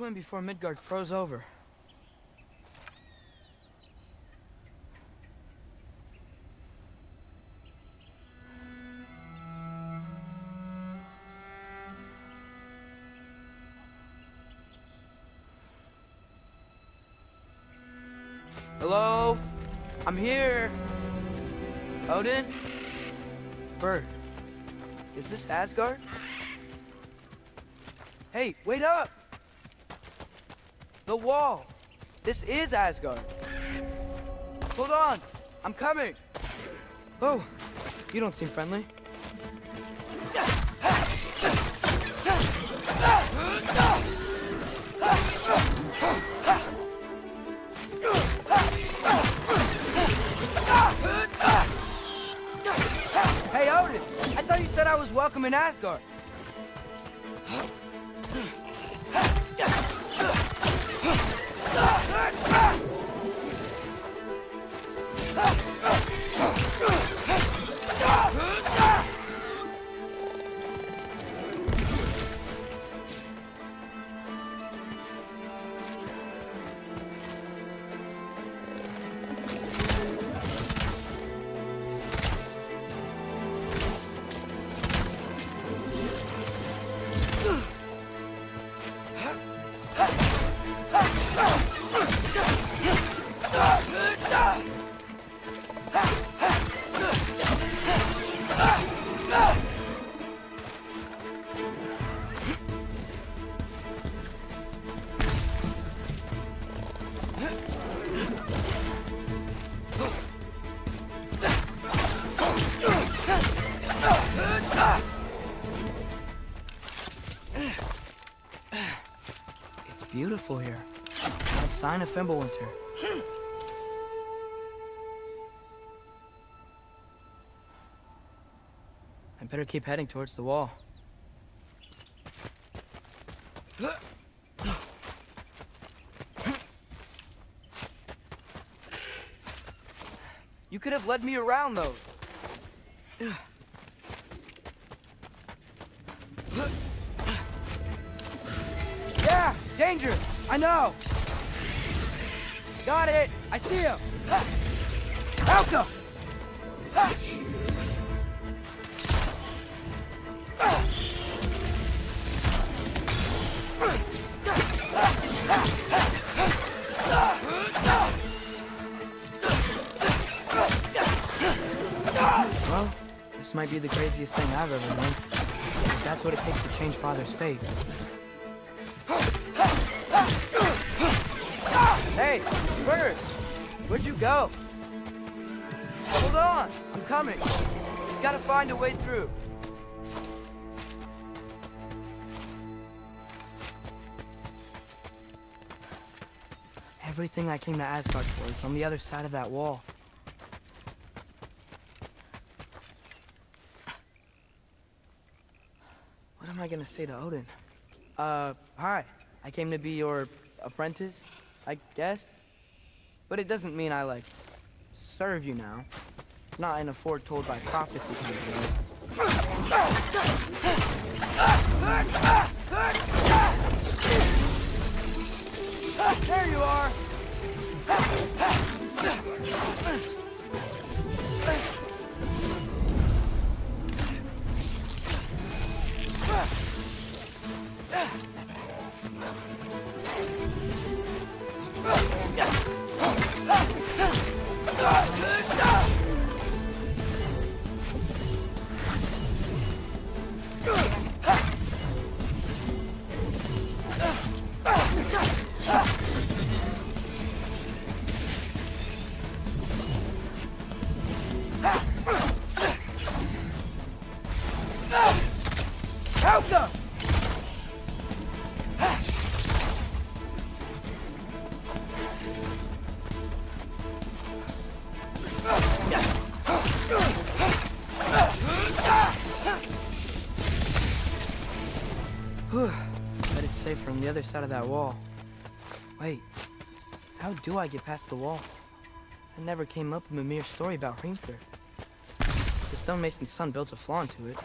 swim before Midgard froze over. Hello? I'm here. Odin? Bird. Is this Asgard? Hey, wait up! The wall! This is Asgard! Hold on! I'm coming! Oh, you don't seem friendly. Hey, Odin! I thought you said I was welcome in Asgard. It's beautiful here. Not a sign of Fimbulwinter. I better keep heading towards the wall. You could have led me around those. Yeah, danger! I know! Got it! I see him! Alka! Well, this might be the craziest thing I've ever done. If that's what it takes to change Father's fate. Hey, Bird! Where'd you go? Hold on! I'm coming! Just gotta find a way through. Everything I came to Asgard for is on the other side of that wall. What am I gonna say to Odin? Hi. I came to be your apprentice, I guess? But it doesn't mean I, like, serve you now. Not in a foretold by prophecy kind of way. There you are! But it's safe from the other side of that wall. Wait, how do I get past the wall? It never came up in Mimir's story about Hrimthur. The stonemason's son built a flaw into it.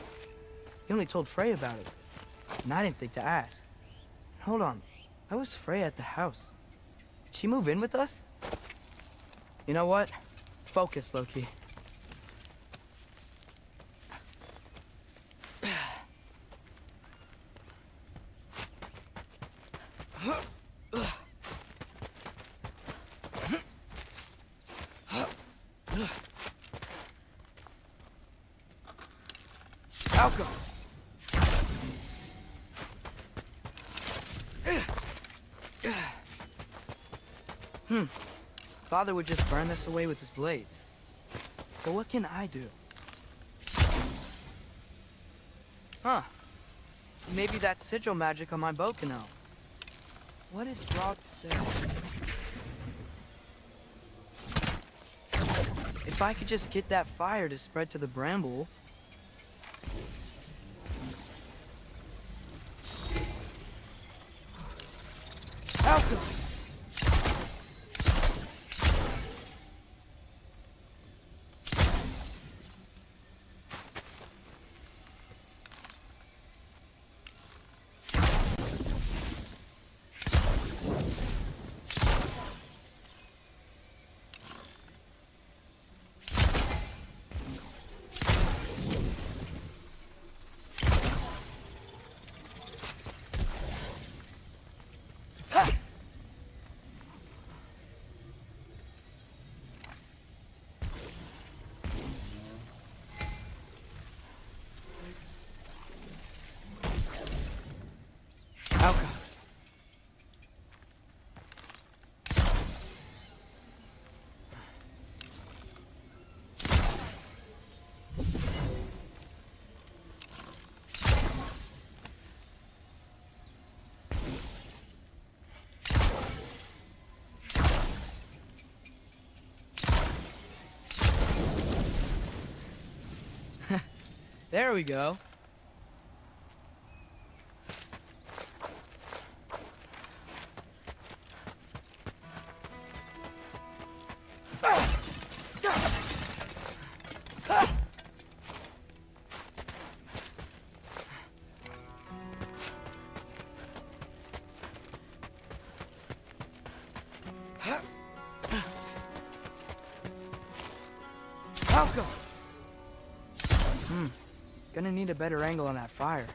He only told Frey about it, and I didn't think to ask. Hold on, How was Freya at the house? Did she move in with us? You know what? Focus, Loki. Falco! Father would just burn this away with his blades. But what can I do? Huh. Maybe that sigil magic on my bow can help. What did Rob say? If I could just get that fire to spread to the bramble... Falco! Falco. There we go. Falco! Gonna need a better angle on that fire.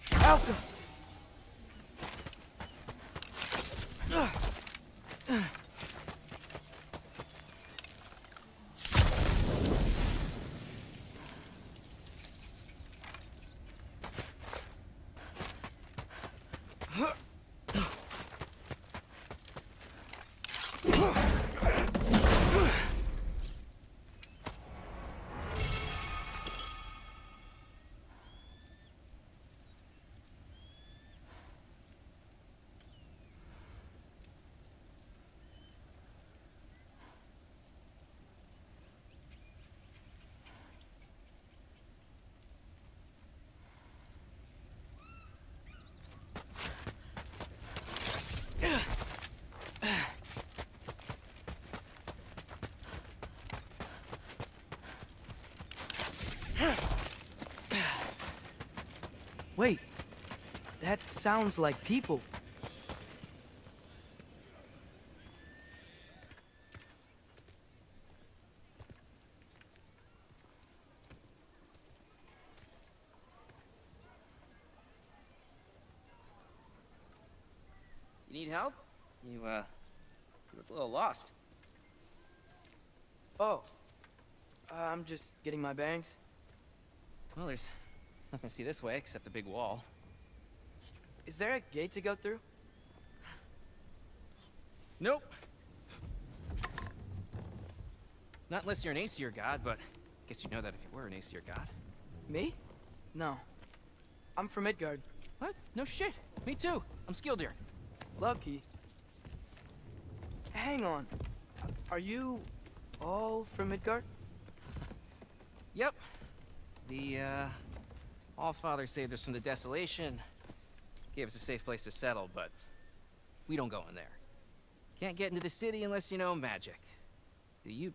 Falco! Wait, that sounds like people. You need help? You look a little lost. Oh, I'm just getting my bearings. Well, there's nothing to see this way except the big wall. Is there a gate to go through? Nope. Not unless you're an Aesir god, but I guess you'd know that if you were an Aesir god. Me? No. I'm from Midgard. What? No shit. Me too. I'm skilled here. Lucky. Hang on. Are you all from Midgard? Yep. The, Allfather saved us from the desolation. Gave us a safe place to settle, but we don't go in there. Can't get into the city unless you know magic. You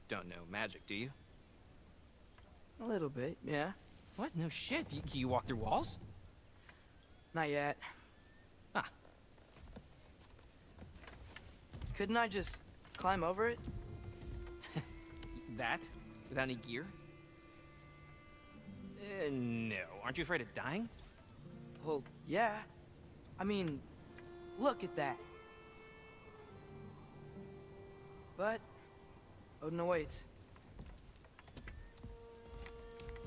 don't know magic, do you? A little bit, yeah. What? No shit. You walk through walls? Not yet. Ah. Couldn't I just climb over it? That? Without any gear? No. Aren't you afraid of dying? Well, yeah. I mean, look at that. But Odin awaits.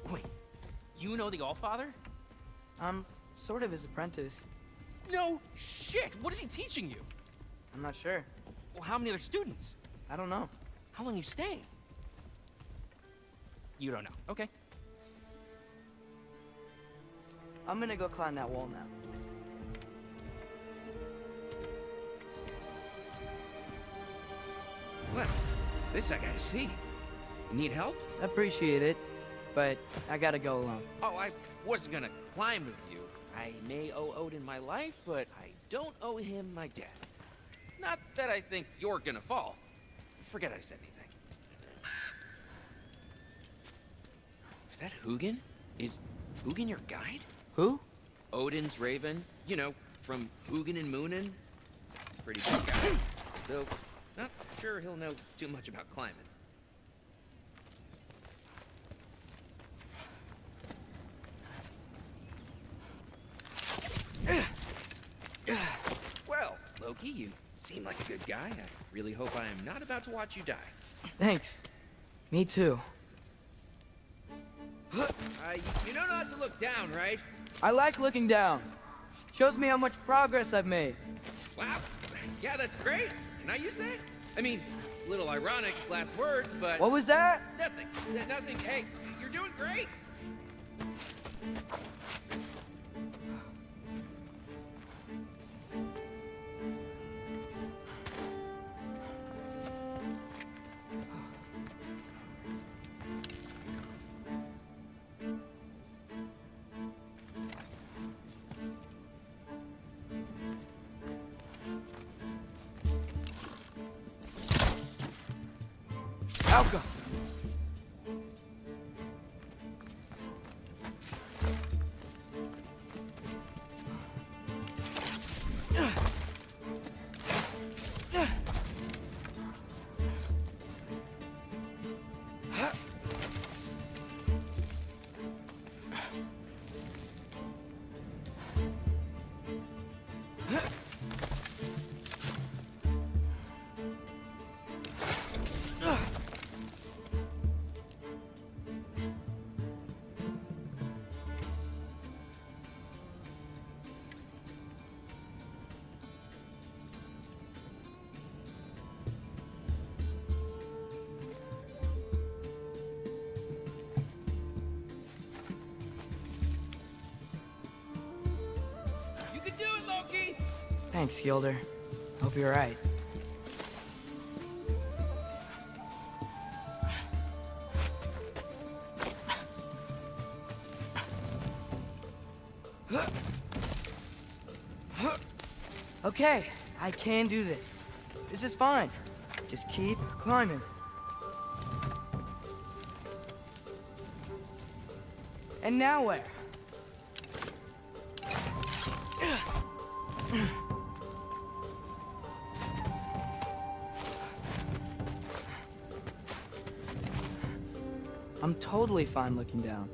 Wait. You know the Allfather? I'm sort of his apprentice. No shit! What is he teaching you? I'm not sure. Well, how many other students? I don't know. How long you staying? You don't know. Okay. I'm gonna go climb that wall now. Well, this I gotta see. Need help? Appreciate it, but I gotta go alone. Oh, I wasn't gonna climb with you. I may owe Odin my life, but I don't owe him my death. Not that I think you're gonna fall. Forget I said anything. Is that Hugin? Is Hugin your guide? Who? Odin's raven. You know, from Hugin and Moonin. Pretty big guy. Though, not sure he'll know too much about climbing. Well, Loki, you seem like a good guy. I really hope I am not about to watch you die. Thanks. Me too. You know not to look down, right? I like looking down. Shows me how much progress I've made. Wow. Yeah, that's great. Can I use that? I mean, a little ironic last words, but... What was that? Nothing. Nothing. Hey, you're doing great. I'll go. Thanks, Gilder. Hope you're right. Okay, I can do this. This is fine. Just keep climbing. And now where? I'm totally fine looking down.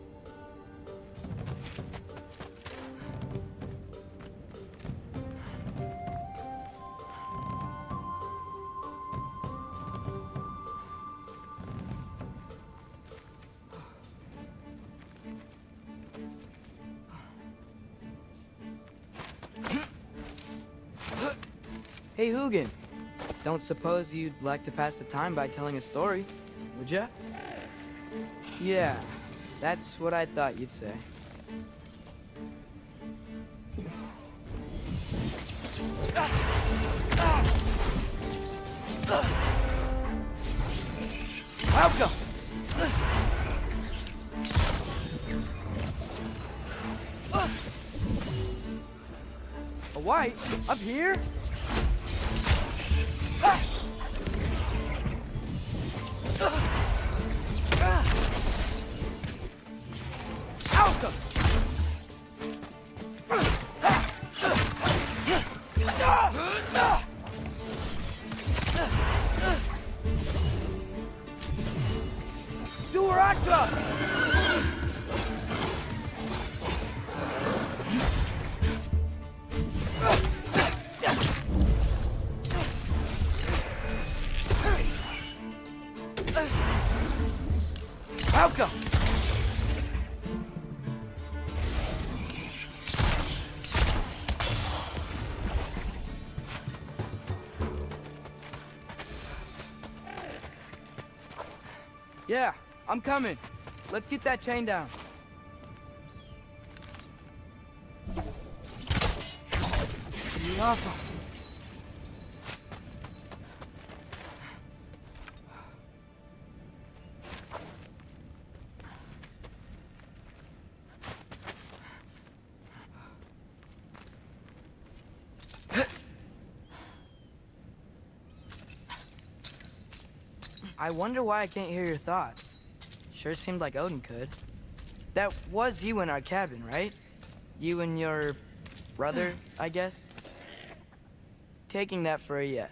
Hey, Hugin. Don't suppose you'd like to pass the time by telling a story, would ya? Yeah, that's what I thought you'd say. Welcome! A white? Up here? Welcome! Duraka! Welcome! Yeah, I'm coming. Let's get that chain down. Yapa. I wonder why I can't hear your thoughts. Sure seemed like Odin could. That was you in our cabin, right? You and your brother, I guess? Taking that for a yes.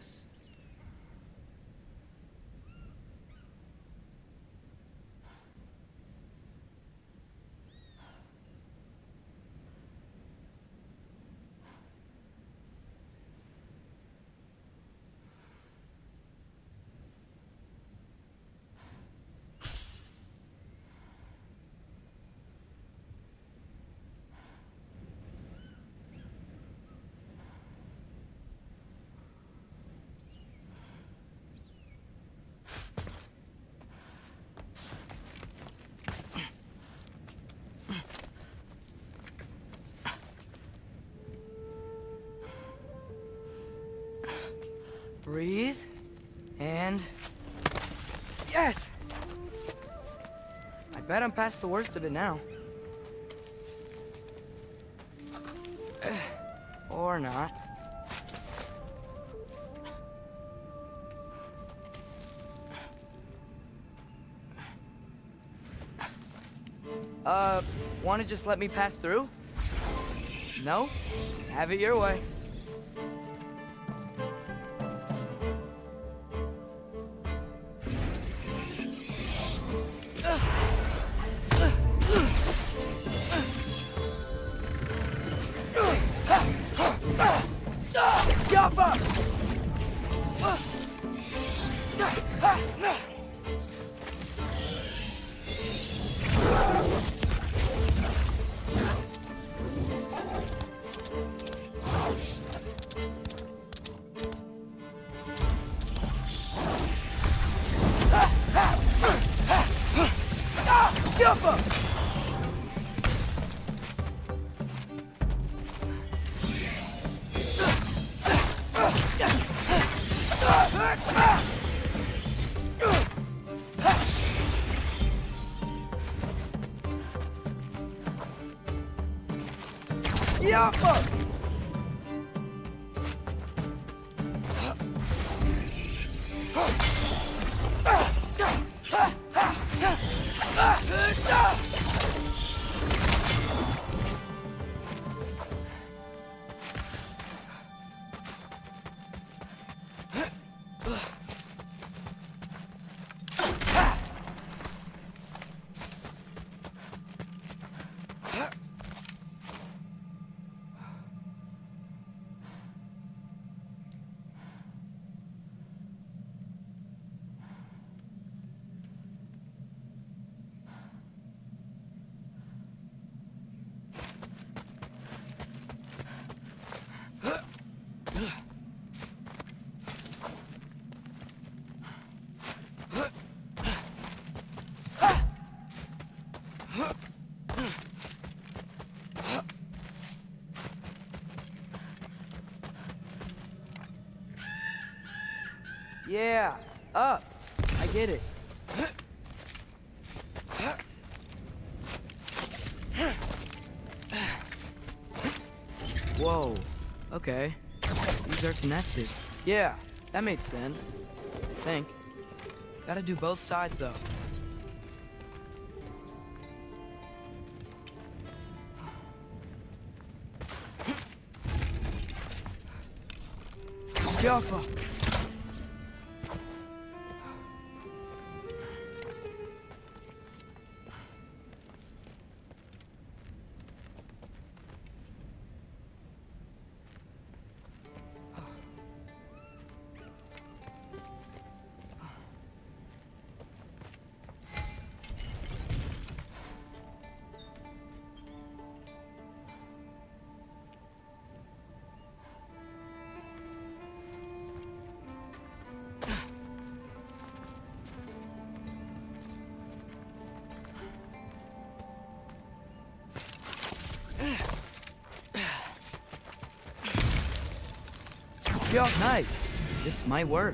Breathe, and... Yes! I bet I'm past the worst of it now. Or not. Wanna just let me pass through? No? Have it your way. Yeah, up. I get it. Whoa. Okay. These are connected. Yeah, that made sense. I think. Gotta do both sides, though. Jaffa! Yo, nice. This might work.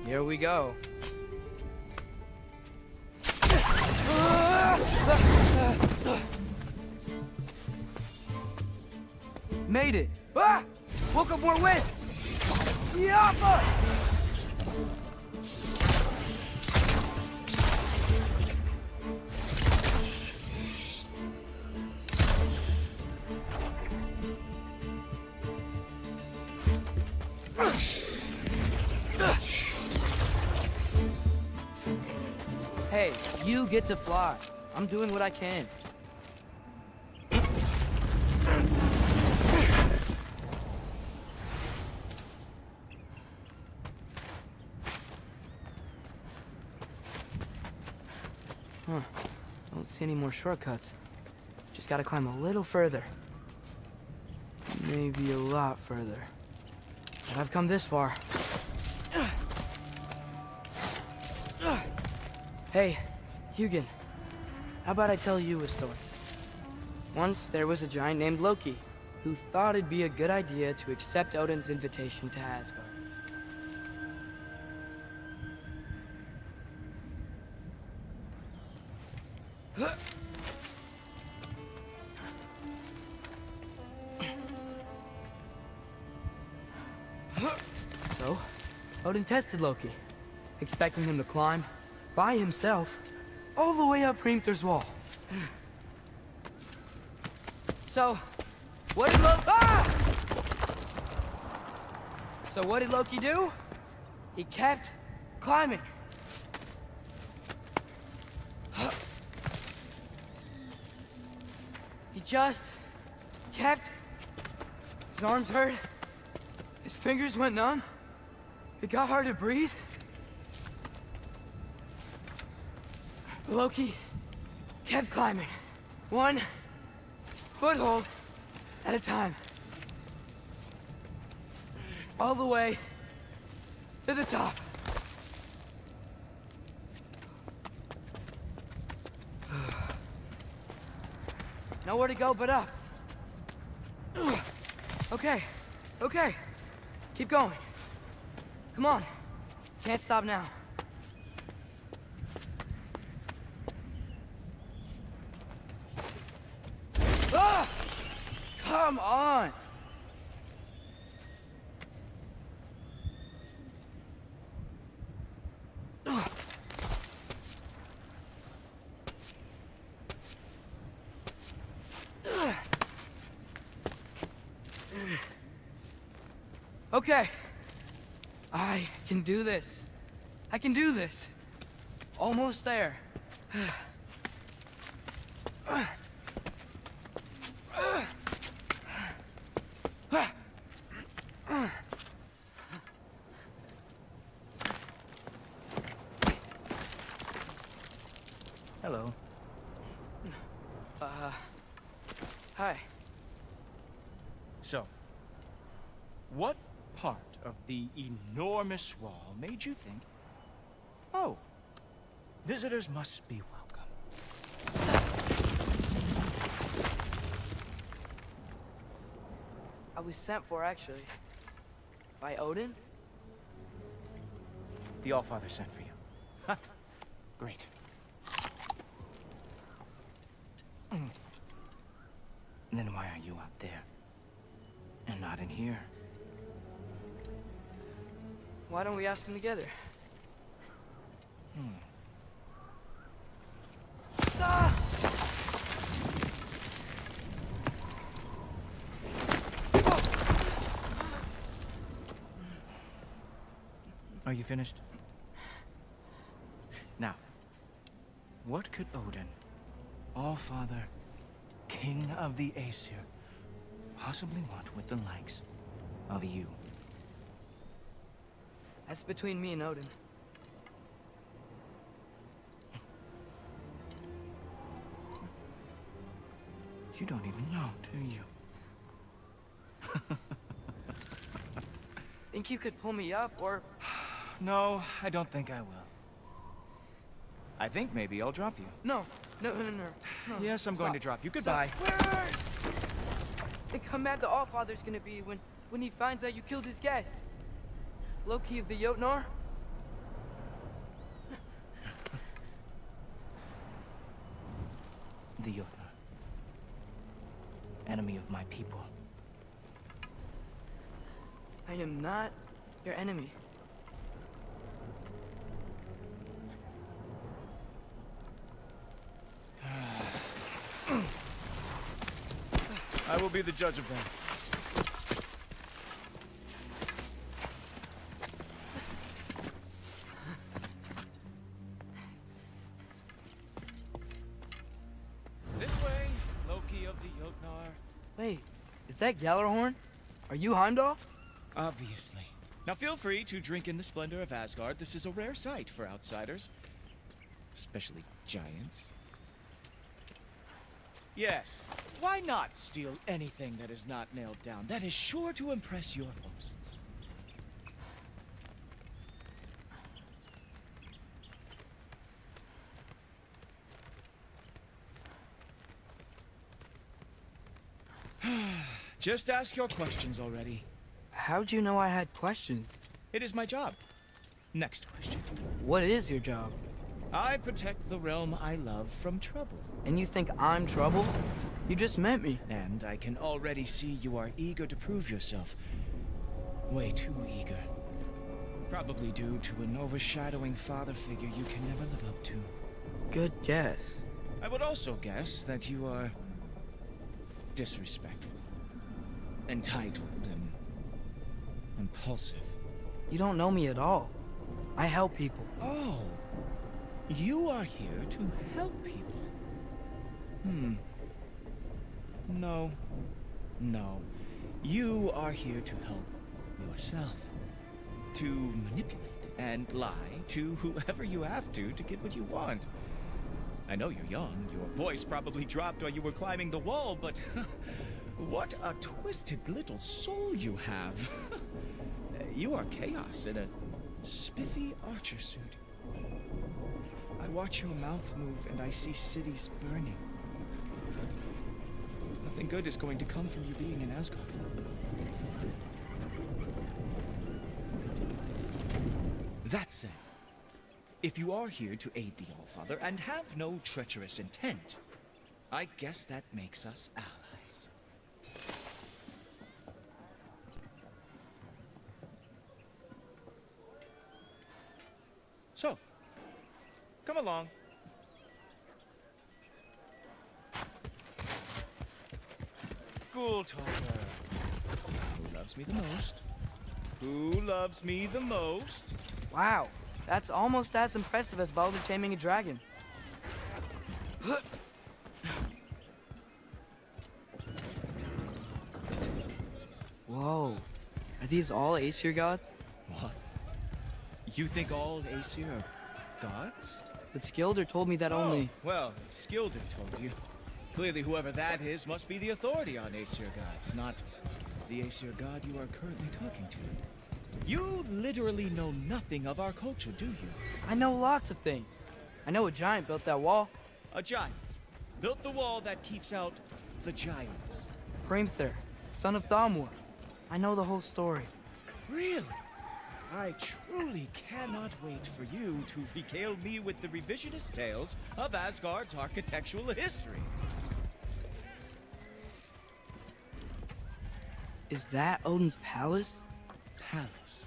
Here we go. Made it. Ah! Woke up more wind. Yappa! Hey, you get to fly. I'm doing what I can. Huh. Don't see any more shortcuts. Just gotta climb a little further. Maybe a lot further. But I've come this far. Hey, Hugin. How about I tell you a story? Once there was a giant named Loki who thought it'd be a good idea to accept Odin's invitation to Asgard. So, Odin tested Loki, expecting him to climb by himself all the way up Hrimthur's wall. So, what did Loki... Ah! So what did Loki do? He kept climbing. He just kept... His arms hurt. His fingers went numb. It got hard to breathe. Loki kept climbing. One foothold at a time. All the way to the top. Nowhere to go but up. Okay, okay. Keep going. Come on. Can't stop now. Ah! Come on! Okay. I can do this. I can do this. Almost there. Hello. Hi. So, what part of the enormous wall made you think, oh, visitors must be welcome. I was sent for, actually. By Odin? The Allfather sent for you. Ha! Great. Then why are you out there? And not in here? Why don't we ask him together? Ah! Are you finished? Now, what could Odin, Allfather, King of the Aesir, possibly want with the likes of you? That's between me and Odin. You don't even know, do you? Think you could pull me up, or... No, I don't think I will. I think maybe I'll drop you. No. No. Yes, I'm going to drop you. Goodbye. Stop. Think how mad the Allfather's gonna be when he finds out you killed his guest. Loki of the Jotnar? The Jotnar. Enemy of my people. I am not your enemy. I will be the judge of that. This way, Loki of the Jotnar. Wait, is that Gjallarhorn? Are you Heimdall? Obviously. Now feel free to drink in the splendor of Asgard. This is a rare sight for outsiders. Especially giants. Yes, why not steal anything that is not nailed down? That is sure to impress your hosts. Just ask your questions already. How'd you know I had questions? It is my job. Next question. What is your job? I protect the realm I love from trouble. And you think I'm trouble? You just met me. And I can already see you are eager to prove yourself. Way too eager. Probably due to an overshadowing father figure you can never live up to. Good guess. I would also guess that you are disrespectful, entitled, and impulsive. You don't know me at all. I help people. Oh, you are here to help people. No. You are here to help yourself. To manipulate and lie to whoever you have to get what you want. I know you're young. Your voice probably dropped while you were climbing the wall, but what a twisted little soul you have. You are chaos in a spiffy archer suit. I watch your mouth move and I see cities burning. Nothing good is going to come from you being in Asgard. That said, if you are here to aid the Allfather and have no treacherous intent, I guess that makes us allies. So, come along. Ghoul talker. Who loves me the most? Who loves me the most? Wow, that's almost as impressive as Baldur taming a dragon. Whoa, are these all Aesir gods? What? You think all Aesir are gods? But Skilder told me that only... Well, if Skilder told you, clearly whoever that is must be the authority on Aesir gods, not the Aesir god you are currently talking to. You literally know nothing of our culture, do you? I know lots of things. I know a giant built that wall. A giant built the wall that keeps out the giants. Hrimthur, son of Thamur. I know the whole story. Really? I truly cannot wait for you to regale me with the revisionist tales of Asgard's architectural history. Is that Odin's palace? Palace?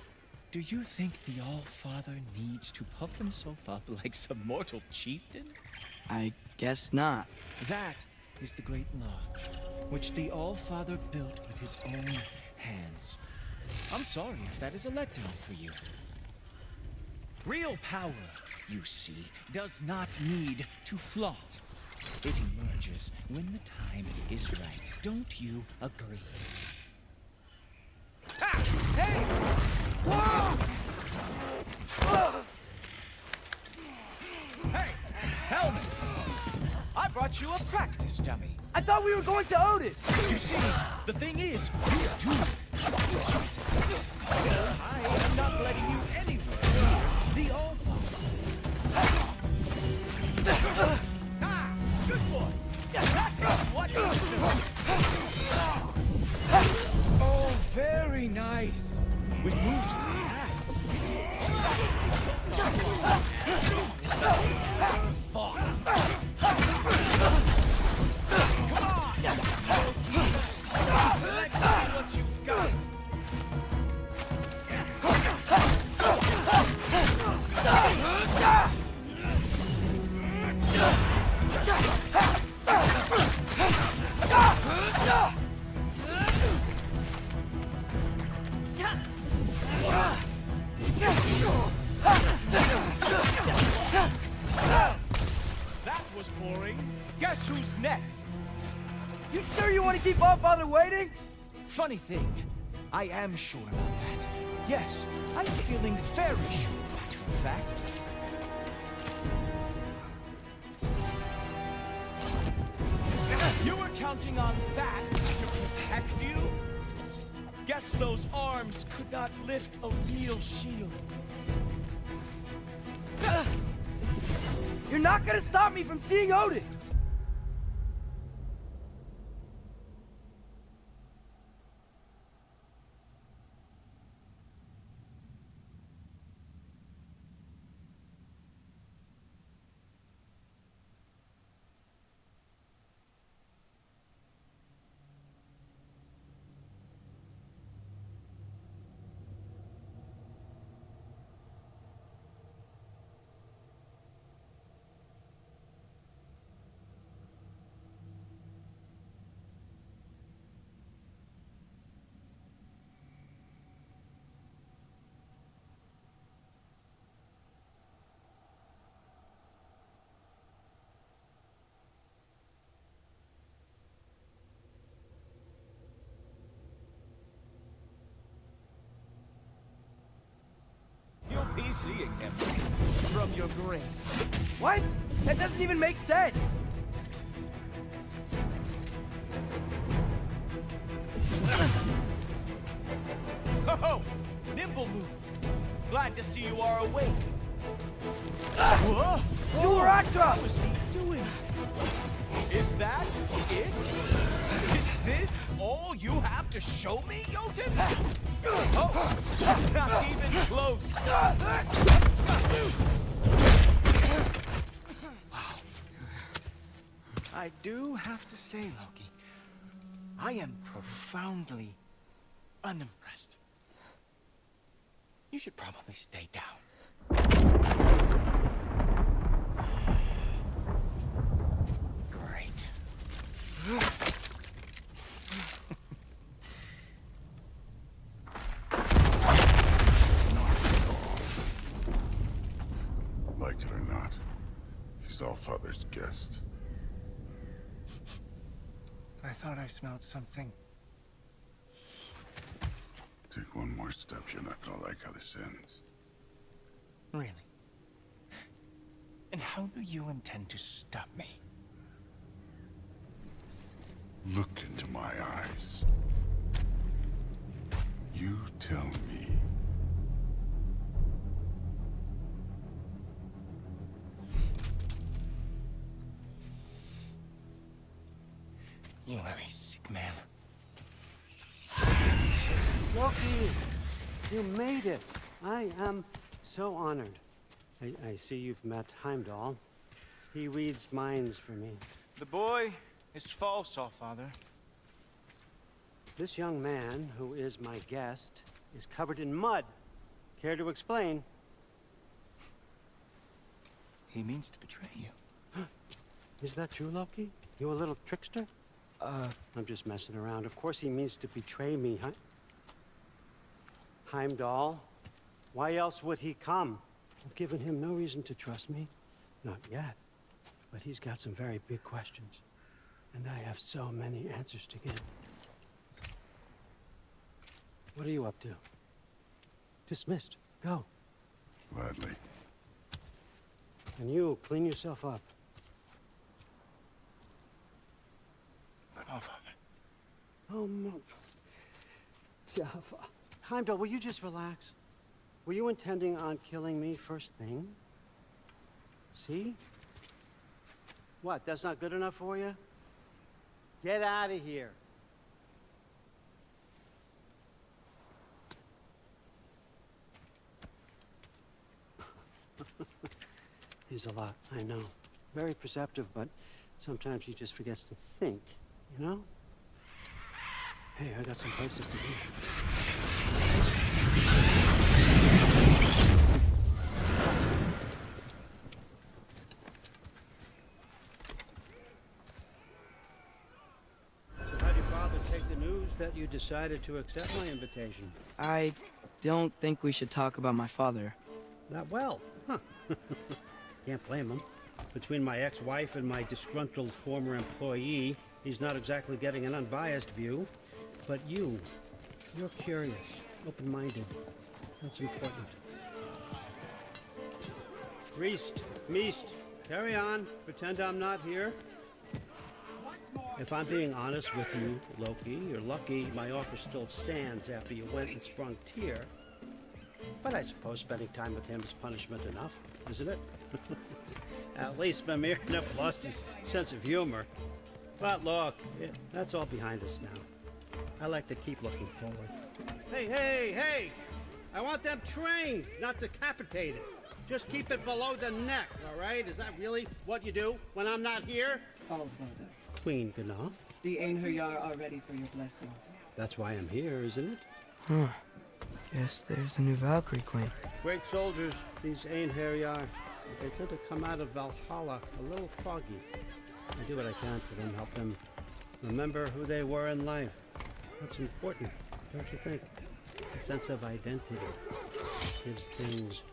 Do you think the All-Father needs to puff himself up like some mortal chieftain? I guess not. That is the Great Lodge, which the All-Father built with his own hands. I'm sorry if that is a letdown for you. Real power, you see, does not need to flaunt. It emerges when the time is right. Don't you agree? Ah! Hey! Whoa! Hey, helmets! I brought you a practice dummy. I thought we were going to Odin! You see, the thing is, you do. I am not letting you anywhere. The All-Father. Ah, good boy. That's what you do. Oh, very nice. With moves like that. Come on! Let's see what you've got. That was boring. Guess who's next? You sure you want to keep All-Father waiting? Funny thing, I am sure about that. Yes, I'm feeling very sure, matter of fact. You were counting on that to protect you? Guess those arms could not lift a real shield. You're not gonna stop me from seeing Odin! You'll be seeing him from your grave. What? That doesn't even make sense! Oh, nimble move. Glad to see you are awake. Whoa! What was he doing? Is that it? Is this all you have to show me, Jotun? Oh, not even close. Wow. I do have to say, Loki, I am profoundly unimpressed. You should probably stay down. Great. Like it or not, he's All-Father's guest. I thought I smelled something. Take one more step, you're not gonna like how this ends. Really? And how do you intend to stop me? Look into my eyes. You tell me You are a sick man. Loki, you made it. I am so honored. I see you've met Heimdall. He reads minds for me. The boy is false, Allfather. This young man, who is my guest, is covered in mud. Care to explain? He means to betray you. Is that true, Loki? You a little trickster? I'm just messing around. Of course he means to betray me, huh? Heimdall? Why else would he come? I've given him no reason to trust me. Not yet. But he's got some very big questions. And I have so many answers to give. What are you up to? Dismissed. Go. Gladly. And you, clean yourself up. But Allfather. Oh, no. Heimdall, will you just relax? Were you intending on killing me first thing? See? What, that's not good enough for you? Get out of here. He's a lot, I know. Very perceptive, but sometimes he just forgets to think, you know? Hey, I got some places to be. So how did your father take the news that you decided to accept my invitation? I don't think we should talk about my father. Not well, huh? Can't blame him. Between my ex-wife and my disgruntled former employee, he's not exactly getting an unbiased view. But you're curious, open-minded. That's important. Priest, Meest, carry on. Pretend I'm not here. If I'm being honest with you, Loki, you're lucky my offer still stands after you went and sprung Tyr. But I suppose spending time with him is punishment enough, isn't it? At least Mimir never lost his sense of humor. But look, that's all behind us now. I like to keep looking forward. Hey! I want them trained, not decapitated. Just keep it below the neck, all right? Is that really what you do when I'm not here? All Father. Queen Gná. The Einherjar are ready for your blessings. That's why I'm here, isn't it? Huh. Guess there's a new Valkyrie Queen. Great soldiers, these Einherjar. They tend to come out of Valhalla a little foggy. I do what I can for them, help them remember who they were in life. That's important, don't you think? A sense of identity gives things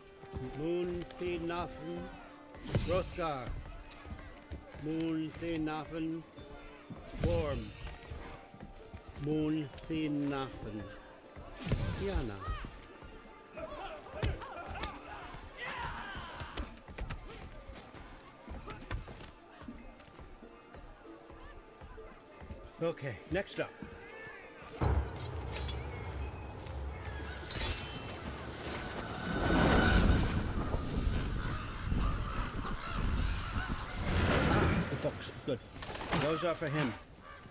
Moon Thinafen Hrothgar. Moon Thinafen Form. Moon Thinafen Diana. Okay, next up. The books, good. Those are for him.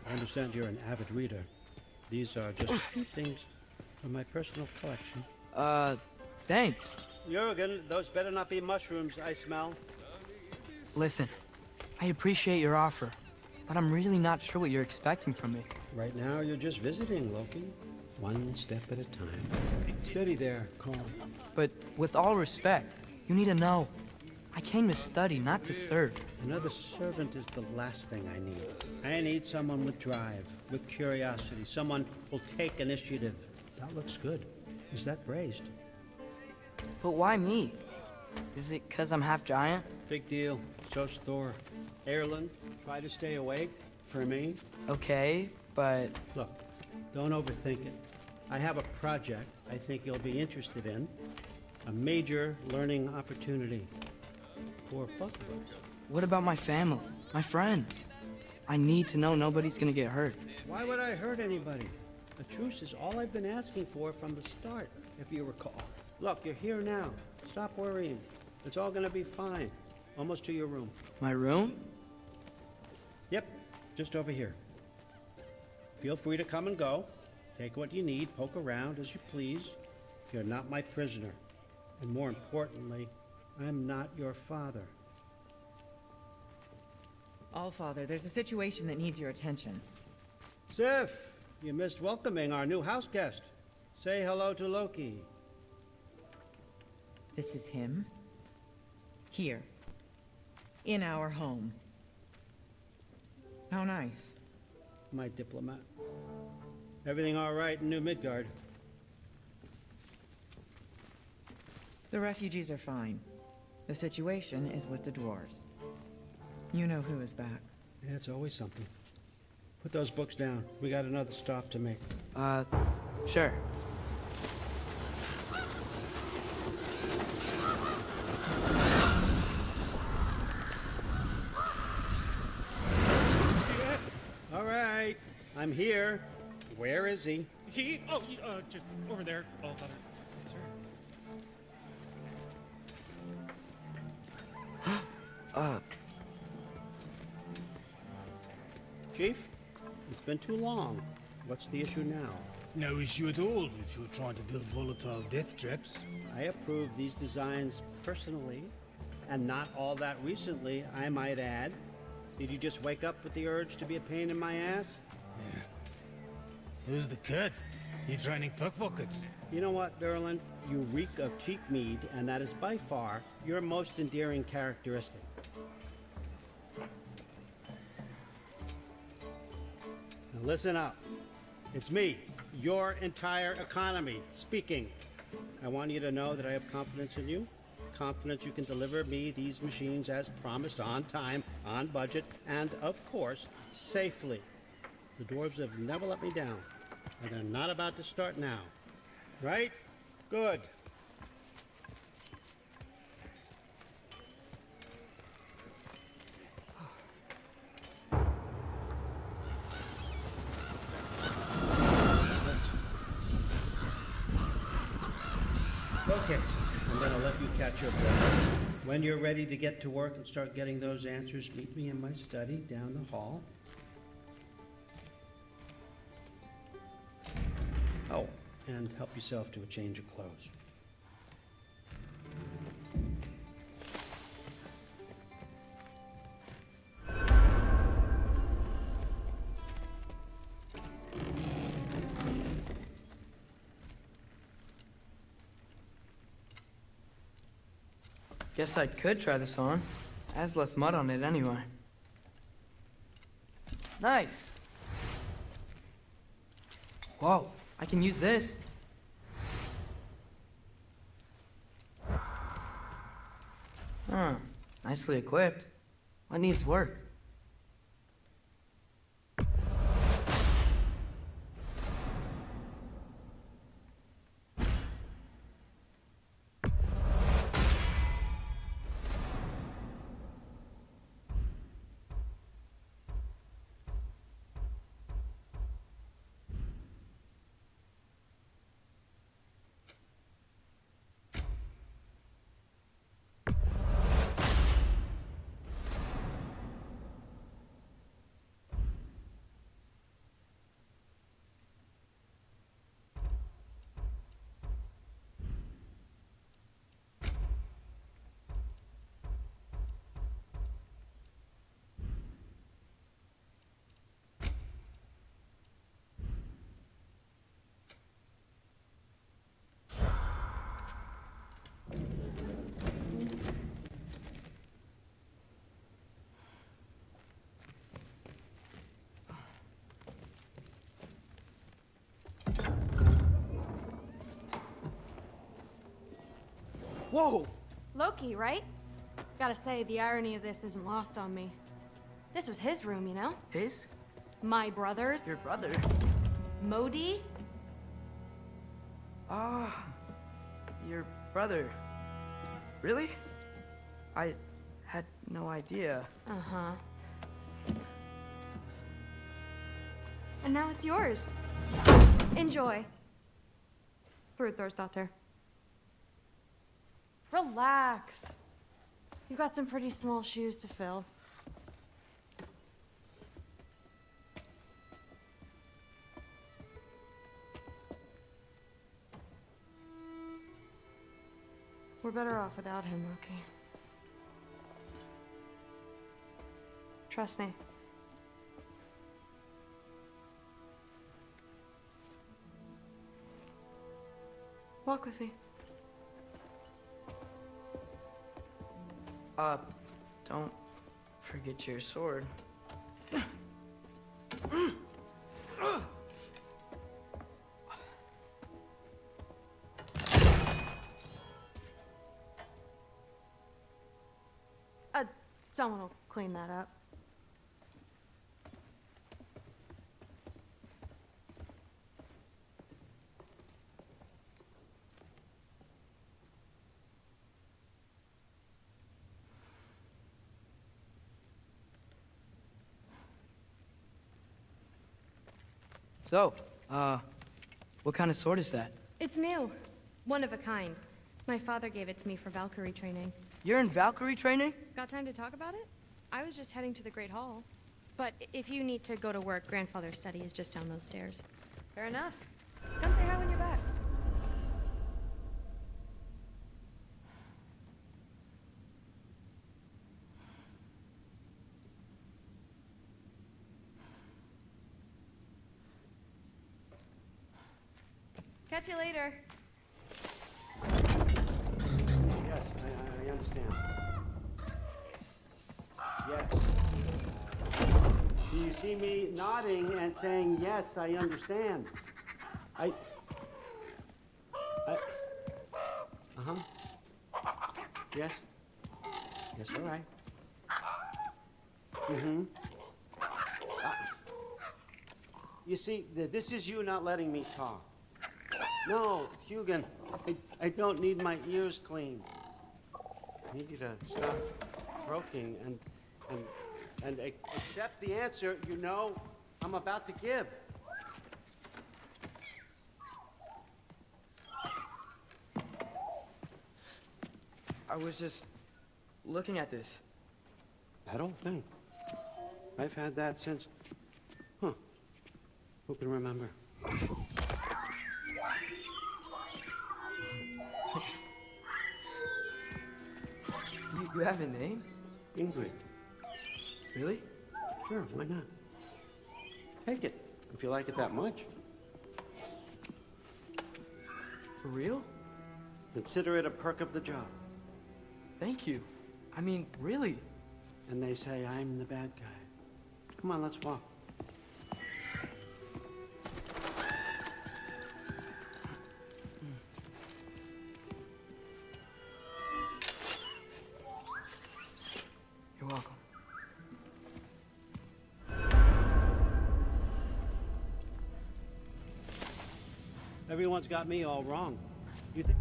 I understand you're an avid reader. These are just a few things from my personal collection. Thanks. Jurgen, those better not be mushrooms I smell. Listen, I appreciate your offer, but I'm really not sure what you're expecting from me. Right now, you're just visiting, Loki. One step at a time. Steady there, calm. But with all respect, you need to know. I came to study, not to serve. Another servant is the last thing I need. I need someone with drive, with curiosity, someone who'll take initiative. That looks good. Is that braised? But why me? Is it 'cause I'm half giant? Big deal. So's Thor. Erlen, try to stay awake. For me. Okay, but... Look, don't overthink it. I have a project I think you'll be interested in. A major learning opportunity. For both of us. What about my family? My friends? I need to know nobody's gonna get hurt. Why would I hurt anybody? A truce is all I've been asking for from the start, if you recall. Look, you're here now. Stop worrying. It's all gonna be fine. Almost to your room. My room? Yep, just over here. Feel free to come and go. Take what you need, poke around as you please. You're not my prisoner. And more importantly, I'm not your father. Allfather, there's a situation that needs your attention. Sif, you missed welcoming our new house guest. Say hello to Loki. This is him. Here. In our home. How nice. My diplomat. Everything all right in New Midgard? The refugees are fine. The situation is with the dwarves. You know who is back. Yeah, it's always something. Put those books down. We got another stop to make. Sure. All right, I'm here. Where is he? Just over there, Allfather. Sir. Chief, it's been too long. What's the issue now? No issue at all if you're trying to build volatile death traps. I approve these designs personally, and not all that recently, I might add. Did you just wake up with the urge to be a pain in my ass? Yeah. Who's the cut? You training pickpockets? You know what, Derlin? You reek of cheap mead, and that is by far your most endearing characteristic. Now listen up. It's me, your entire economy, speaking. I want you to know that I have confidence in you. Confidence you can deliver me these machines as promised, on time, on budget, and of course, safely. The dwarves have never let me down, and they're not about to start now. Right? Good. Okay, I'm gonna let you catch your breath. When you're ready to get to work and start getting those answers, meet me in my study down the hall. Oh, and help yourself to a change of clothes. Guess I could try this on. Has less mud on it anyway. Nice. Whoa, I can use this. Huh, nicely equipped. What needs work? Whoa! Loki, right? Gotta say, the irony of this isn't lost on me. This was his room, you know? His? My brother's. Your brother? Modi? Ah, your brother. Really? I had no idea. Uh-huh. And now it's yours. Enjoy. Daughter. Relax. You've got some pretty small shoes to fill. We're better off without him, Loki. Trust me. Walk with me. Don't forget your sword. Someone will clean that up. So, what kind of sword is that? It's new. One of a kind. My father gave it to me for Valkyrie training. You're in Valkyrie training? Got time to talk about it? I was just heading to the Great Hall. But if you need to go to work, grandfather's study is just down those stairs. Fair enough. Come say hi when you're back. Catch you later. Yes, I understand. Yes. Do you see me nodding and saying, yes, I understand? Uh-huh. Yes? Yes, all right. Mm-hmm. You see, this is you not letting me talk. No, Hugin, I don't need my ears cleaned. I need you to stop croaking and accept the answer you know I'm about to give. I was just looking at this. That old thing. I've had that since... Huh. Who can remember? You have a name? Ingrid. Really? Sure, why not? Take it, if you like it that much. For real? Consider it a perk of the job. Thank you. I mean, really. And they say I'm the bad guy. Come on, let's walk. You're welcome. Everyone's got me all wrong. You think...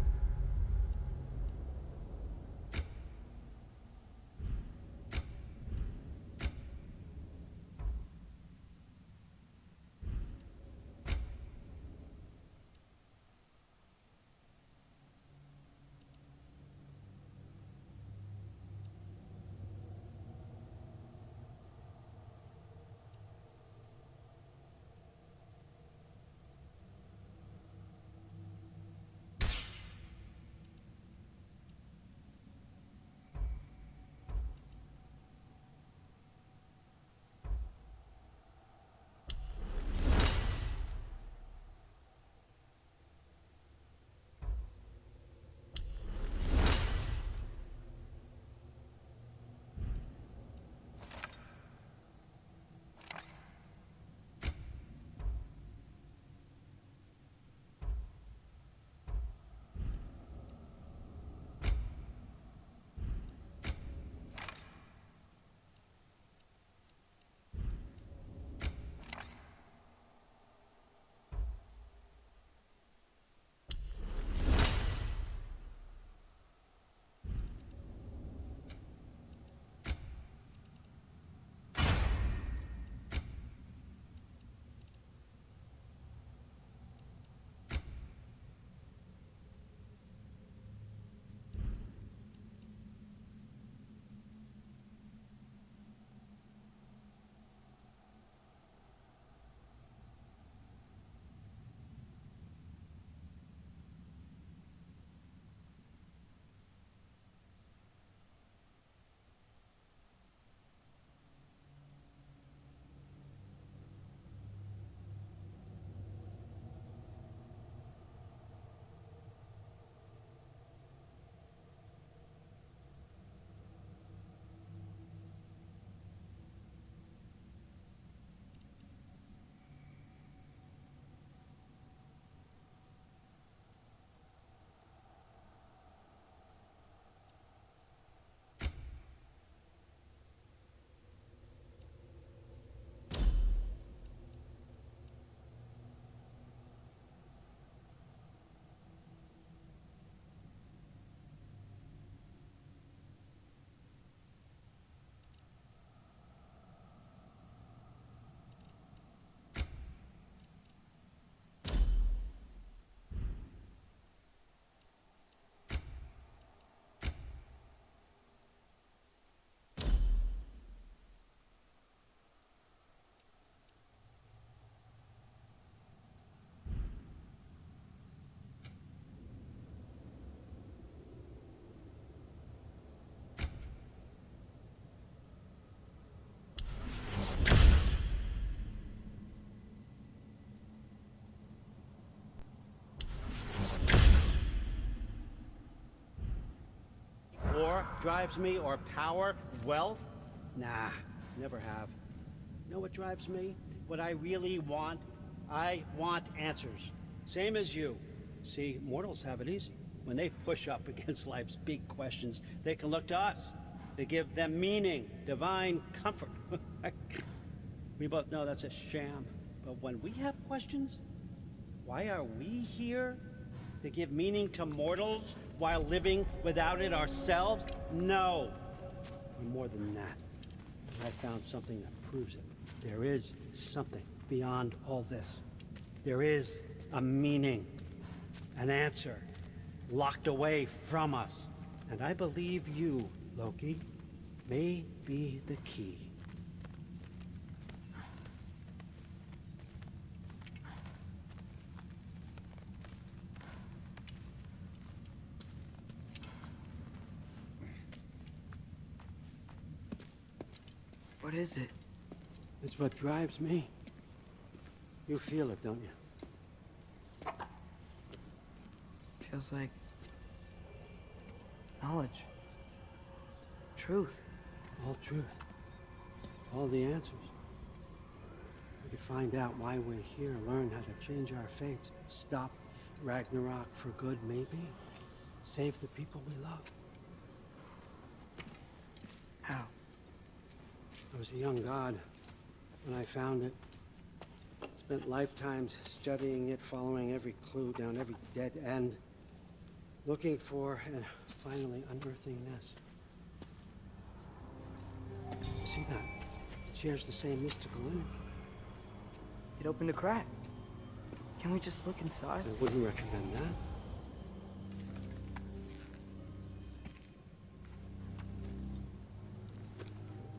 drives me, or power, wealth? Nah, never have. You know what drives me? What I really want? I want answers. Same as you. See, mortals have it easy. When they push up against life's big questions, they can look to us. They give them meaning, divine comfort. We both know that's a sham. But when we have questions, why are we here? To give meaning to mortals while living without it ourselves? No. We're more than that. I found something that proves it. There is something beyond all this. There is a meaning, an answer, locked away from us. And I believe you, Loki, may be the key. What is it? It's what drives me. You feel it, don't you? Feels like knowledge. Truth. All truth. All the answers. We could find out why we're here, learn how to change our fates, stop Ragnarok for good, maybe. Save the people we love. How? I was a young god when I found it. Spent lifetimes studying it, following every clue down every dead end, looking for and finally unearthing this. See that? It shares the same mystical energy. It opened a crack. Can we just look inside? I wouldn't recommend that.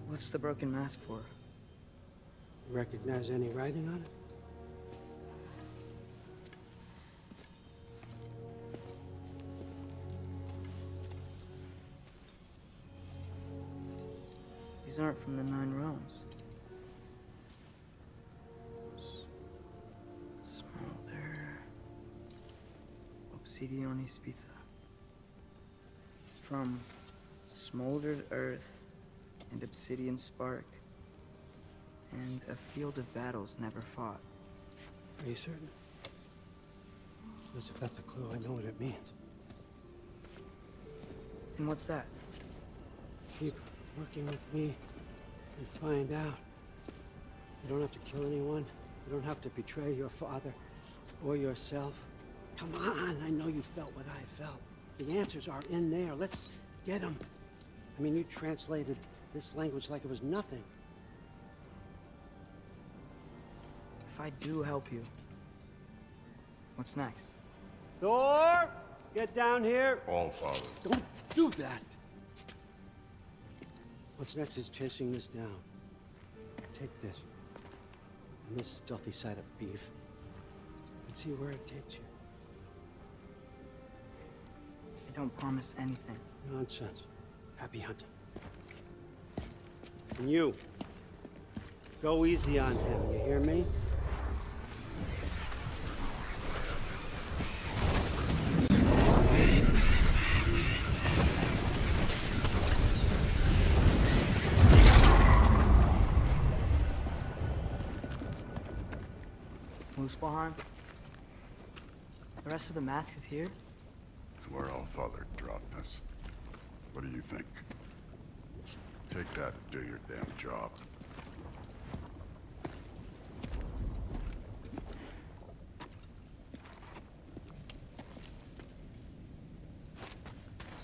What's the broken mask for? Recognize any writing on it? These aren't from the 9 realms. Smolder. Obsidione Spitha. From smoldered earth and obsidian spark, and a field of battles never fought. Are you certain? Because if that's a clue, I know what it means. And what's that? Keep working with me and find out. You don't have to kill anyone. You don't have to betray your father or yourself. Come on, I know you felt what I felt. The answers are in there. Let's get them. I mean, you translated this language like it was nothing. If I do help you, what's next? Thor! Get down here! All Father. Don't do that! What's next is chasing this down. Take this. And this stealthy side of beef. And see where it takes you. I don't promise anything. Nonsense. Happy hunting. And you, go easy on him, you hear me? Muspelheim? The rest of the mask is here? It's where All Father dropped us. What do you think? Take that and do your damn job.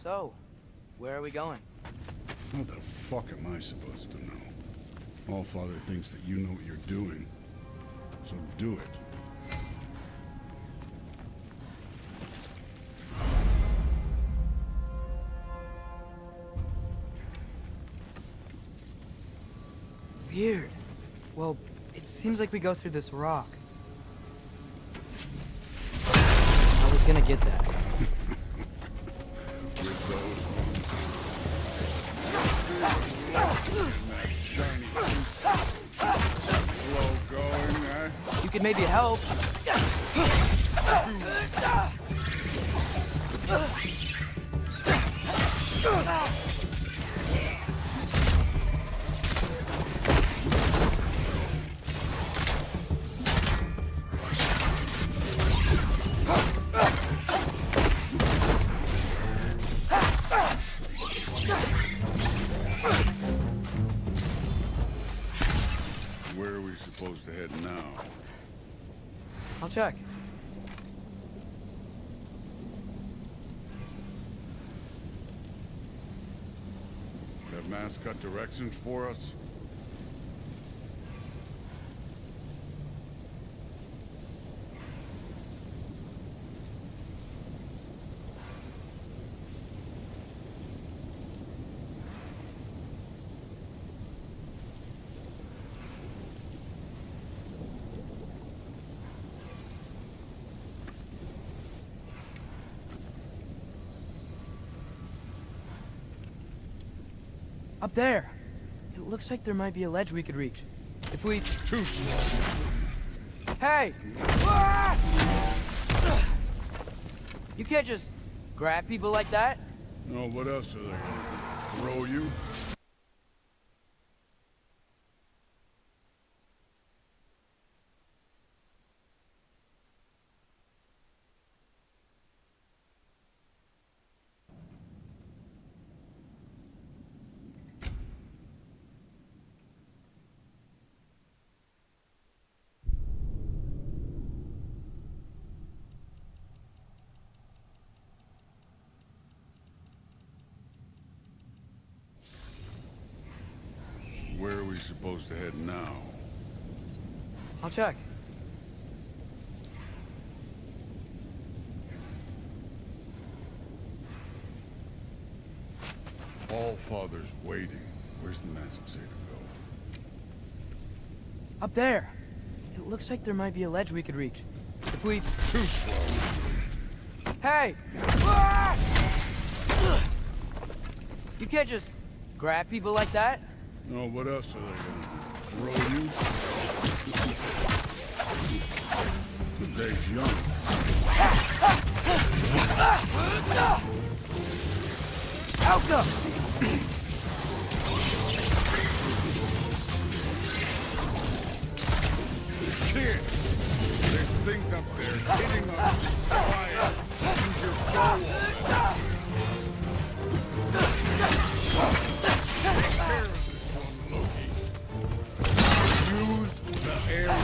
So, where are we going? What the fuck am I supposed to know? All Father thinks that you know what you're doing. So do it. Weird. Well, it seems like we go through this rock. I was gonna get that. With those slow going, eh? You could maybe help. supposed to head now? I'll check. Have mascot directions for us? Up there. It looks like there might be a ledge we could reach. If we... Too slow. Hey! Ah! You can't just grab people like that. No, what else are they gonna do? Throw you? Where are we supposed to head now? I'll check. Allfather's waiting. Where's the mask safe go? Up there. It looks like there might be a ledge we could reach. If we... Too slow. Hey! Ah! You can't just grab people like that. No, what else are they gonna do? Throw you? The day's young. Alka! Kid! There's things up there hitting us. Quiet. Use your bow. Take care of this one, Loki. Use the arrow.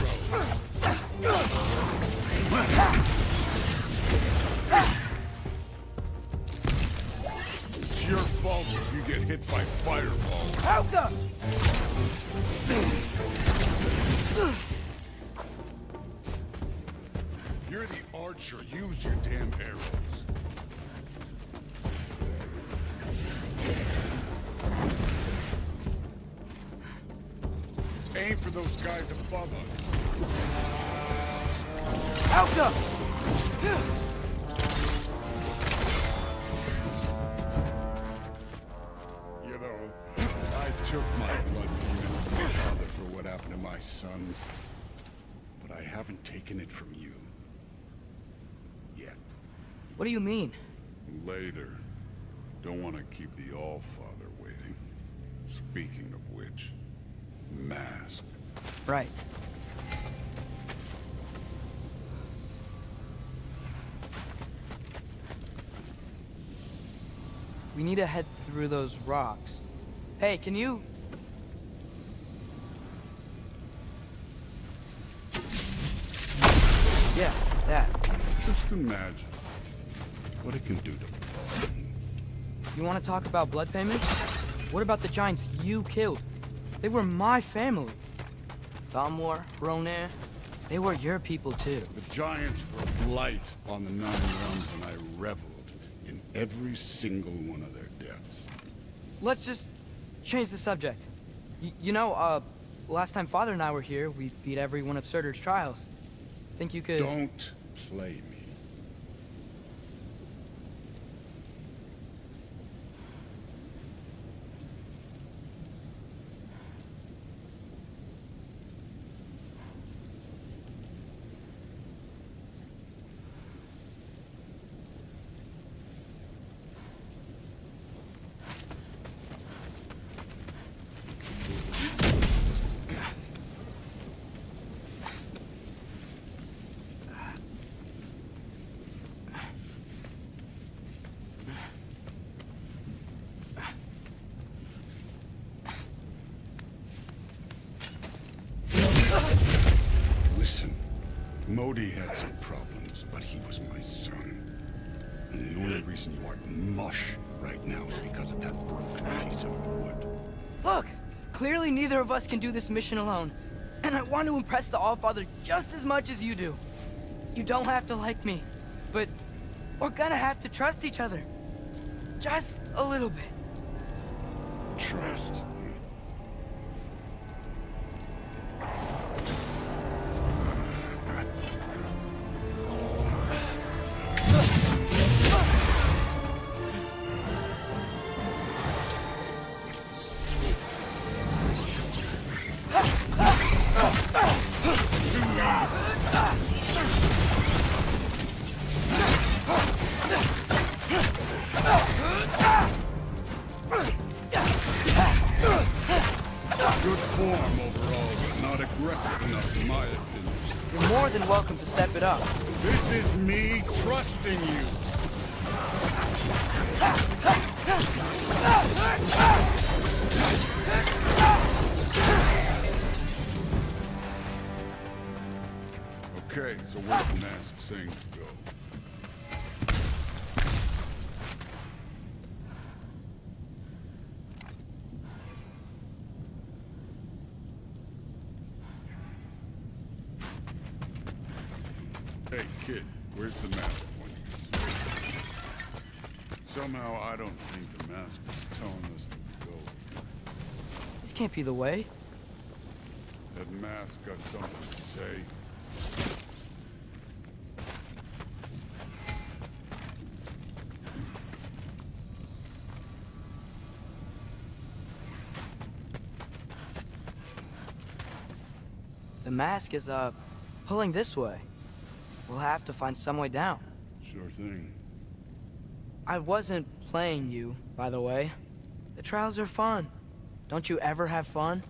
It's your fault if you get hit by fireballs. Alka! You're the archer. Use your damn arrows. Aim for those guys above us. Alka! You know, I took my blood from my father for what happened to my sons. But I haven't taken it from you. Yet. What do you mean? Later. Don't want to keep the Allfather waiting. Speaking of which, mask. Right. We need to head through those rocks. Hey, can you... Yeah, that. Just imagine what it can do to blood. You want to talk about blood payment? What about the giants you killed? They were my family. Thamor, Ronair, they were your people too. The giants were blight on the Nine Realms, and I reveled in every single one of their deaths. Let's just change the subject. You know, last time Father and I were here, we beat every one of Surtur's trials. Think you could... Don't play me. Odie had some problems, but he was my son. And the only reason you aren't mush right now is because of that broken piece of wood. Look! Clearly neither of us can do this mission alone. And I want to impress the Allfather just as much as you do. You don't have to like me, but we're gonna have to trust each other. Just a little bit. Trust. Good form overall, but not aggressive enough in my opinion. You're more than welcome to step it up. This is me trusting you. Okay, so where's the mask saying to go? Hey, kid, where's the mask pointing? Somehow I don't think the mask is telling us to go. This can't be the way. That mask got something to say. The mask is, pulling this way. We'll have to find some way down. Sure thing. I wasn't playing you, by the way. The trials are fun. Don't you ever have fun?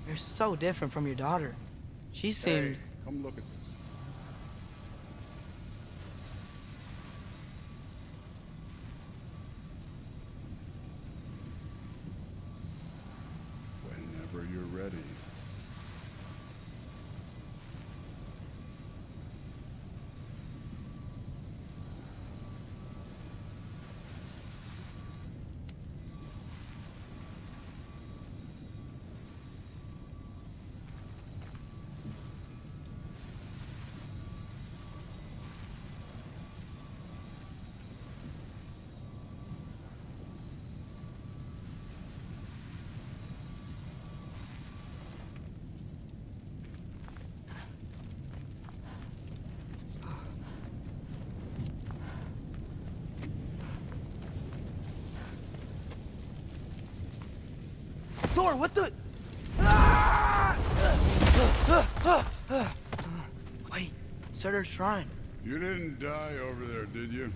You're so different from your daughter. She seemed... Hey, come look at this. Whenever you're ready. Thor, what the... Wait, Surtur's shrine. You didn't die over there, did you?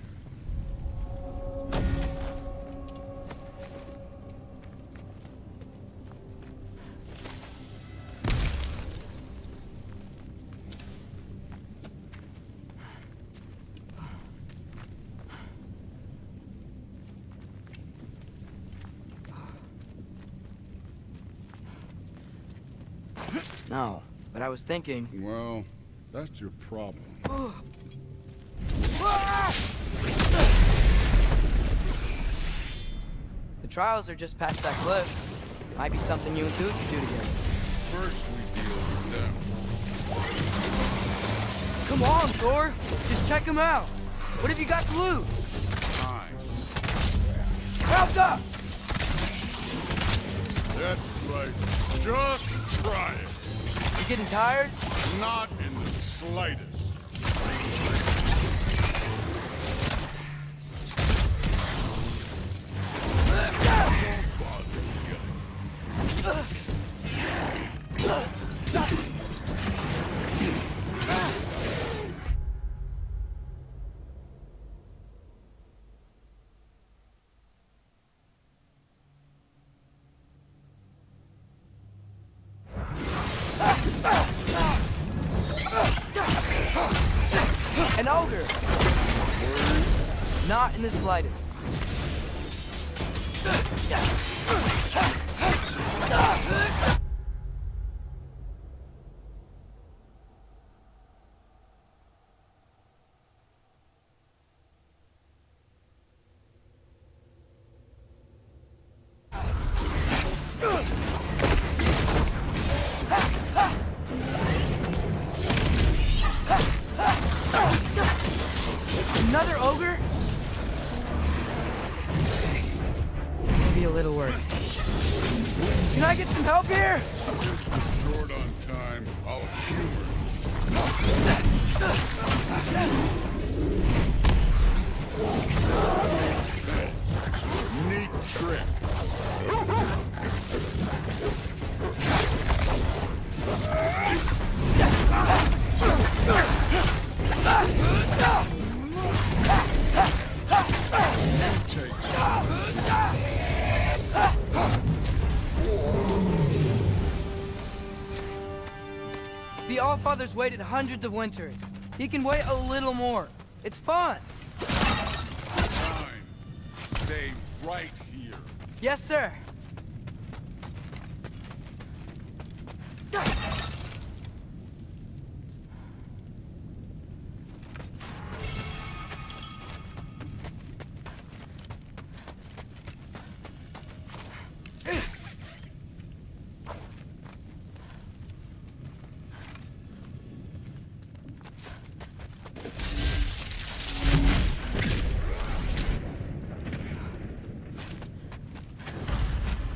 No, but I was thinking... Well, that's your problem. The trials are just past that cliff. Might be something you and Tude could do together. First we deal with them. Come on, Thor! Just check them out! What have you got to lose? Time. Help up! That's right. Just try it. You getting tired? Not in the slightest. An ogre! Not in the slightest. a little work. Can I get some help here? Short on time. I'll humor. Neat trick. The Allfather's waited hundreds of winters. He can wait a little more. It's fun. Fine. Stay right here. Yes, sir.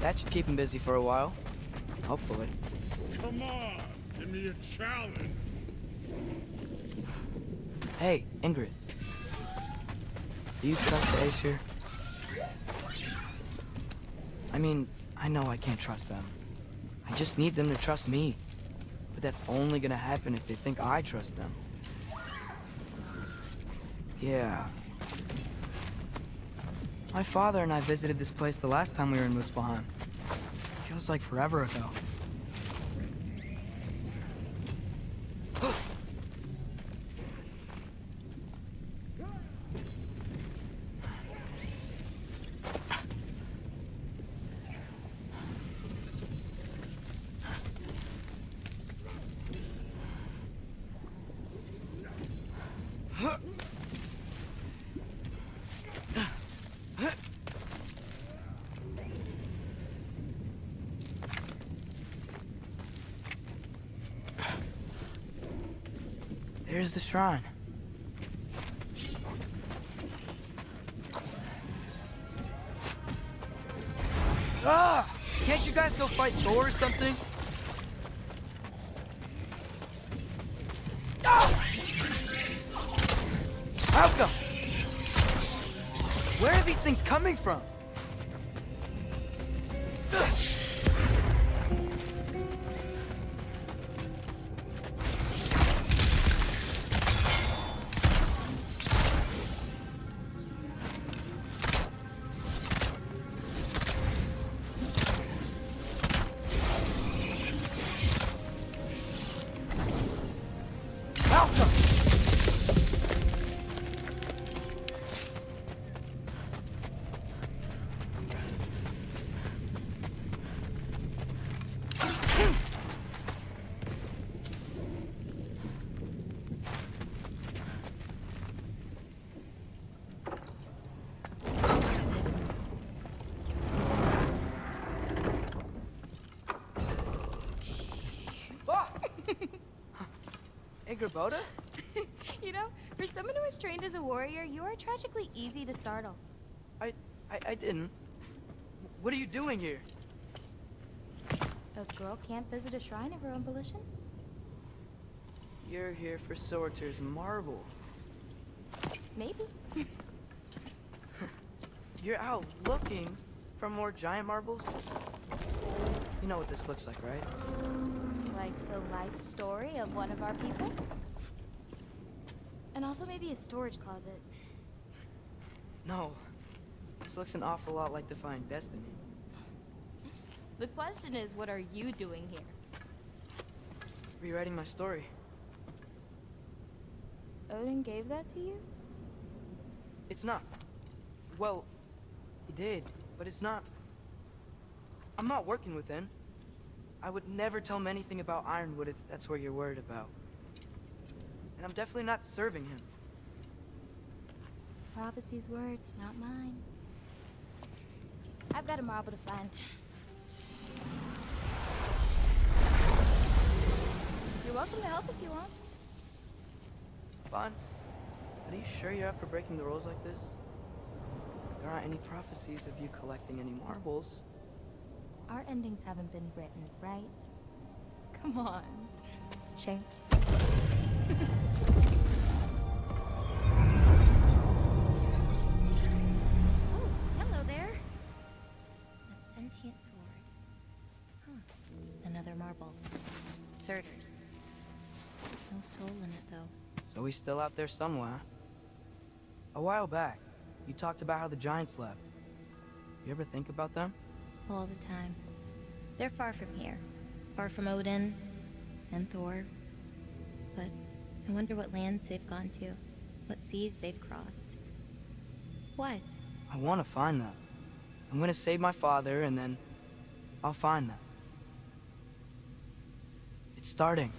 That should keep him busy for a while. Hopefully. Come on. Give me a challenge. Hey, Ingrid. Do you trust the Ace here? I mean, I know I can't trust them. I just need them to trust me. But that's only gonna happen if they think I trust them. Yeah. My father and I visited this place the last time we were in Muspelheim. Feels like forever ago. There's the shrine. Ah! Can't you guys go fight Thor or something? Ah! How come? Where are these things coming from? Boda? You know, for someone who was trained as a warrior, you are tragically easy to startle. I didn't. What are you doing here? A girl can't visit a shrine of her own volition? You're here for Sorter's marble. Maybe. You're out looking for more giant marbles? You know what this looks like, right? Like the life story of one of our people? And also maybe a storage closet. No. This looks an awful lot like Defying Destiny. The question is, what are you doing here? Rewriting my story. Odin gave that to you? It's not. Well, he did, but it's not. I'm not working with him. I would never tell him anything about Ironwood if that's what you're worried about. And I'm definitely not serving him. Prophecy's words, not mine. I've got a marble to find. You're welcome to help if you want. Bon, are you sure you're up for breaking the rules like this? there aren't any prophecies of you collecting any marbles. Our endings haven't been written, right? Come on. Shay. Oh, hello there. A sentient sword. Huh. Another marble. Surters. No soul in it, though. So he's still out there somewhere. A while back, you talked about how the giants left. You ever think about them? All the time. They're far from here. Far from Odin and Thor. But I wonder what lands they've gone to. What seas they've crossed. What? I want to find them. I'm gonna save my father, and then I'll find them. It's starting.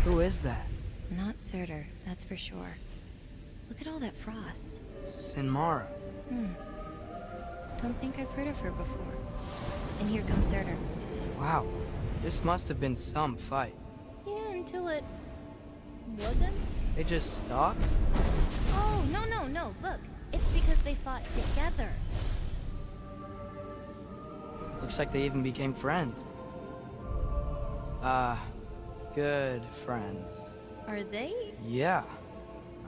Who is that? Not Surtur, that's for sure. Look at all that frost. Sinmara. Don't think I've heard of her before. And here comes Surtur. Wow. This must have been some fight. Yeah, until it... wasn't? They just stopped? Oh, no. Look. It's because they fought together. Looks like they even became friends. Good friends. Are they? Yeah.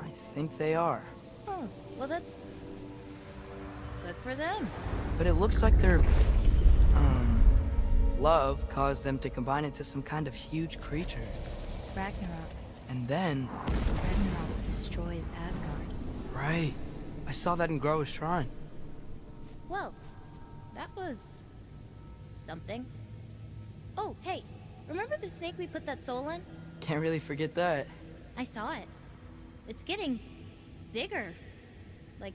I think they are. Oh, well that's... good for them. But it looks like their... love caused them to combine into some kind of huge creature. Ragnarok. And then... Ragnarok destroys Asgard. Right. I saw that in Groa's shrine. Well, that was... something. Oh, hey, remember the snake we put that soul in? Can't really forget that. I saw it. It's getting... bigger. Like,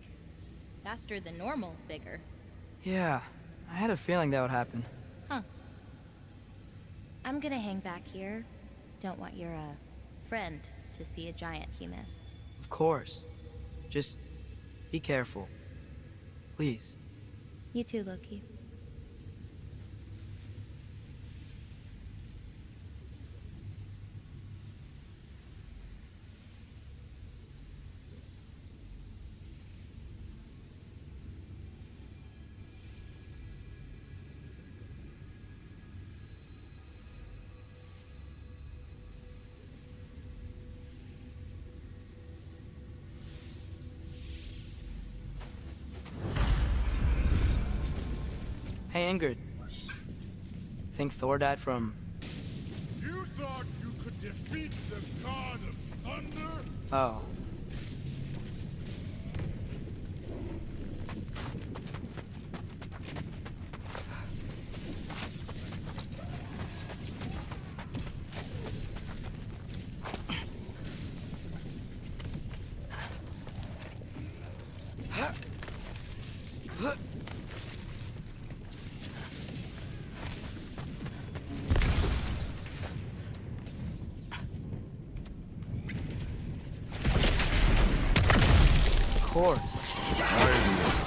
faster than normal bigger. Yeah, I had a feeling that would happen. Huh. I'm gonna hang back here. Don't want your, friend to see a giant he missed. Of course. Just be careful. Please. You too, Loki. Hey, Ingrid. Think Thor died from... You thought you could defeat the god of thunder? Oh.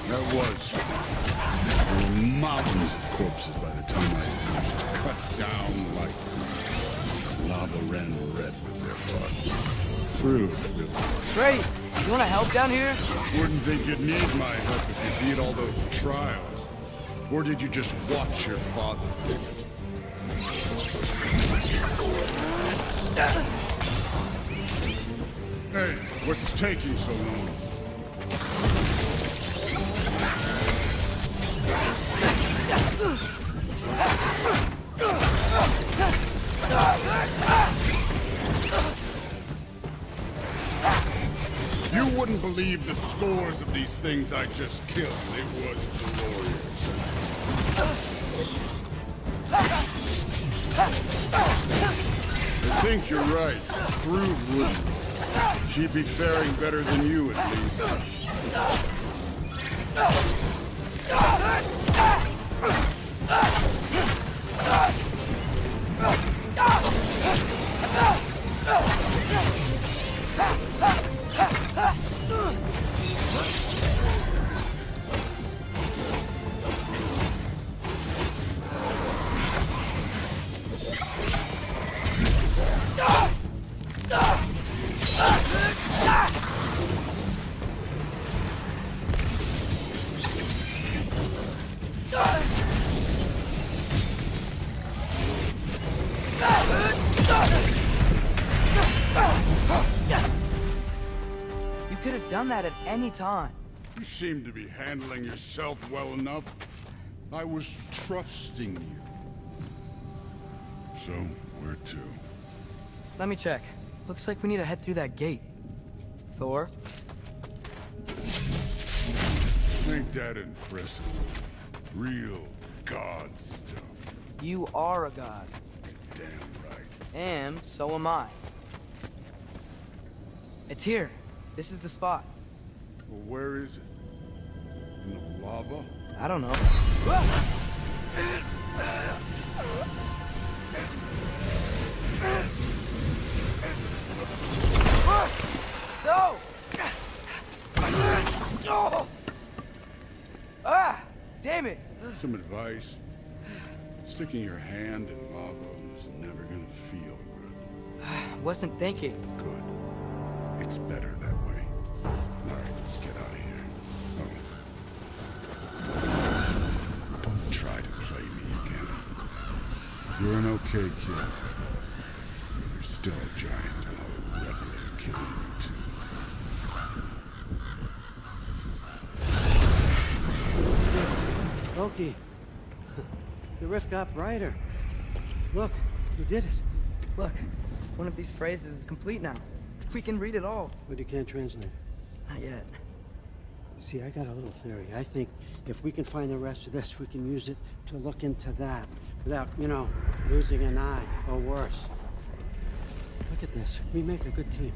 That was. There were mountains of corpses by the time I cut down like lava ran red with their blood. Through the river. Great! You wanna help down here? Wouldn't think you'd need my help if you beat all those trials. Or did you just watch your father do it? Hey, what's taking so long? You wouldn't believe the scores of these things I just killed. It was glorious. I think you're right. Through wouldn't. She'd be faring better than you, at least. done that at any time. You seem to be handling yourself well enough. I was trusting you. So, where to? Let me check. Looks like we need to head through that gate. Thor? Ain't that impressive? Real god stuff. You are a god. Damn right. And so am I. It's here. This is the spot. Well, where is it? In the lava? I don't know. No! Ah! Damn it! Some advice. Sticking your hand in lava is never gonna feel good. Wasn't thinking. Good. It's better that way. Alright, let's get out of here. Oh. Don't try to play me again. You're an okay kid. But you're still a giant, and I'll revel in killing you too. Loki, the rift got brighter. Look, you did it. Look, one of these phrases is complete now. We can read it all. But you can't translate it. Not yet. See, I got a little theory. I think if we can find the rest of this, we can use it to look into that without, you know, losing an eye or worse. Look at this. We make a good team.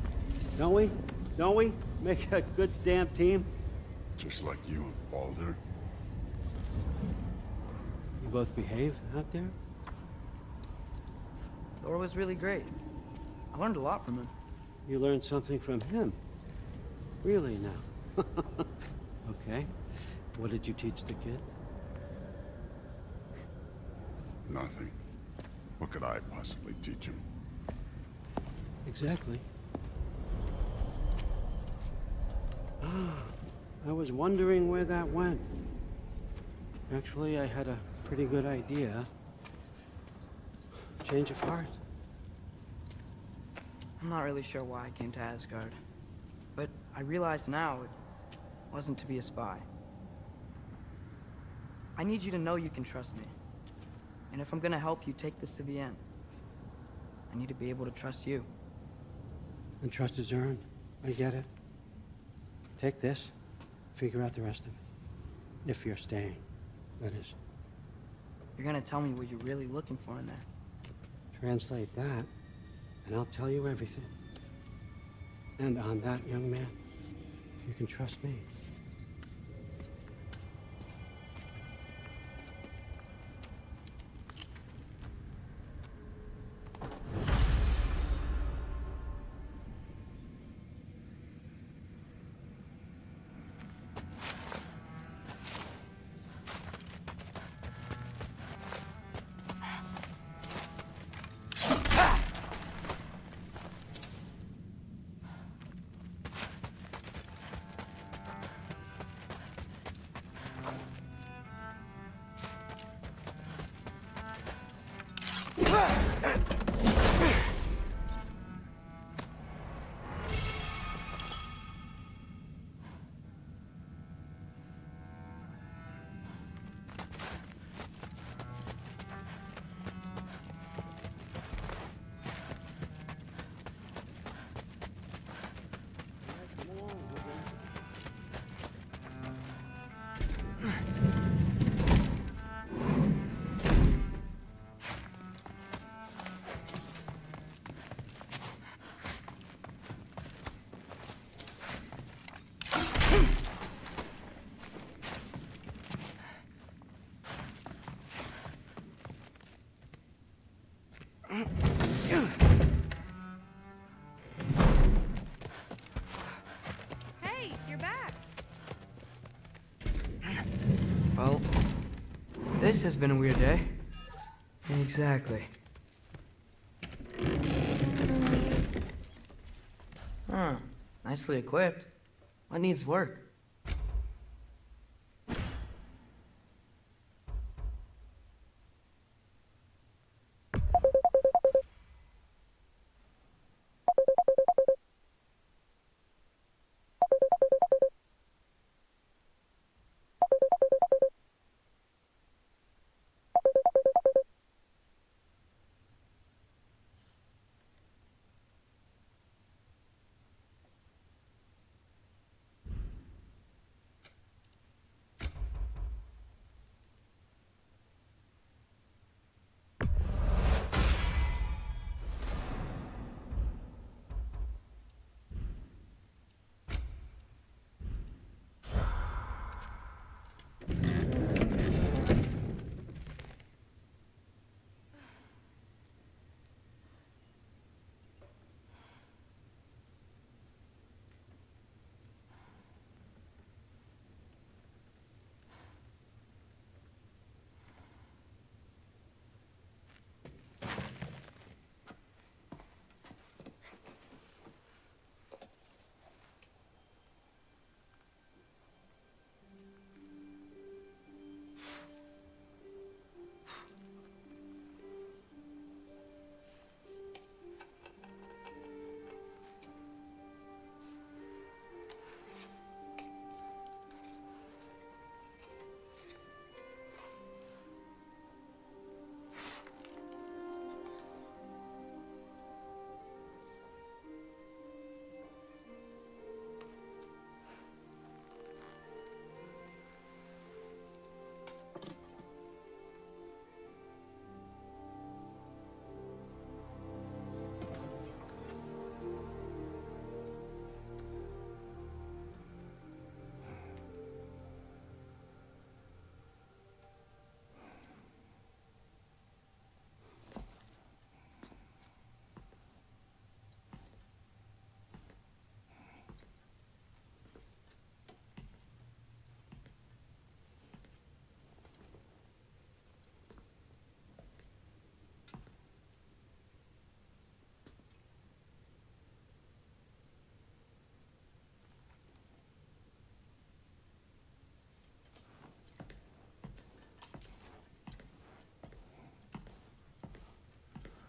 Don't we? Don't we? Make a good damn team? Just like you and Baldur. You both behave out there? Thor was really great. I learned a lot from him. You learned something from him? Really now? Okay. What did you teach the kid? Nothing. What could I possibly teach him? Exactly. I was wondering where that went. Actually, I had a pretty good idea. Change of heart. I'm not really sure why I came to Asgard. But I realize now it wasn't to be a spy. I need you to know you can trust me. And if I'm gonna help you take this to the end, I need to be able to trust you. And trust is earned. I get it. Take this. Figure out the rest of it. If you're staying, that is. You're gonna tell me what you're really looking for in there. Translate that, and I'll tell you everything. And on that, young man, you can trust me. Hey, you're back. Well, this has been a weird day. Exactly. Huh. Nicely equipped. What needs work?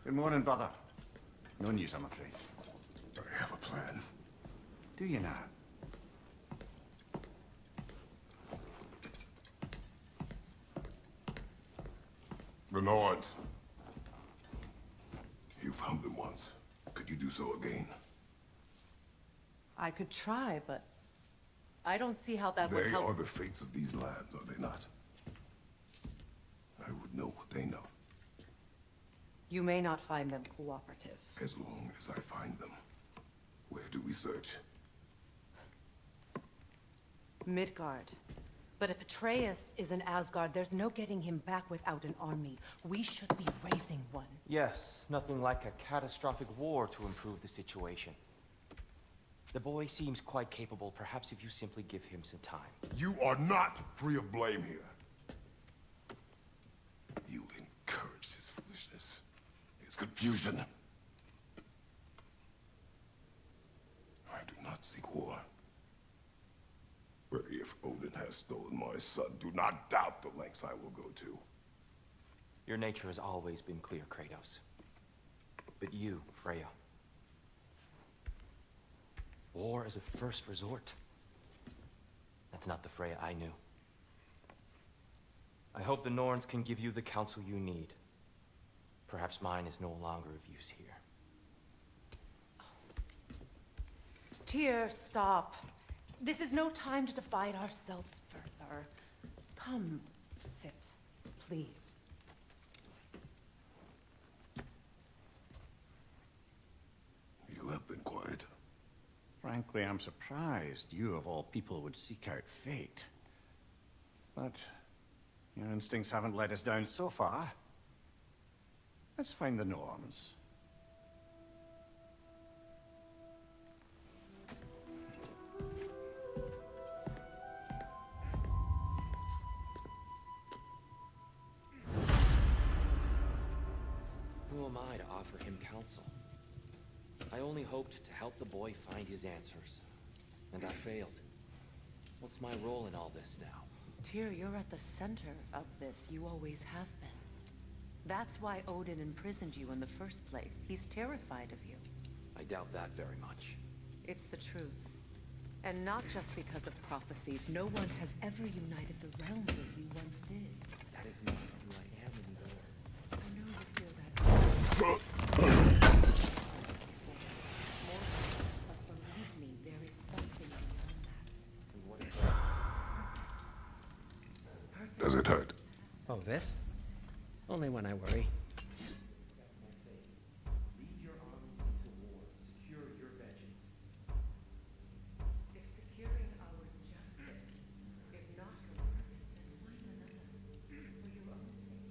Good morning, brother. No news, I'm afraid. I have a plan. Do you now? The Nords. You found them once. Could you do so again? I could try, but I don't see how that would They help. are the fates of these lands, are they not? I would know what they know. You may not find them cooperative. As long as I find them. Where do we search? Midgard. But if Atreus is in Asgard, there's no getting him back without an army. We should be raising one. Yes, nothing like a catastrophic war to improve the situation. The boy seems quite capable. Perhaps if you simply give him some time. You are not free of blame here. You encouraged his foolishness, his confusion. I do not seek war. But if Odin has stolen my son, do not doubt the lengths I will go to. Your nature has always been clear, Kratos. But you, Freya. War is a first resort. That's not the Freya I knew. I hope the Norns can give you the counsel you need. Perhaps mine is no longer of use here. Tyr, stop. This is no time to divide ourselves further. Come, sit, please. You have been quiet. Frankly, I'm surprised you of all people would seek out fate. But your instincts haven't let us down so far. Let's find the Norns. Who am I to offer him counsel? I only hoped to help the boy find his answers. And I failed. What's my role in all this now? Tyr, you're at the center of this. You always have been. That's why Odin imprisoned you in the first place. He's terrified of you. I doubt that very much. It's the truth. And not just because of prophecies. No one has ever united the realms as you once did. That is not who I am anymore. I know you feel that. But believe me, there is something beyond that. And what is that? Does it hurt? Oh, this? Only when I worry. Lead your armies into war. Secure your vengeance. If securing our justice is not your purpose, then find another. For your own sake.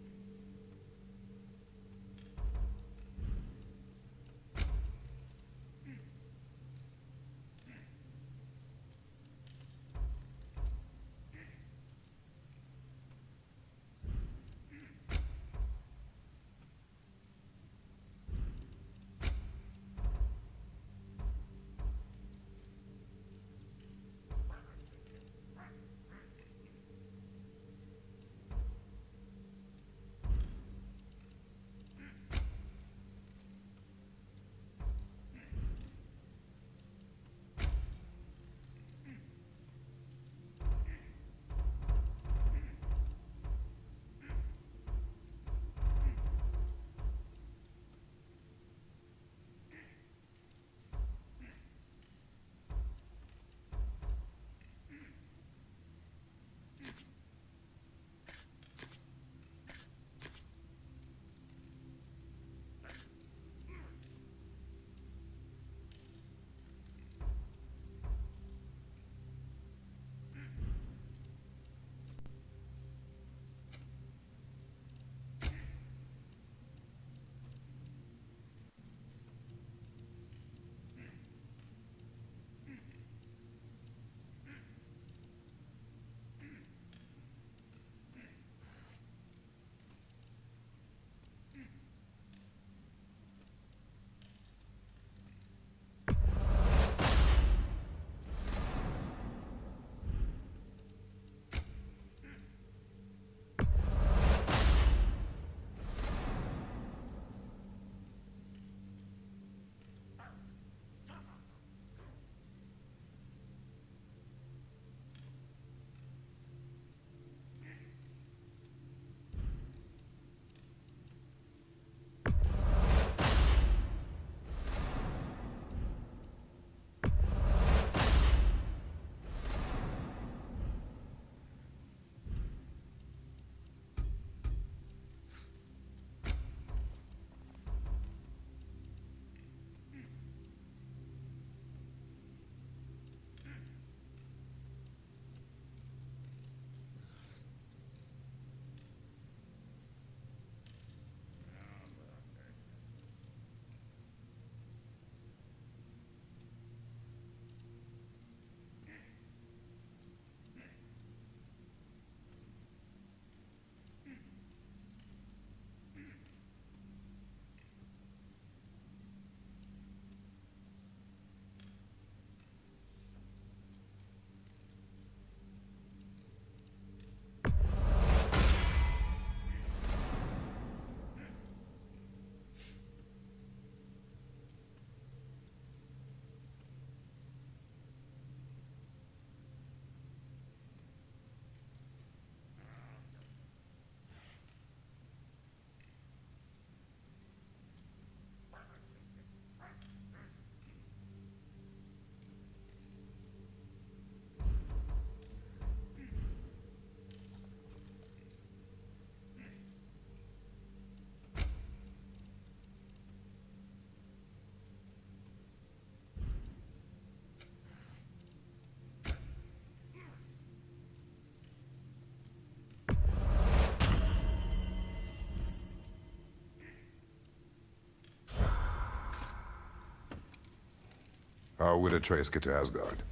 How would Atreus get to Asgard?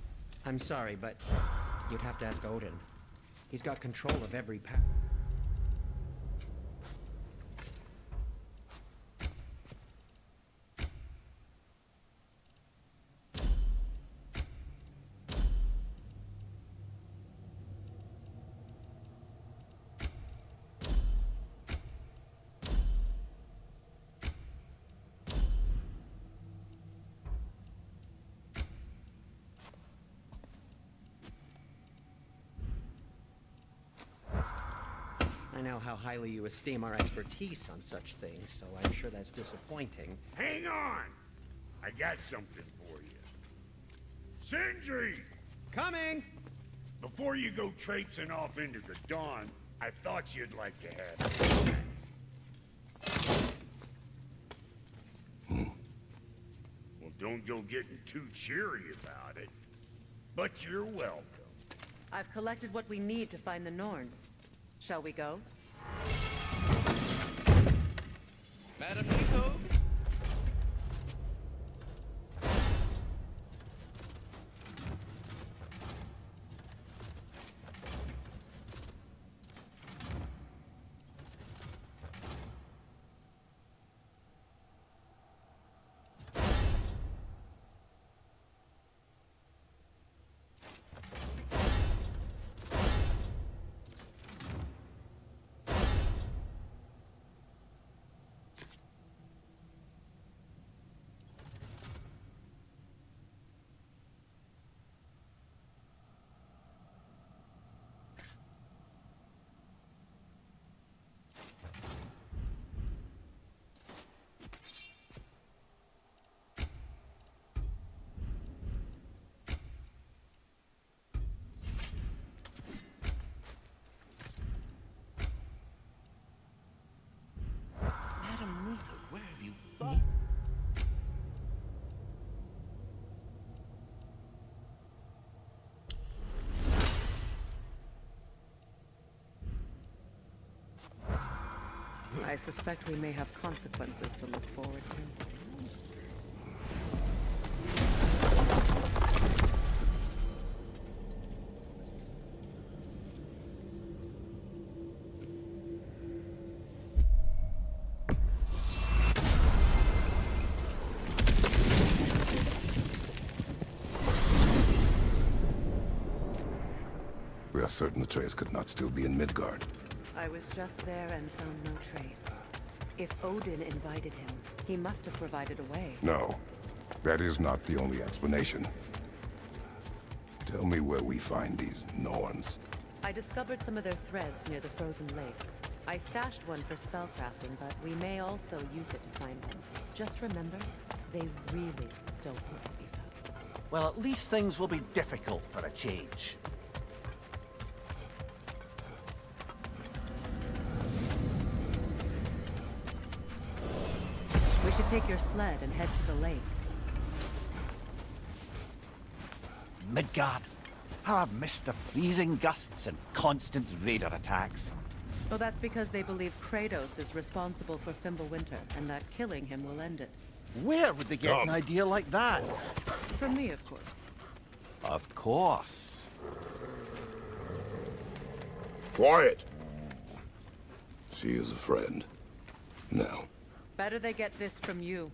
I'm sorry, but you'd have to ask Odin. He's got control of every path. I know how highly you esteem our expertise on such things, so I'm sure that's disappointing. Hang on! I got something for you. Sindri! Coming! Before you go traipsing off into the dawn, I thought you'd like to have Well, don't go getting too cheery about it. But you're welcome. I've collected what we need to find the Norns. Shall we go? Madam Nico? Where have you gone? I suspect we may have consequences to look forward to. We are certain Atreus could not still be in Midgard. I was just there and found no trace. If Odin invited him, he must have provided a way. No, that is not the only explanation. Tell me where we find these Norns. I discovered some of their threads near the frozen lake. I stashed one for spellcrafting, but we may also use it to find them. Just remember, they really don't want to be found. Well, at least things will be difficult for a change. We should take your sled and head to the lake. Midgard. How I've missed the freezing gusts and constant raider attacks. Well, that's because they believe Kratos is responsible for Fimbulwinter, and that killing him will end it. Where would they get an idea like that? From me, of course. Of course. Quiet! She is a friend. Now. Better they get this from you.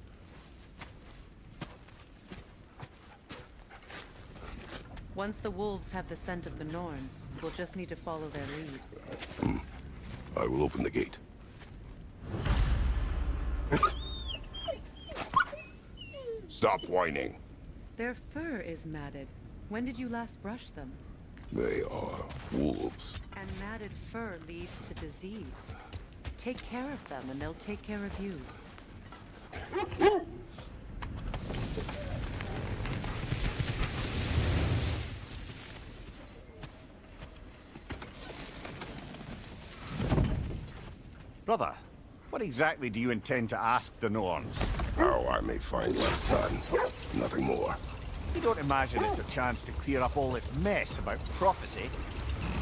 Once the wolves have the scent of the Norns, we'll just need to follow their lead. I will open the gate. Stop whining. Their fur is matted. When did you last brush them? They are wolves. And matted fur leads to disease. Take care of them, and they'll take care of you. Brother, what exactly do you intend to ask the Norns? How I may find my son. Nothing more. You don't imagine it's a chance to clear up all this mess about prophecy?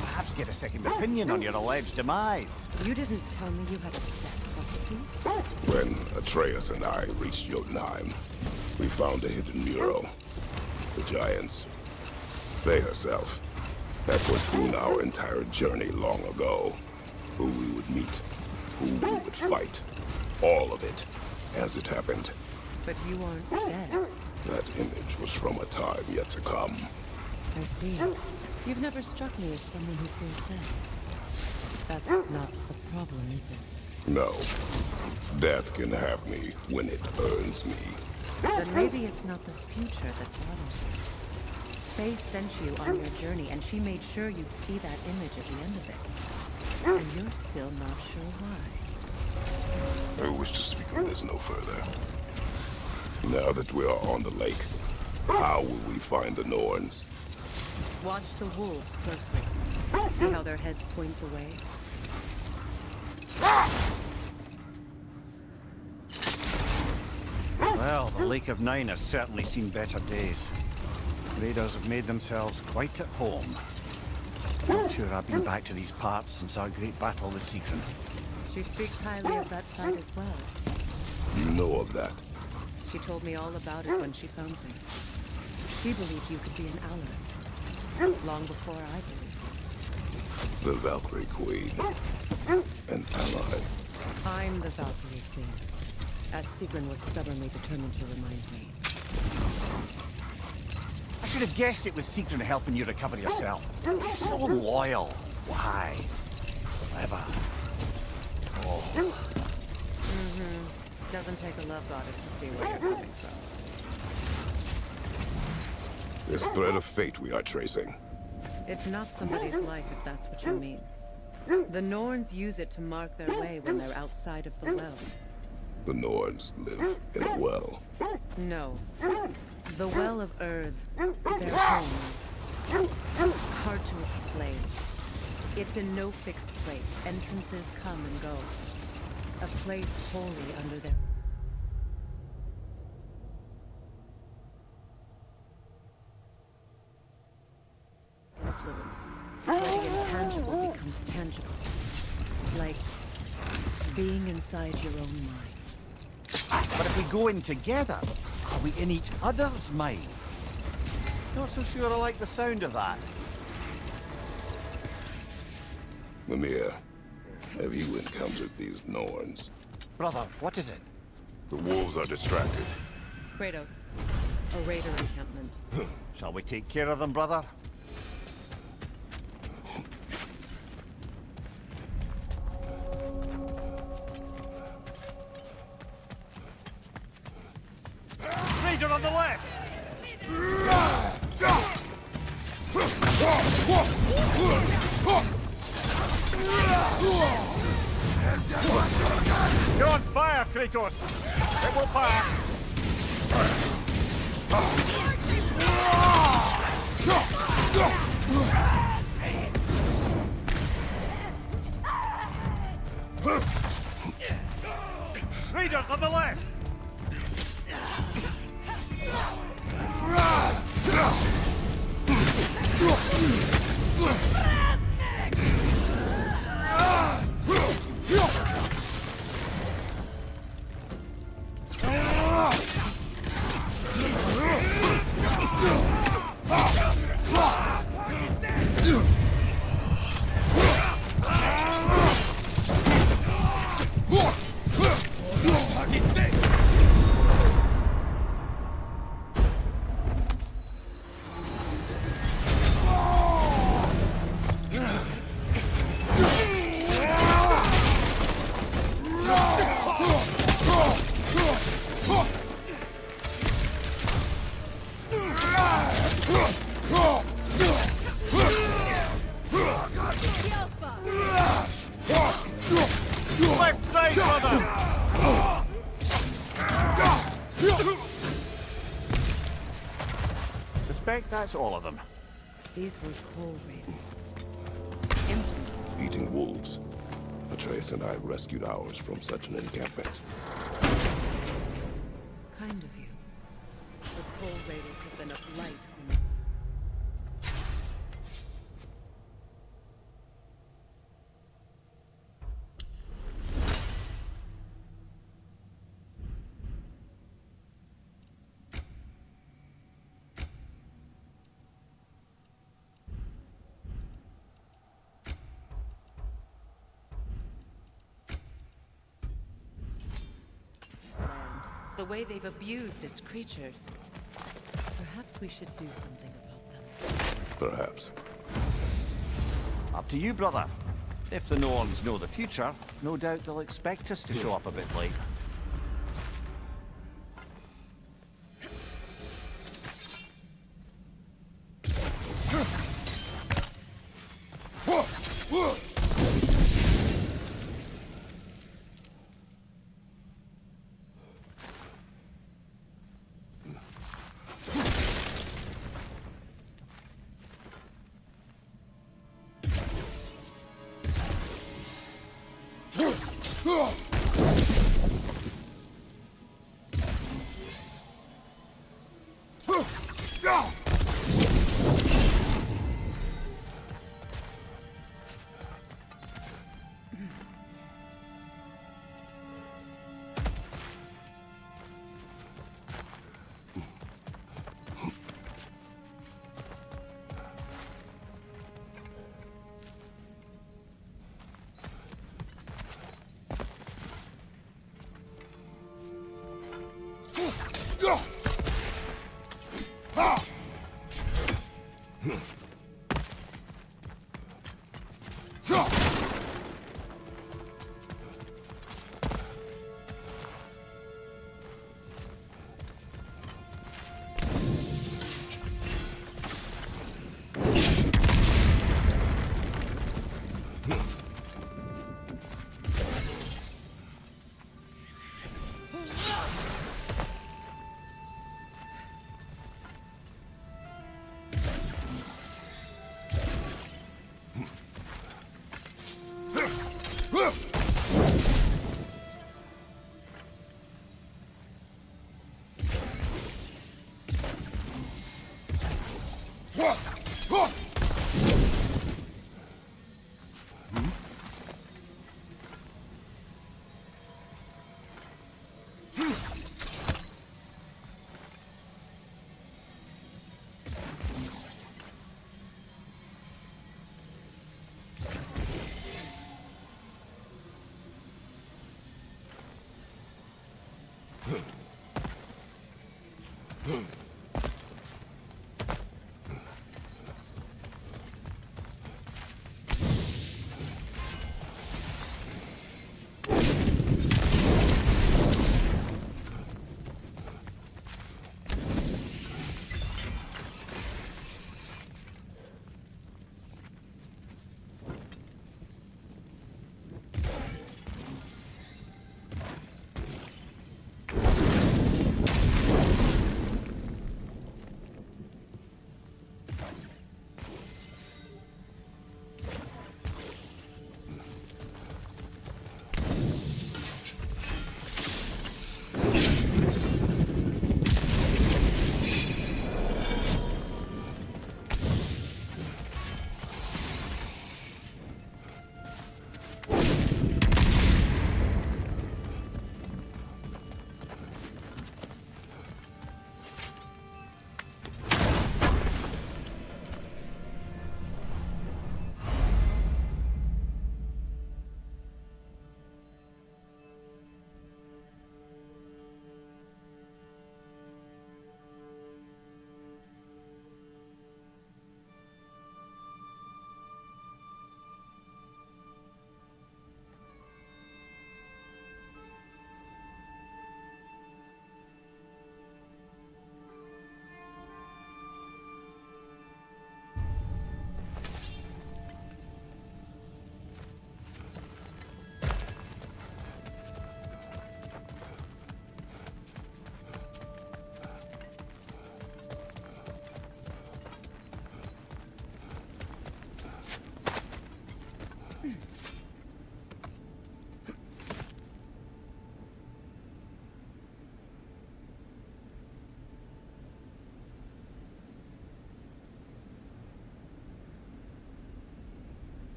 Perhaps get a second opinion on your alleged demise. You didn't tell me you had a death prophecy? When Atreus and I reached Jotunheim, we found a hidden mural. The Giants. They herself had foreseen our entire journey long ago. Who we would meet, who we would fight. All of it, as it happened. But you aren't dead. That image was from a time yet to come. I see. You've never struck me as someone who fears death. That's not the problem, is it? No. Death can have me when it earns me. Then maybe it's not the future that bothers you. Faye sent you on your journey, and she made sure you'd see that image at the end of it. And you're still not sure why. I wish to speak of this no further. Now that we are on the lake, how will we find the Norns? Watch the wolves closely. See how their heads point away? Well, the Lake of Nine has certainly seen better days. Raiders have made themselves quite at home. Not sure I've been back to these parts since our great battle with Seekron. She speaks highly of that site as well. You know of that? She told me all about it when she found me. She believed you could be an ally. Long before I believed. The Valkyrie Queen. An ally. I'm the Valkyrie Queen, as Seekron was stubbornly determined to remind me. I should have guessed it was Seekron helping you recover yourself. He's so loyal. Why? Clever. Oh. Doesn't take a love goddess to see where you're coming from. This thread of fate we are tracing. It's not somebody's life, if that's what you mean. The Norns use it to mark their way when they're outside of the well. The Norns live in a well. No. The Well of Earth, their homes. Hard to explain. It's in no fixed place. Entrances come and go. A place wholly under their... influence. Where the intangible becomes tangible. Like being inside your own mind. But if we go in together, are we in each other's minds? Not so sure I like the sound of that. Mimir, have you encountered these Norns? Brother, what is it? The wolves are distracted. Kratos, a raider encampment. Shall we take care of them, brother? Raider on the left! You're on fire, Kratos! It will pass! Raiders on the left! Left side, brother! Suspect that's all of them. These were coal raiders. Infants. Eating wolves. Atreus and I rescued ours from such an encampment. Kind of you. The coal raiders have been of light on the... The way they've abused its creatures. Perhaps we should do something about them. Perhaps. Up to you, brother. If the Norns know the future, no doubt they'll expect us to show up a bit late.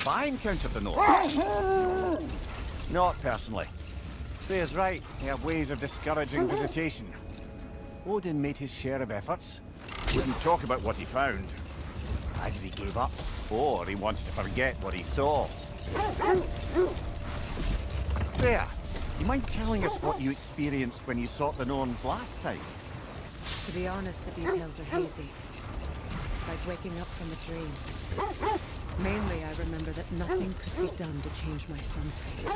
Have I encountered the Norns? Not personally. Freya's right. They have ways of discouraging visitation. Odin made his share of efforts. Wouldn't talk about what he found. Either he gave up, or he wanted to forget what he saw. Freya, you mind telling us what you experienced when you sought the Norns last time? To be honest, the details are hazy. Like waking up from a dream. Mainly, I remember that nothing could be done to change my son's fate,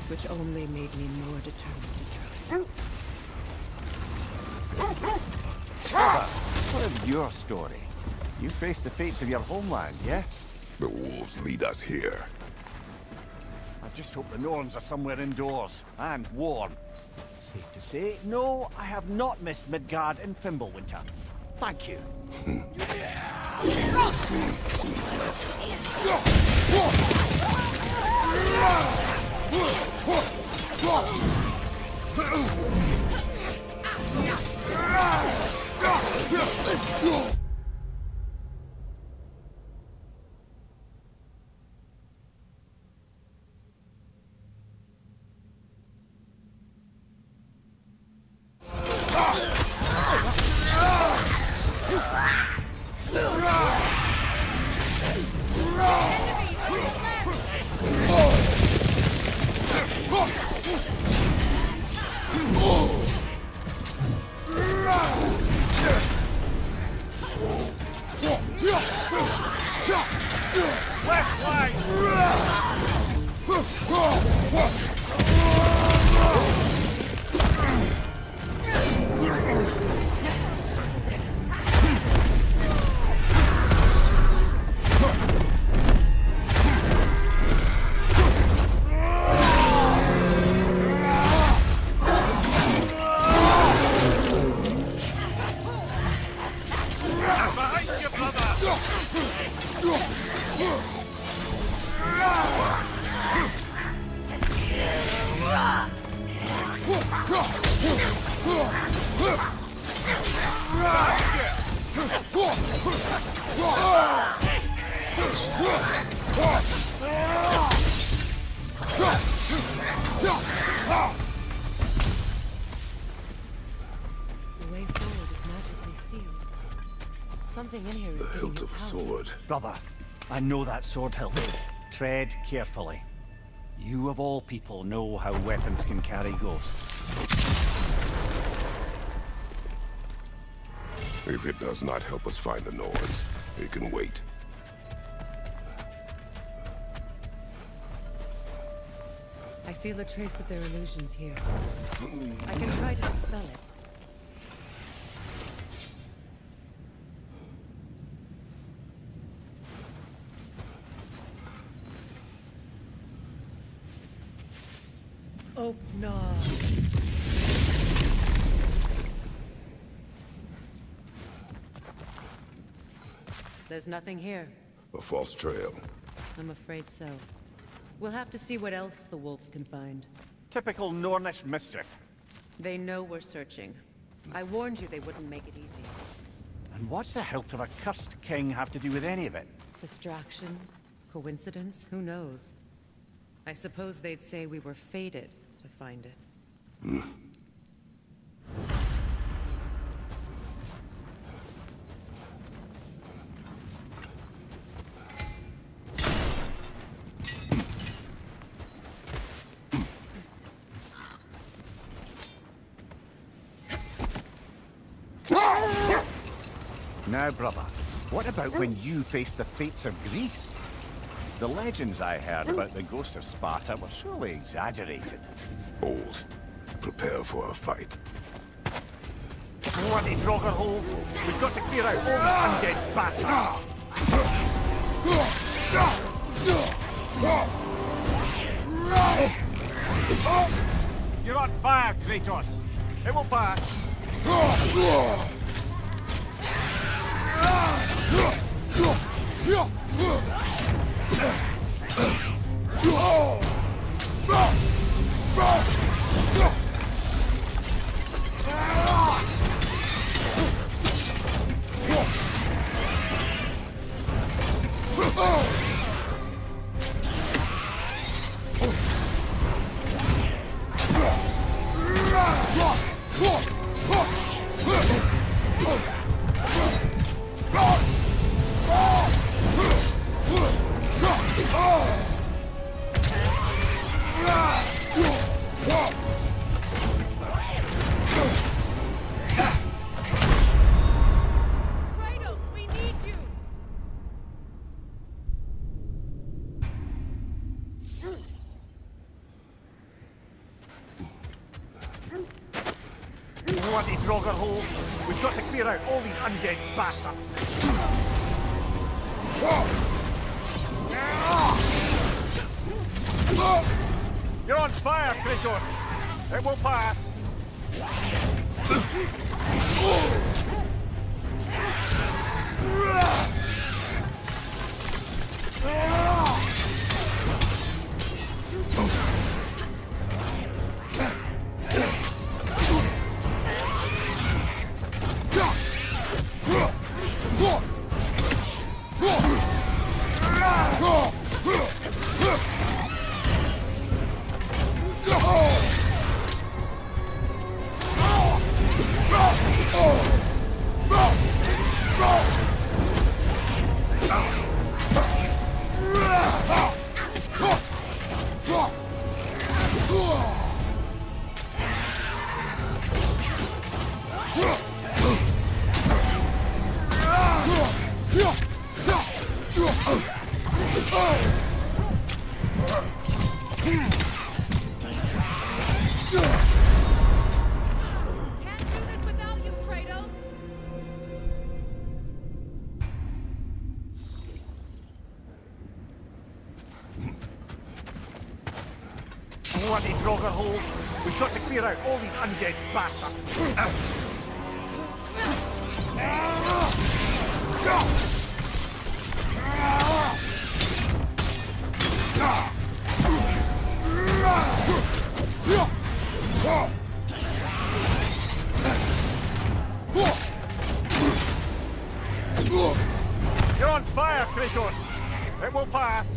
which only made me more determined to try. Brother, what of your story? You faced the fates of your homeland, yeah? The wolves lead us here. I just hope the Norns are somewhere indoors, and warm. Safe to say, no, I have not missed Midgard in Fimbulwinter. Thank you. The way forward is magically sealed. Something in here is The giving hilt it of a power. sword. Brother, I know that sword hilt. Tread carefully. You of all people know how weapons can carry ghosts. If it does not help us find the Norns, it can wait. I feel a trace of their illusions here. I can try to dispel it. Oh, no. There's nothing here. A false trail. I'm afraid so. We'll have to see what else the wolves can find. Typical Nornish mischief. They know we're searching. I warned you they wouldn't make it easy. And what's the hilt of a cursed king have to do with any of it? Distraction? Coincidence? Who knows? I suppose they'd say we were fated to find it. Now, brother, what about when you faced the fates of Greece? The legends I heard about the ghost of Sparta were surely exaggerated. Old. Prepare for a fight. Bloody Draugr holes! We've got to clear out all the undead bastards! You're on fire, Kratos! It will pass! Bloody Draugr holes. We've got to clear out all these undead bastards. You're on fire, Kratos. It will pass. Bloody Draugr holes. We've got to clear out all these undead bastards. You're on fire, Kratos. It will pass.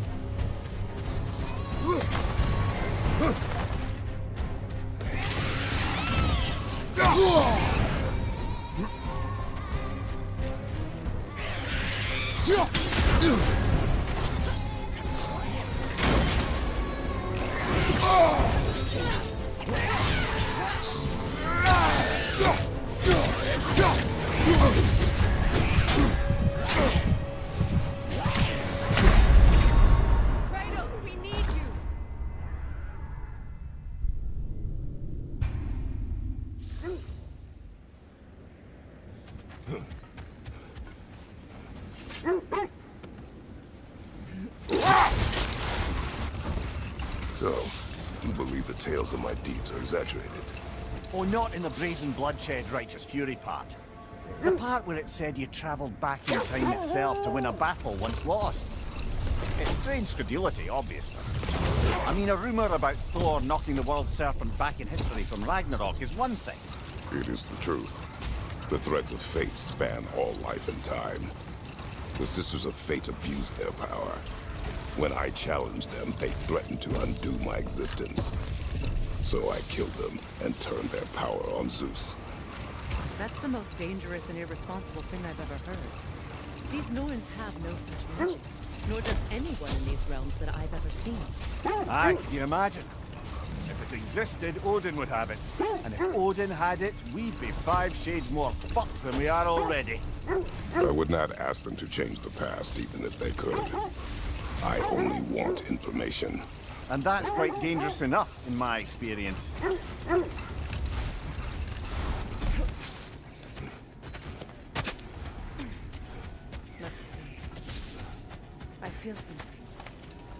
So, you believe the tales of my deeds are exaggerated? Oh, not in the brazen bloodshed righteous fury part. The part where it said you travelled back in time itself to win a battle once lost. It's strange credulity, obviously. I mean, a rumour about Thor knocking the world serpent back in history from Ragnarok is one thing. It is the truth. The threads of fate span all life and time. The Sisters of Fate abused their power. When I challenged them, they threatened to undo my existence. So I killed them and turned their power on Zeus. That's the most dangerous and irresponsible thing I've ever heard. These Norns have no such magic, nor does anyone in these realms that I've ever seen. Aye, can you imagine? If it existed, Odin would have it. And if Odin had it, we'd be 5 shades more fucked than we are already. I would not ask them to change the past, even if they could. I only want information. And that's quite dangerous enough, in my experience. Let's see. I feel something.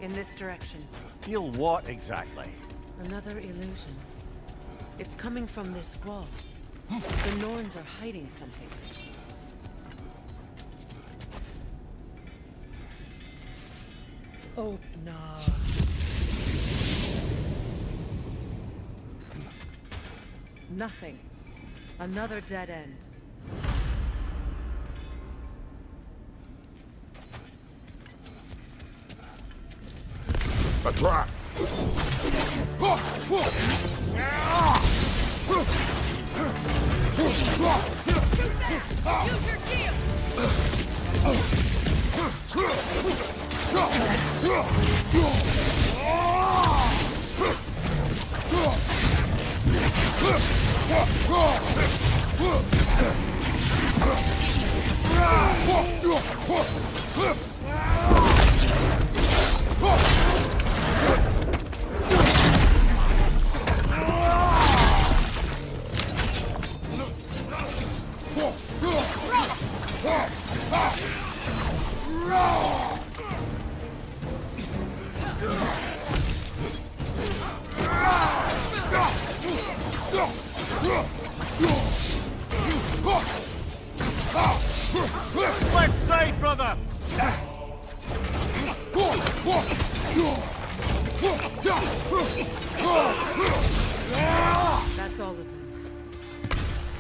In this direction. Feel what exactly? Another illusion. It's coming from this wall. The Norns are hiding something. Open up. Nothing. Another dead end. A trap!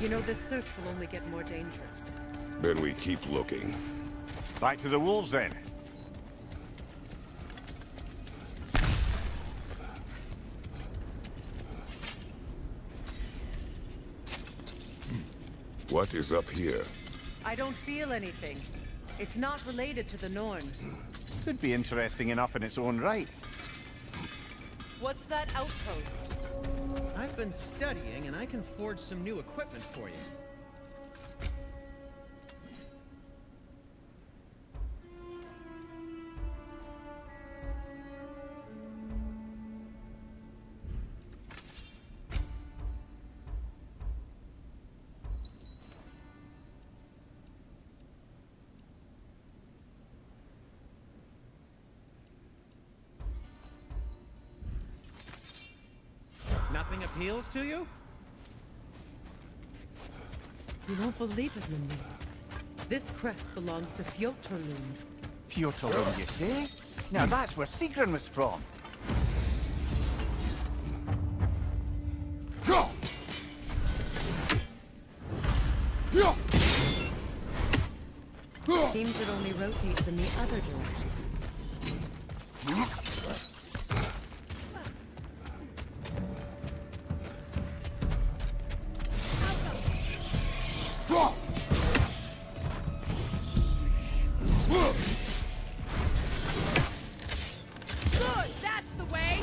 You know, this search will only get more dangerous. Then we keep looking. Back to the wolves, then. What is up here? I don't feel anything. It's not related to the Norns. Could be interesting enough in its own right. What's that outpost? I've been studying, and I can forge some new equipment for you. Nothing appeals to you? You won't believe it, Mindy. This crest belongs to Fjotorlund. Fjotorlund, you say? Now that's where Sigrun was from. Seems it only rotates in the other direction. Good, that's the way!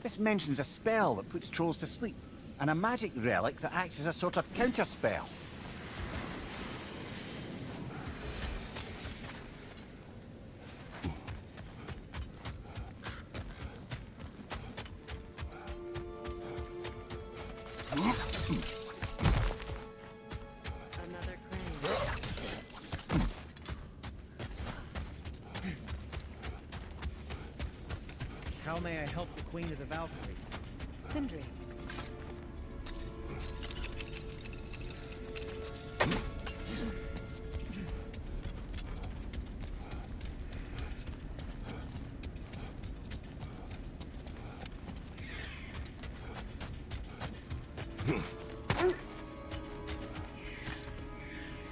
This mentions a spell that puts trolls to sleep, and a magic relic that acts as a sort of counterspell. Another crane. How may I help the Queen of the Valkyries? Sindri.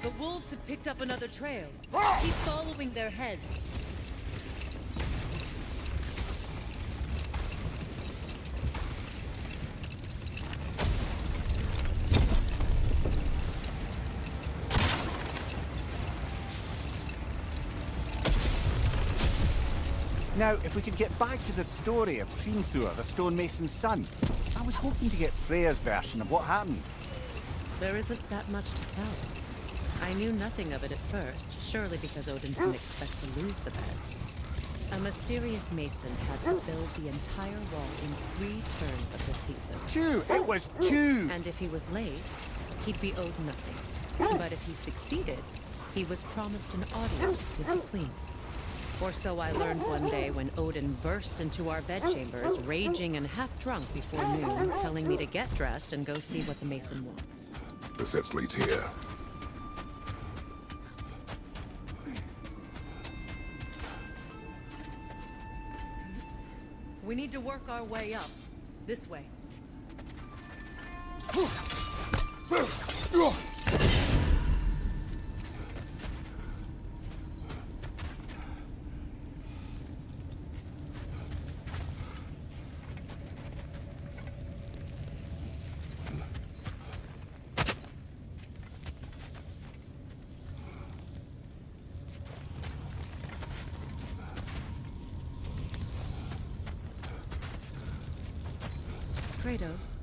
The wolves have picked up another trail. Keep following their heads. Now, if we could get back to the story of Hrimthur, the stonemason's son, I was hoping to get Freya's version of what happened. There isn't that much to tell. I knew nothing of it at first, surely because Odin didn't expect to lose the bet. A mysterious mason had to build the entire wall in 3 turns of the season. 2! It was 2! And if he was late, he'd be owed nothing. But if he succeeded, he was promised an audience with the queen. Or so I learned one day when Odin burst into our bedchambers, raging and half drunk before noon, telling me to get dressed and go see what the mason wants. The set leads here. We need to work our way up. This way. Kratos,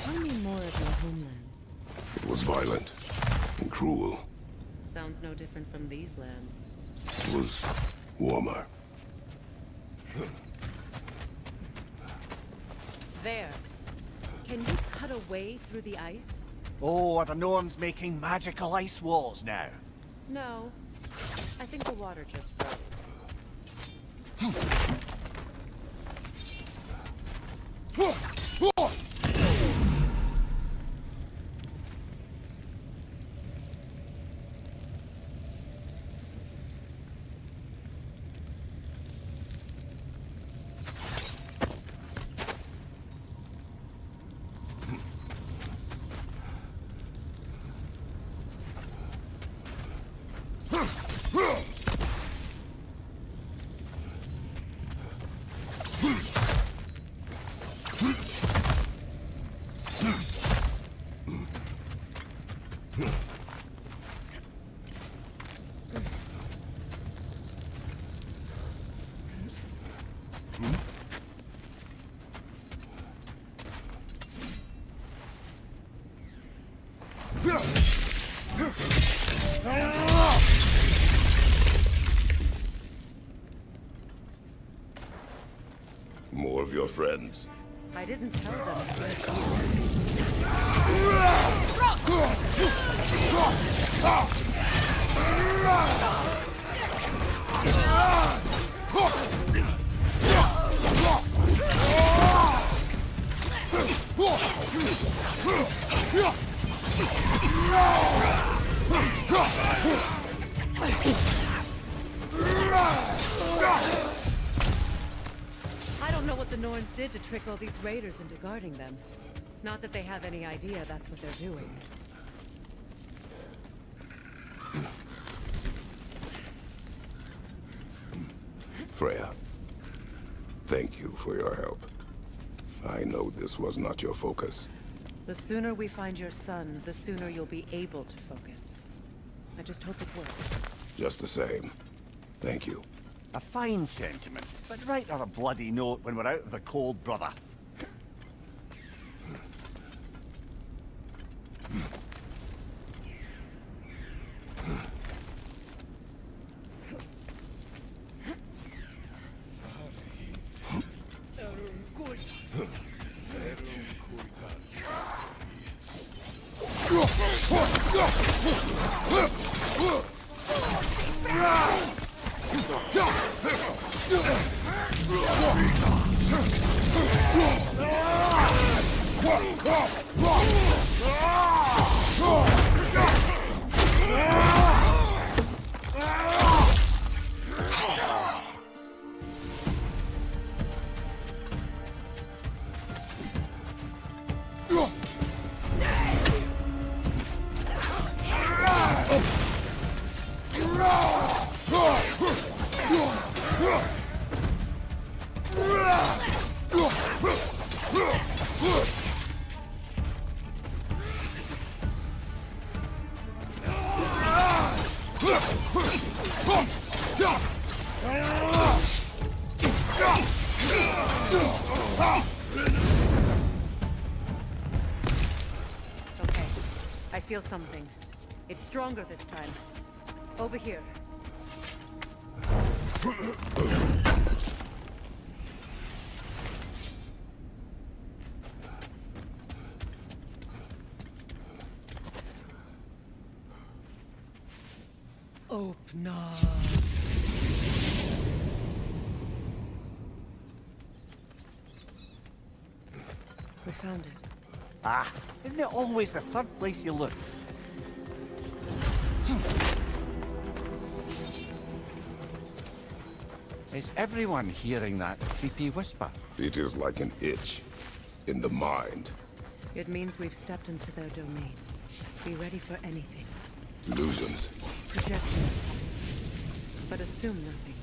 tell me more of your homeland. It was violent and cruel. Sounds no different from these lands. It was warmer. There. Can you cut a way through the ice? Oh, are the Norns making magical ice walls now? No. I think the water just froze. More of your friends. I didn't tell them. I don't know what the Norns did to trick all these raiders into guarding them. Not that they have any idea that's what they're doing. Freya, thank you for your help. I know this was not your focus. The sooner we find your son, the sooner you'll be able to focus. I just hope it works. Just the same. Thank you. A fine sentiment, but write her a bloody note when we're out of the cold, brother. I feel something. It's stronger this time. Over here. Open up. We found it. Ah, isn't it always the third place you look? Is everyone hearing that creepy whisper? It is like an itch in the mind. It means we've stepped into their domain. Be ready for anything. Illusions. Projections. But assume nothing.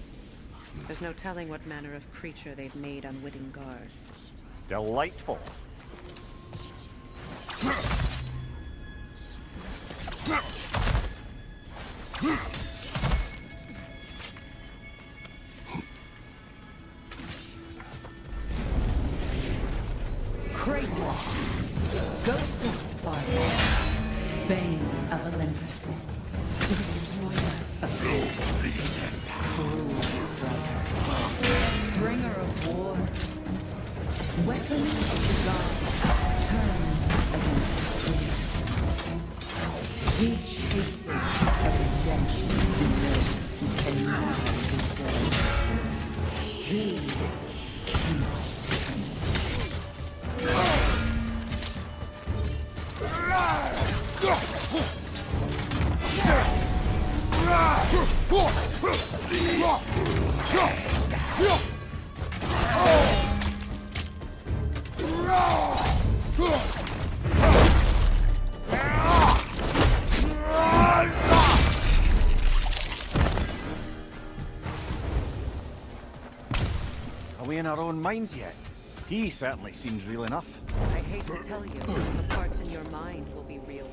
There's no telling what manner of creature they've made unwitting guards. Delightful. Kratos, Ghost of Sparta, Bane of Olympus, Destroyer of Fate, Cruel Striker, Bringer of War, Weapon of the Gods, turned against his peers. He chases a redemption he knows he He Are we in our own minds yet? He certainly seems real enough. I hate to tell you, the parts in your mind will be real too.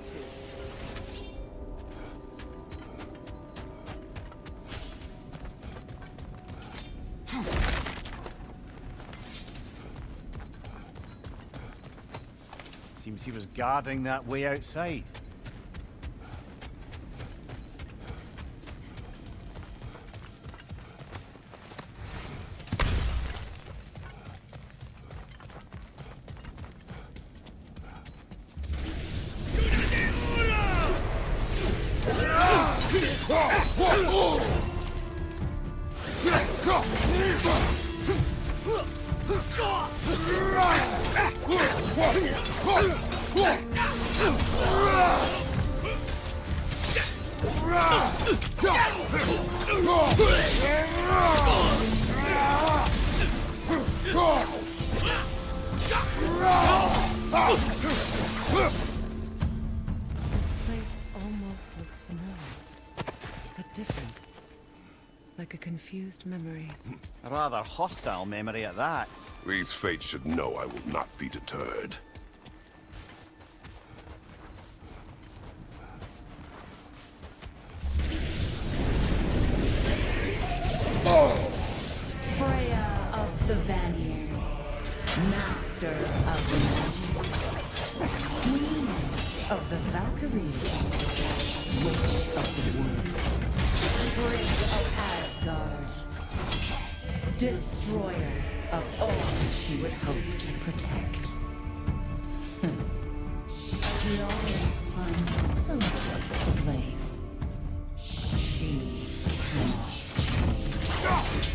Seems he was guarding that way outside. Place almost looks familiar, but different. Like a confused memory. A rather hostile memory at that. These fates should know I will not be deterred. Freya of the Vanir, master of the magics, queen of the Valkyries, witch of the woods, Frigg of Asgard, destroyer of all she would hope to protect. She always finds someone to blame. She cannot change.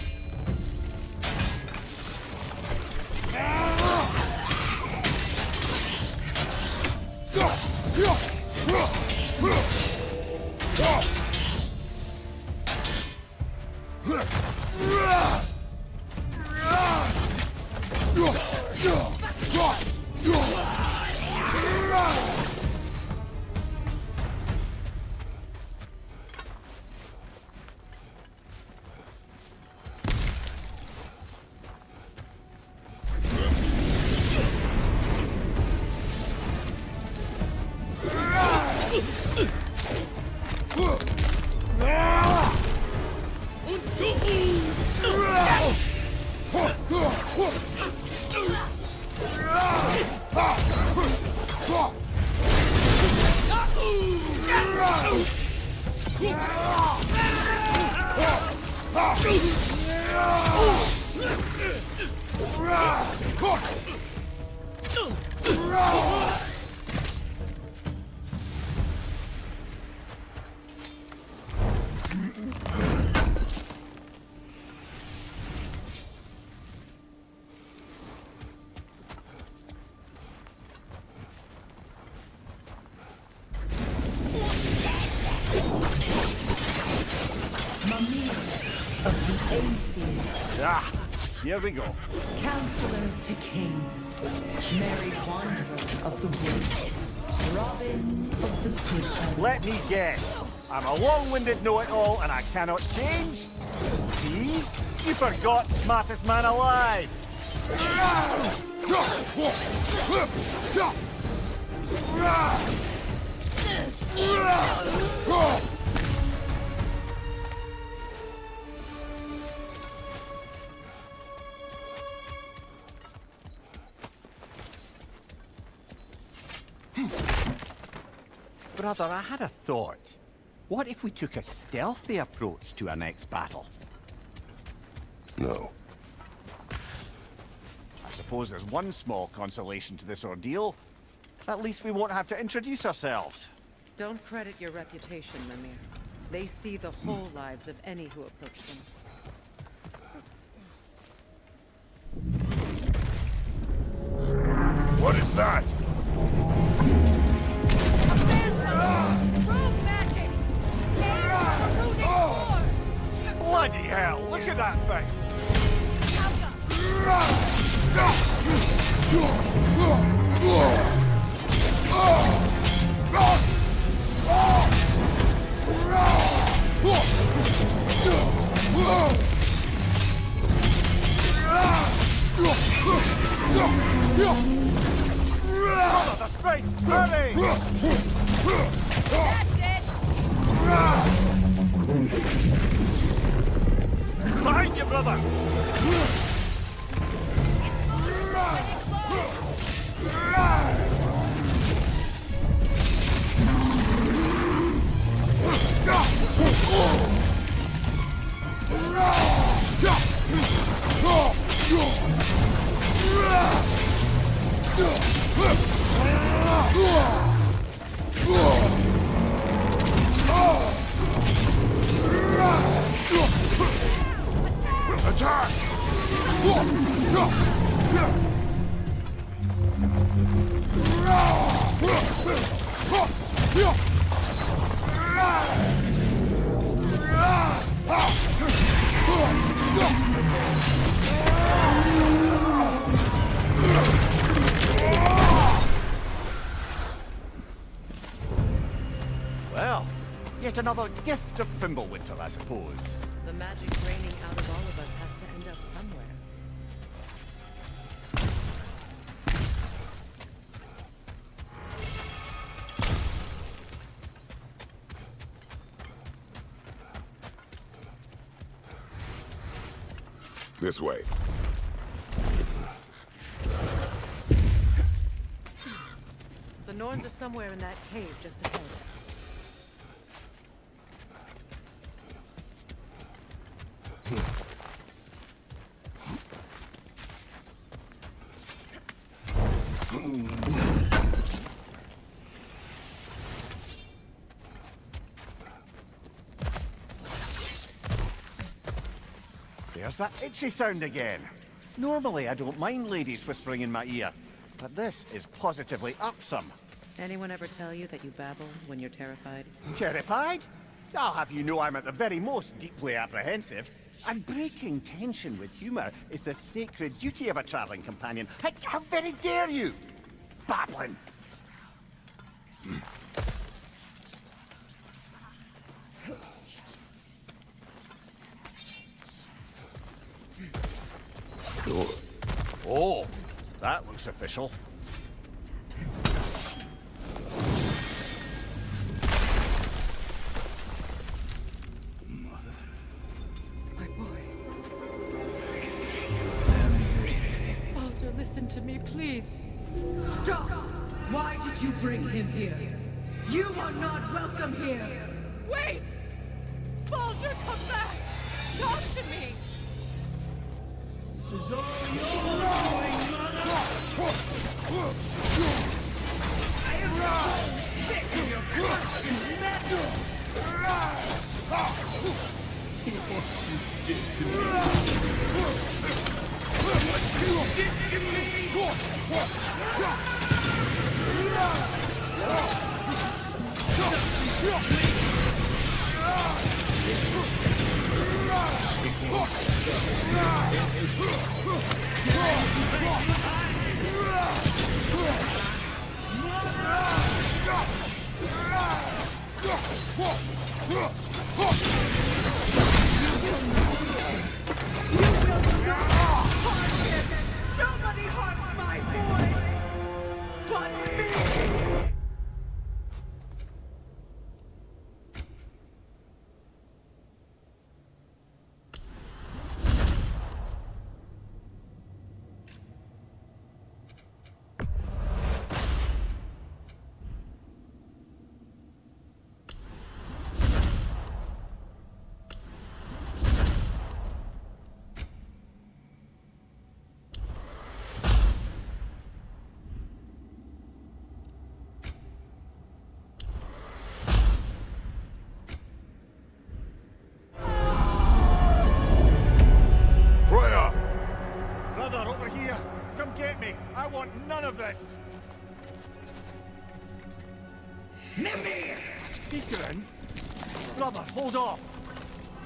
Ah, here we go. Counselor to kings, Merry Wanderer of the woods, Robin of the good. Let me guess. I'm a long-winded know-it-all and I cannot change? See? You forgot smartest man alive! Brother, I had a thought. What if we took a stealthy approach to our next battle? No. I suppose there's one small consolation to this ordeal. At least we won't have to introduce ourselves. Don't credit your reputation, Mimir. They see the whole lives of any who approach them. What is that? Bloody hell! Look at that thing! Cover the space! Hurry! Behind you, brother! Attack! Well, yet another gift of Fimbulwinter, I suppose. The magic draining out of all of us has to end up somewhere. This way. The Norns are somewhere in that cave just ahead. There's that itchy sound again. Normally I don't mind ladies whispering in my ear, but this is positively irksome. Anyone ever tell you that you babble when you're terrified? Terrified? I'll have you know I'm at the very most deeply apprehensive. And breaking tension with humour is the sacred duty of a travelling companion. How very dare you! Babbling! Oh, that looks official. My boy. Walter, listen to me, please. Stop! Why did you bring him here? You are not welcome here! Wait! Baldur, come back! Talk to me! This is all your doing, mother! I am so sick of your constant metal! What you did to me! What you did to Nobody harms my boy! But me! Ogeron? Brother, hold off!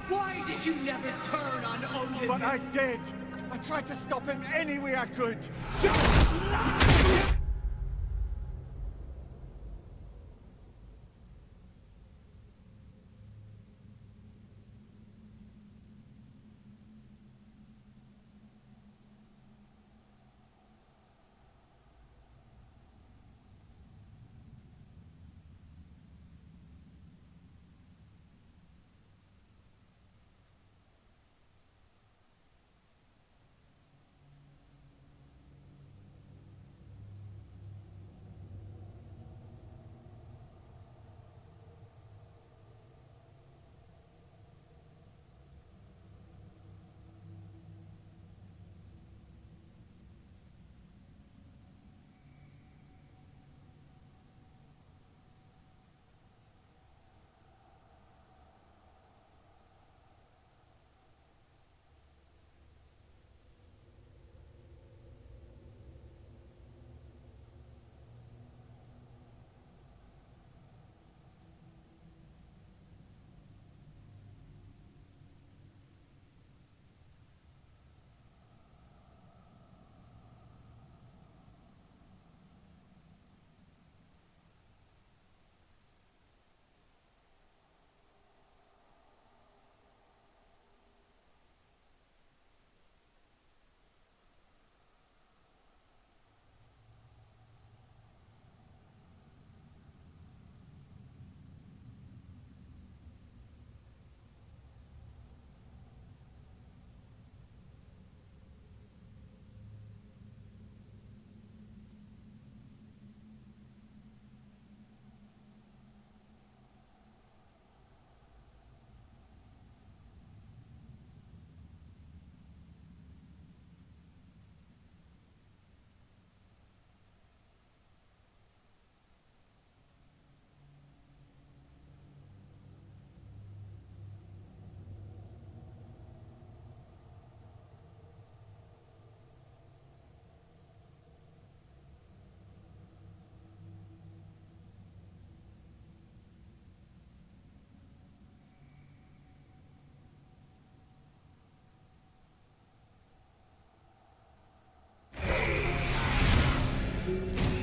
Why did you never turn on Odin? But I did! I tried to stop him any way I could!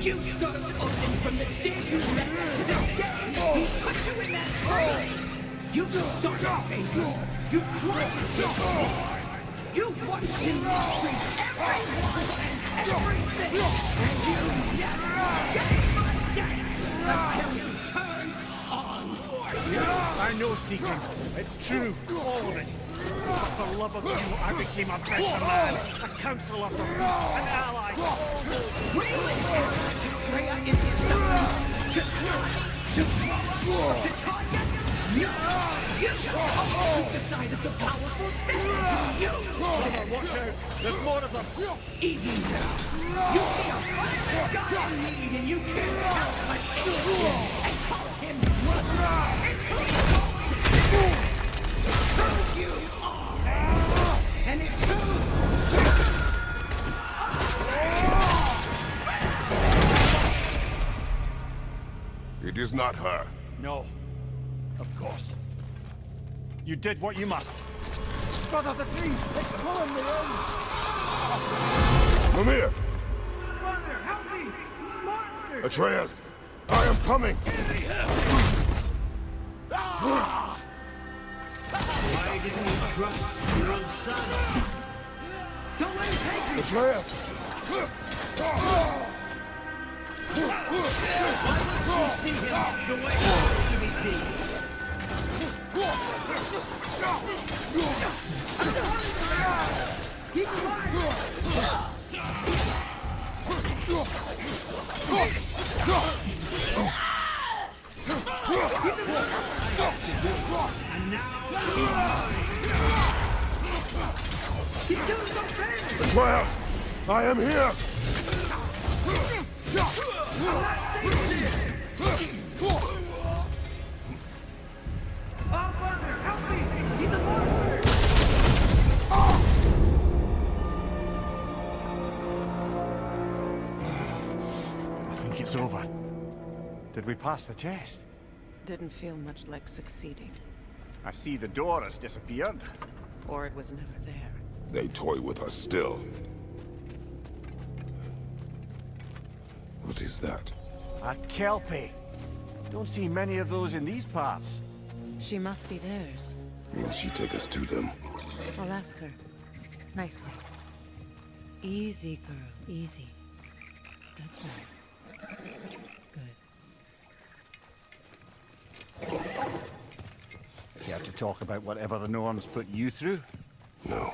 You served Odin from the day you left to the day he put you in that grave! You sought his favor! You plotted his war! You watched him treat everyone and everything! And you never gave a damn until you turned on you! I know, Seeking. It's true. All of it. But for love of you, I became a better man, a counselor for peace, an ally. Really? To Freya in his son? To Tanya? No! You took the side of the powerful thing! You! Brother, watch out! There's more of them! Easy now! You see a fire guy in need and you can't help but hate him and call him brother! It's who you are! And it's who... It is not her. No. Of course. You did what you must. Brother, the tree! It's pulling me in! Mimir! Brother, help me! Monster! Atreus! I am coming! Why didn't you trust your own son? Don't let him take me! Atreus! Why don't you see him the way he wants to be seen? Keep quiet! And now he's mine. He's doing so bad! Atreus! I am here! Oh, brother, help me! He's a monster! I think it's over. Did we pass the test? didn't feel much like succeeding. I see the door has disappeared. Or it was never there. They toy with us still. What is that? A kelpie. Don't see many of those in these parts. She must be theirs. Will she take us to them? I'll ask her. Nicely. Easy, girl. Easy. That's right. Good. Care to talk about whatever the Norns put you through? No.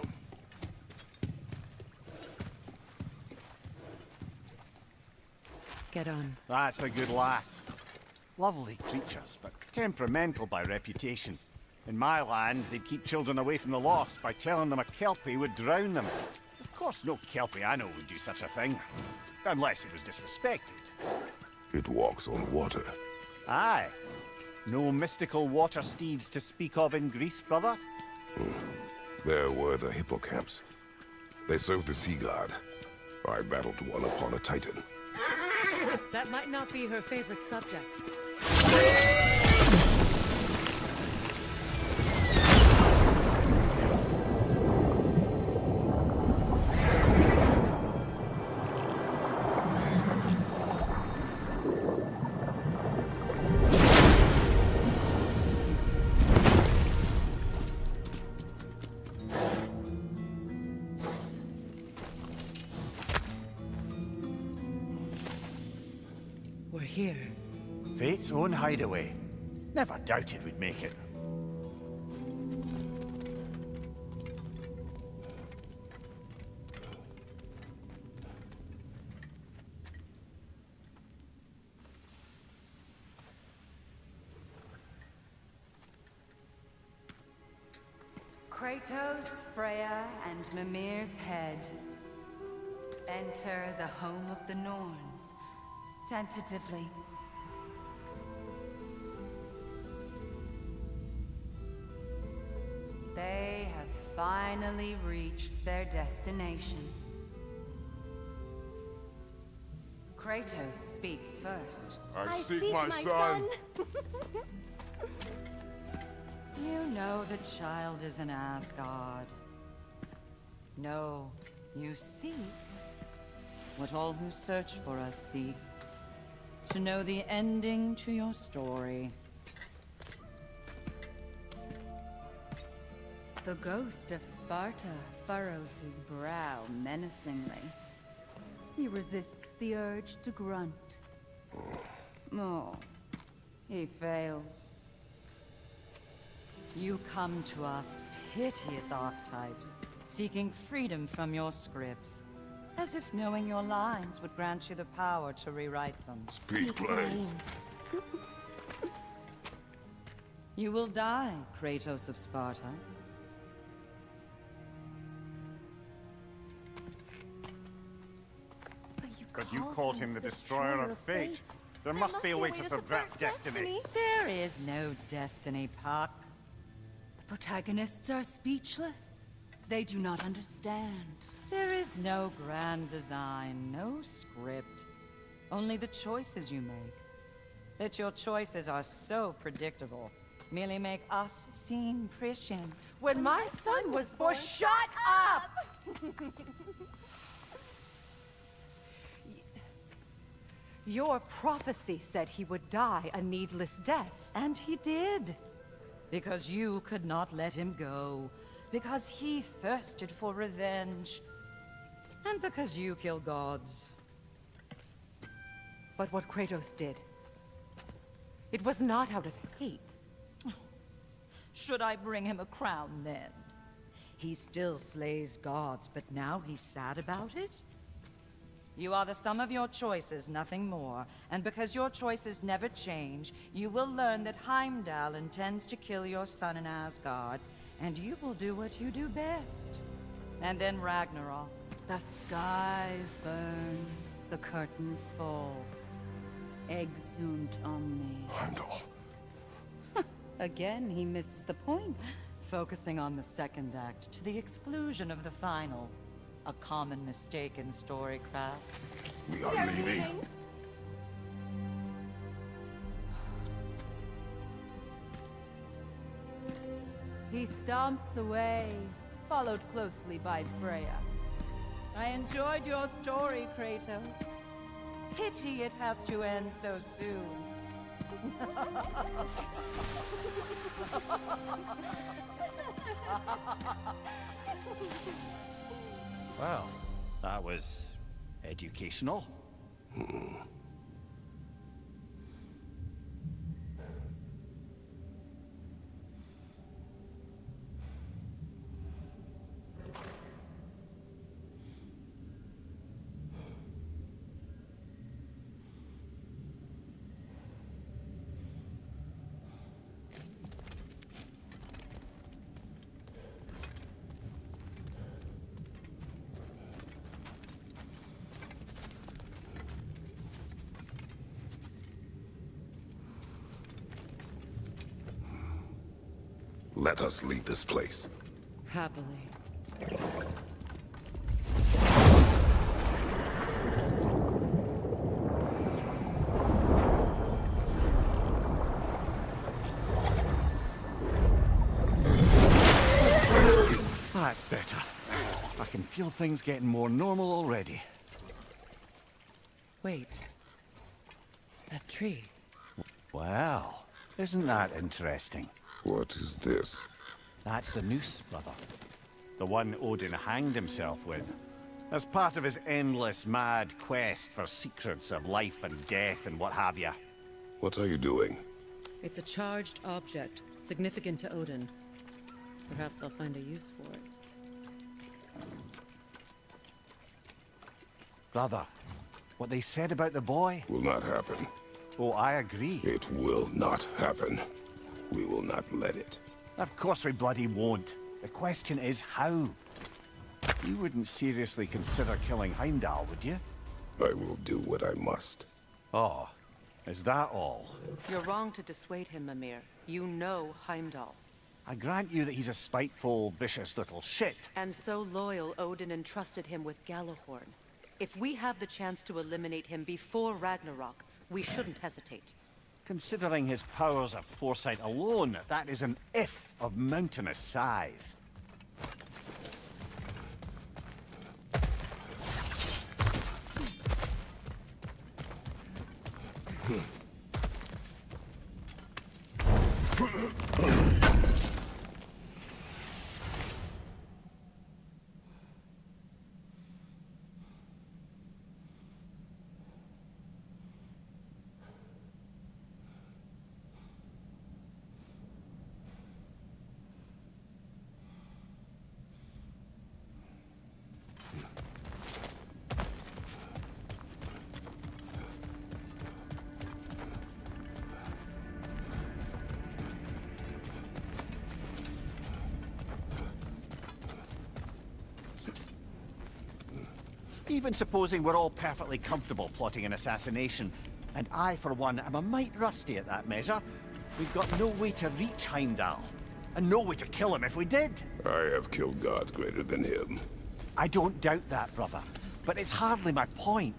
Get on. That's a good lass. Lovely creatures, but temperamental by reputation. In my land, they'd keep children away from the lost by telling them a kelpie would drown them. Of course, no kelpie I know would do such a thing. Unless it was disrespected. It walks on water. Aye. No mystical water steeds to speak of in Greece, brother? There were the hippocamps. They served the sea god. I battled one upon a titan. That might not be her favorite subject. We're here. Fate's own hideaway. Never doubted we'd make it. Kratos, Freya, and Mimir's head. Enter the home of the Norns. Tentatively. They have finally reached their destination. Kratos speaks first. I seek my son. You know the child is in Asgard. No, you seek what all who search for us seek. To know the ending to your story. The ghost of Sparta furrows his brow menacingly. He resists the urge to grunt. Oh, he fails. You come to us, piteous archetypes, seeking freedom from your scripts. As if knowing your lines would grant you the power to rewrite them. Speak plain. You will die, Kratos of Sparta. But you called him the destroyer of fate. There must be a way to subvert destiny. There is no destiny, Puck. The protagonists are speechless. They do not understand. There is no grand design, no script. Only the choices you make. That your choices are so predictable merely make us seem prescient. When my son was born, shut up! Your prophecy said he would die a needless death. And he did. Because you could not let him go. Because he thirsted for revenge. And because you kill gods. But what Kratos did, it was not out of hate. Should I bring him a crown then? He still slays gods, but now he's sad about it? You are the sum of your choices, nothing more. And because your choices never change, you will learn that Heimdall intends to kill your son in Asgard, and you will do what you do best. And then Ragnarok. The skies burn, the curtains fall. Exunt omnes. Heimdall. Again, he misses the point. Focusing on the second act to the exclusion of the final. A common mistake in storycraft. We are leaving. He stomps away, followed closely by Freya. I enjoyed your story, Kratos. Pity it has to end so soon. Well, that was educational. Let us leave this place. Happily. That's better. I can feel things getting more normal already. Wait. That tree. Well, isn't that interesting? What is this? That's the noose, brother. The one Odin hanged himself with. As part of his endless, mad quest for secrets of life and death and what have you. What are you doing? It's a charged object, significant to Odin. Perhaps I'll find a use for it. Brother, what they said about the boy? Will not happen. Oh, I agree. It will not happen. We will not let it. Of course we bloody won't. The question is how. You wouldn't seriously consider killing Heimdall, would you? I will do what I must. Oh, is that all? You're wrong to dissuade him, Mimir. You know Heimdall. I grant you that he's a spiteful, vicious little shit. And so loyal, Odin entrusted him with Gjallarhorn. If we have the chance to eliminate him before Ragnarok, we shouldn't hesitate. Considering his powers of foresight alone, that is an if of mountainous size. Even supposing we're all perfectly comfortable plotting an assassination, and I, for one, am a mite rusty at that measure, we've got no way to reach Heimdall, and no way to kill him if we did. I have killed gods greater than him. I don't doubt that, brother, but it's hardly my point.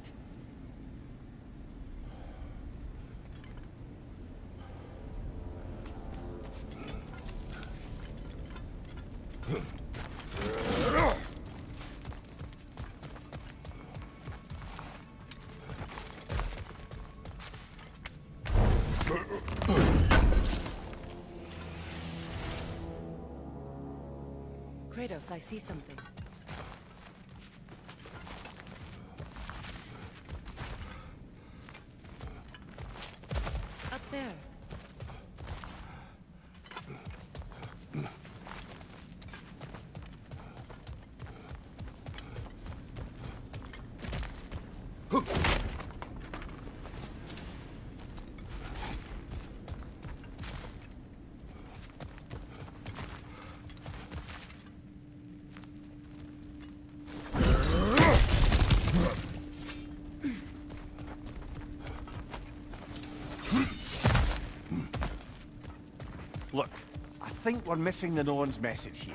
Kratos, I see something. Up there. Look, I think we're missing the Norn's message here.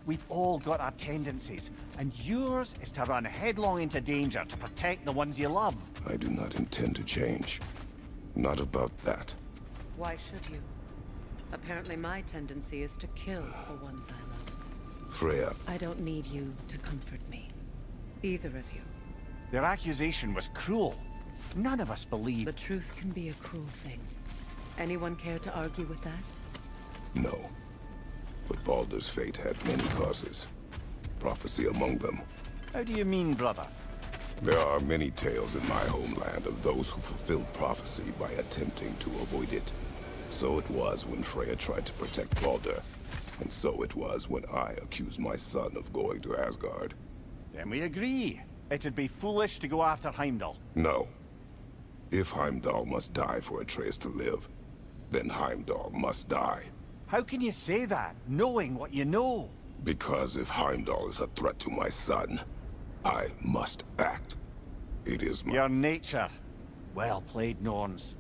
We've all got our tendencies, and yours is to run headlong into danger to protect the ones you love. I do not intend to change. Not about that. Why should you? Apparently my tendency is to kill the ones I love. Freya, I don't need you to comfort me. Either of you. Their accusation was cruel. None of us believe... The truth can be a cruel thing. Anyone care to argue with that? no. But Baldur's fate had many causes. Prophecy among them. How do you mean, brother? There are many tales in my homeland of those who fulfilled prophecy by attempting to avoid it. So it was when Freya tried to protect Baldur. And so it was when I accused my son of going to Asgard. Then we agree. It'd be foolish to go after Heimdall. No. If Heimdall must die for Atreus to live, then Heimdall must die. How can you say that, knowing what you know? Because if Heimdall is a threat to my son, I must act. It is my... Your nature. Well played, Norns.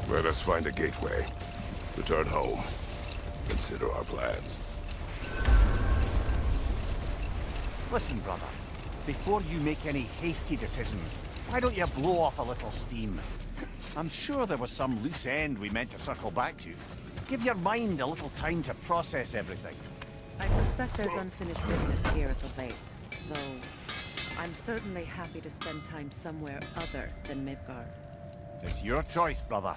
Let us find a gateway. Return home. Consider our plans. Listen, brother. Before you make any hasty decisions, why don't you blow off a little steam? I'm sure there was some loose end we meant to circle back to. Give your mind a little time to process everything. I suspect there's unfinished business here at the lake, though I'm certainly happy to spend time somewhere other than Midgard. It's your choice, brother.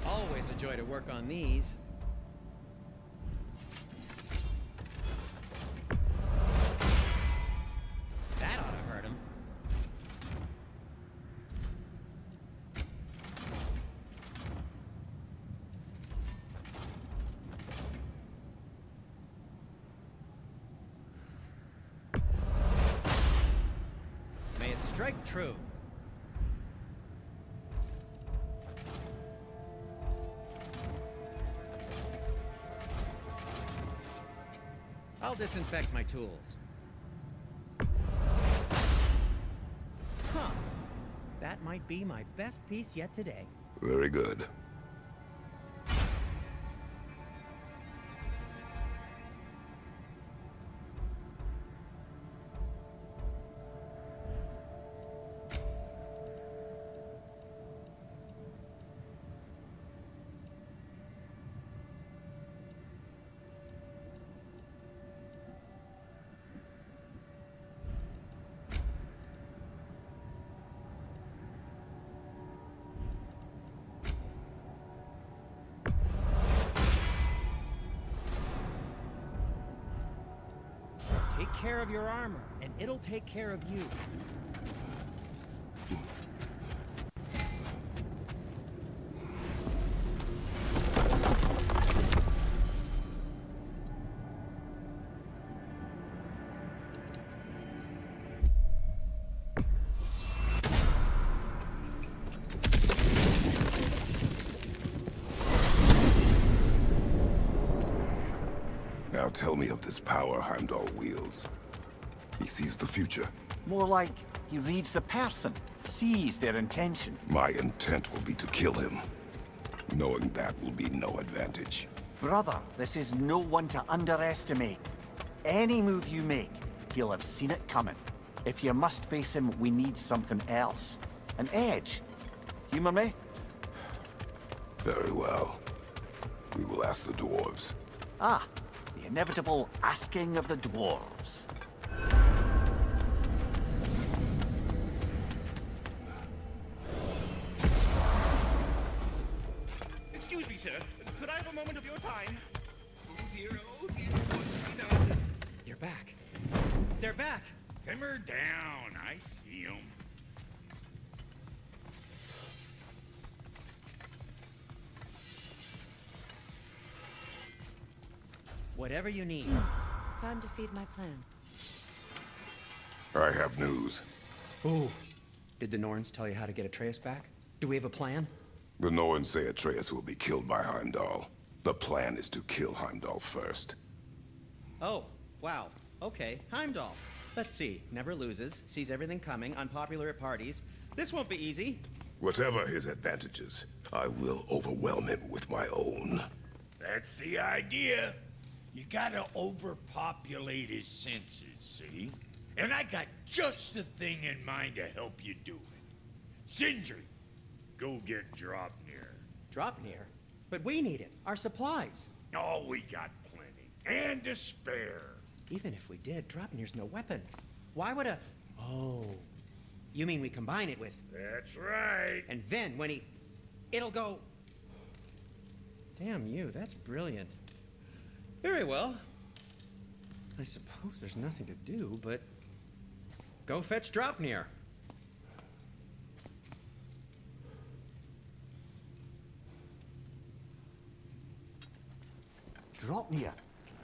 Always a joy to work on these. That ought to hurt him. May it strike true. I'll disinfect my tools. Huh. That might be my best piece yet today. Very good. Take care of your armor, and it'll take care of you. Now tell me of this power Heimdall wields. He sees the future. More like he reads the person, sees their intention. My intent will be to kill him. Knowing that will be no advantage. Brother, this is no one to underestimate. Any move you make, he'll have seen it coming. If you must face him, we need something else. An edge. Humor me? Very well. We will ask the dwarves. Ah, the inevitable asking of the dwarves. Excuse me, sir. Could I have a moment of your time? Oh dear, what's to be done? You're back. They're back. Simmer down. I see 'em. Whatever you need. Time to feed my plants. I have news. Ooh. Did the Norns tell you how to get Atreus back? Do we have a plan? The Norns say Atreus will be killed by Heimdall. The plan is to kill Heimdall first. Oh, wow. Okay, Heimdall. Let's see. Never loses, sees everything coming, unpopular at parties. This won't be easy. Whatever his advantages, I will overwhelm him with my own. That's the idea. You gotta overpopulate his senses, see? And I got just the thing in mind to help you do it. Sindri, go get Dropnir. Dropnir? But we need it. Our supplies. Oh, we got plenty. And to spare. Even if we did, Dropnir's no weapon. Why would a... Oh. You mean we combine it with... That's right. And then when he... It'll go... Damn you, that's brilliant. Very well. I suppose there's nothing to do, but... Go fetch Dropnir. Dropnir?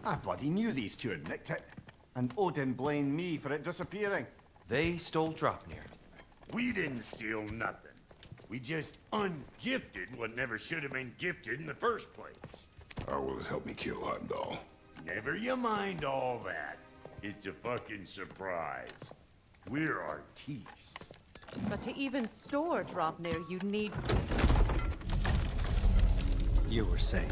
I bloody knew these two had nicked it. And Odin blamed me for it disappearing. They stole Dropnir. We didn't steal nothing. We just ungifted what never should have been gifted in the first place. How will it help me kill Heimdall? Never you mind all that. It's a fucking surprise. We're artistes. But to even store Dropnir, you'd need... You were saying...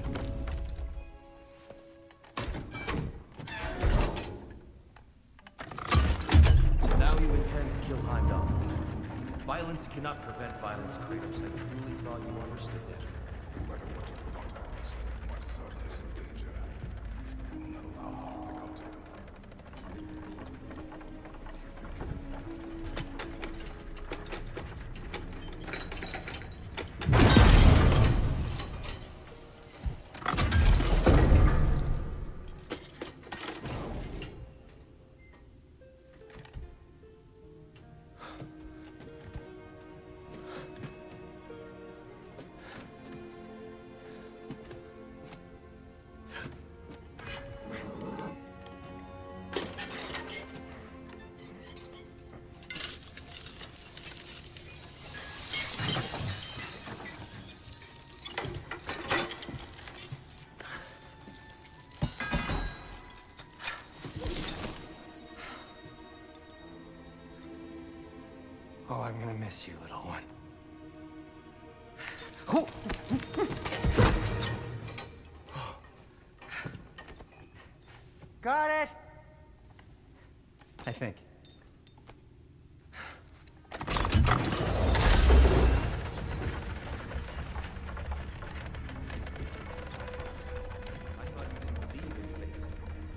Now you intend to kill Heimdall. Violence cannot prevent violence, Kratos. I truly thought you understood that. No matter what you thought I understood, my son is in danger. I will not allow harm to come to him. Oh, I'm gonna miss you, little one. Got it! I think.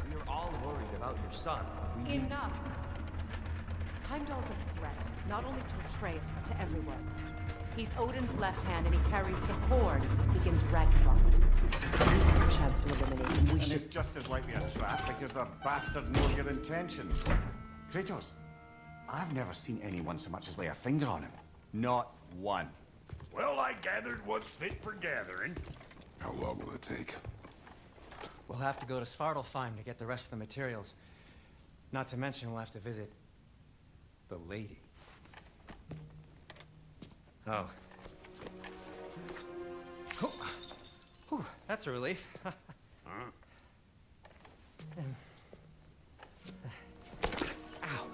We are all worried about your son. Enough! Heimdall's a threat, not only to Atreus, but to everyone. He's Odin's left hand, and he carries the cord that begins Ragnarok. A chance to eliminate him. We And should... it's just as likely a trap because the bastard knows your intentions. Kratos, I've never seen anyone so much as lay a finger on him. Not one. Well, I gathered what's fit for gathering. How long will it take? We'll have to go to Svartalfheim to get the rest of the materials. Not to mention we'll have to visit the lady. Oh. Whew, that's a relief. Huh? Ow.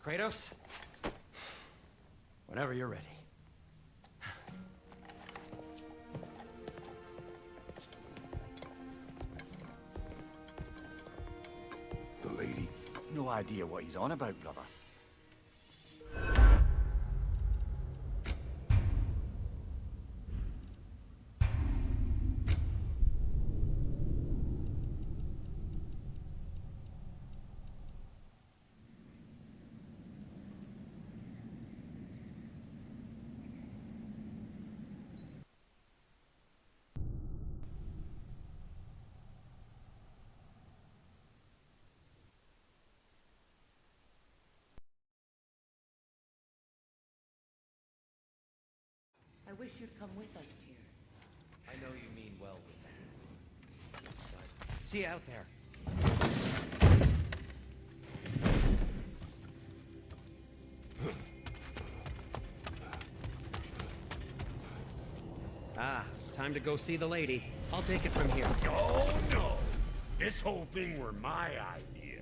Kratos? Whenever you're ready. The lady? No idea what he's on about, brother. I wish you'd come with us, dear. I know you mean well with that. See you out there. Ah, time to go see the lady. I'll take it from here. Oh, no. This whole thing were my idea.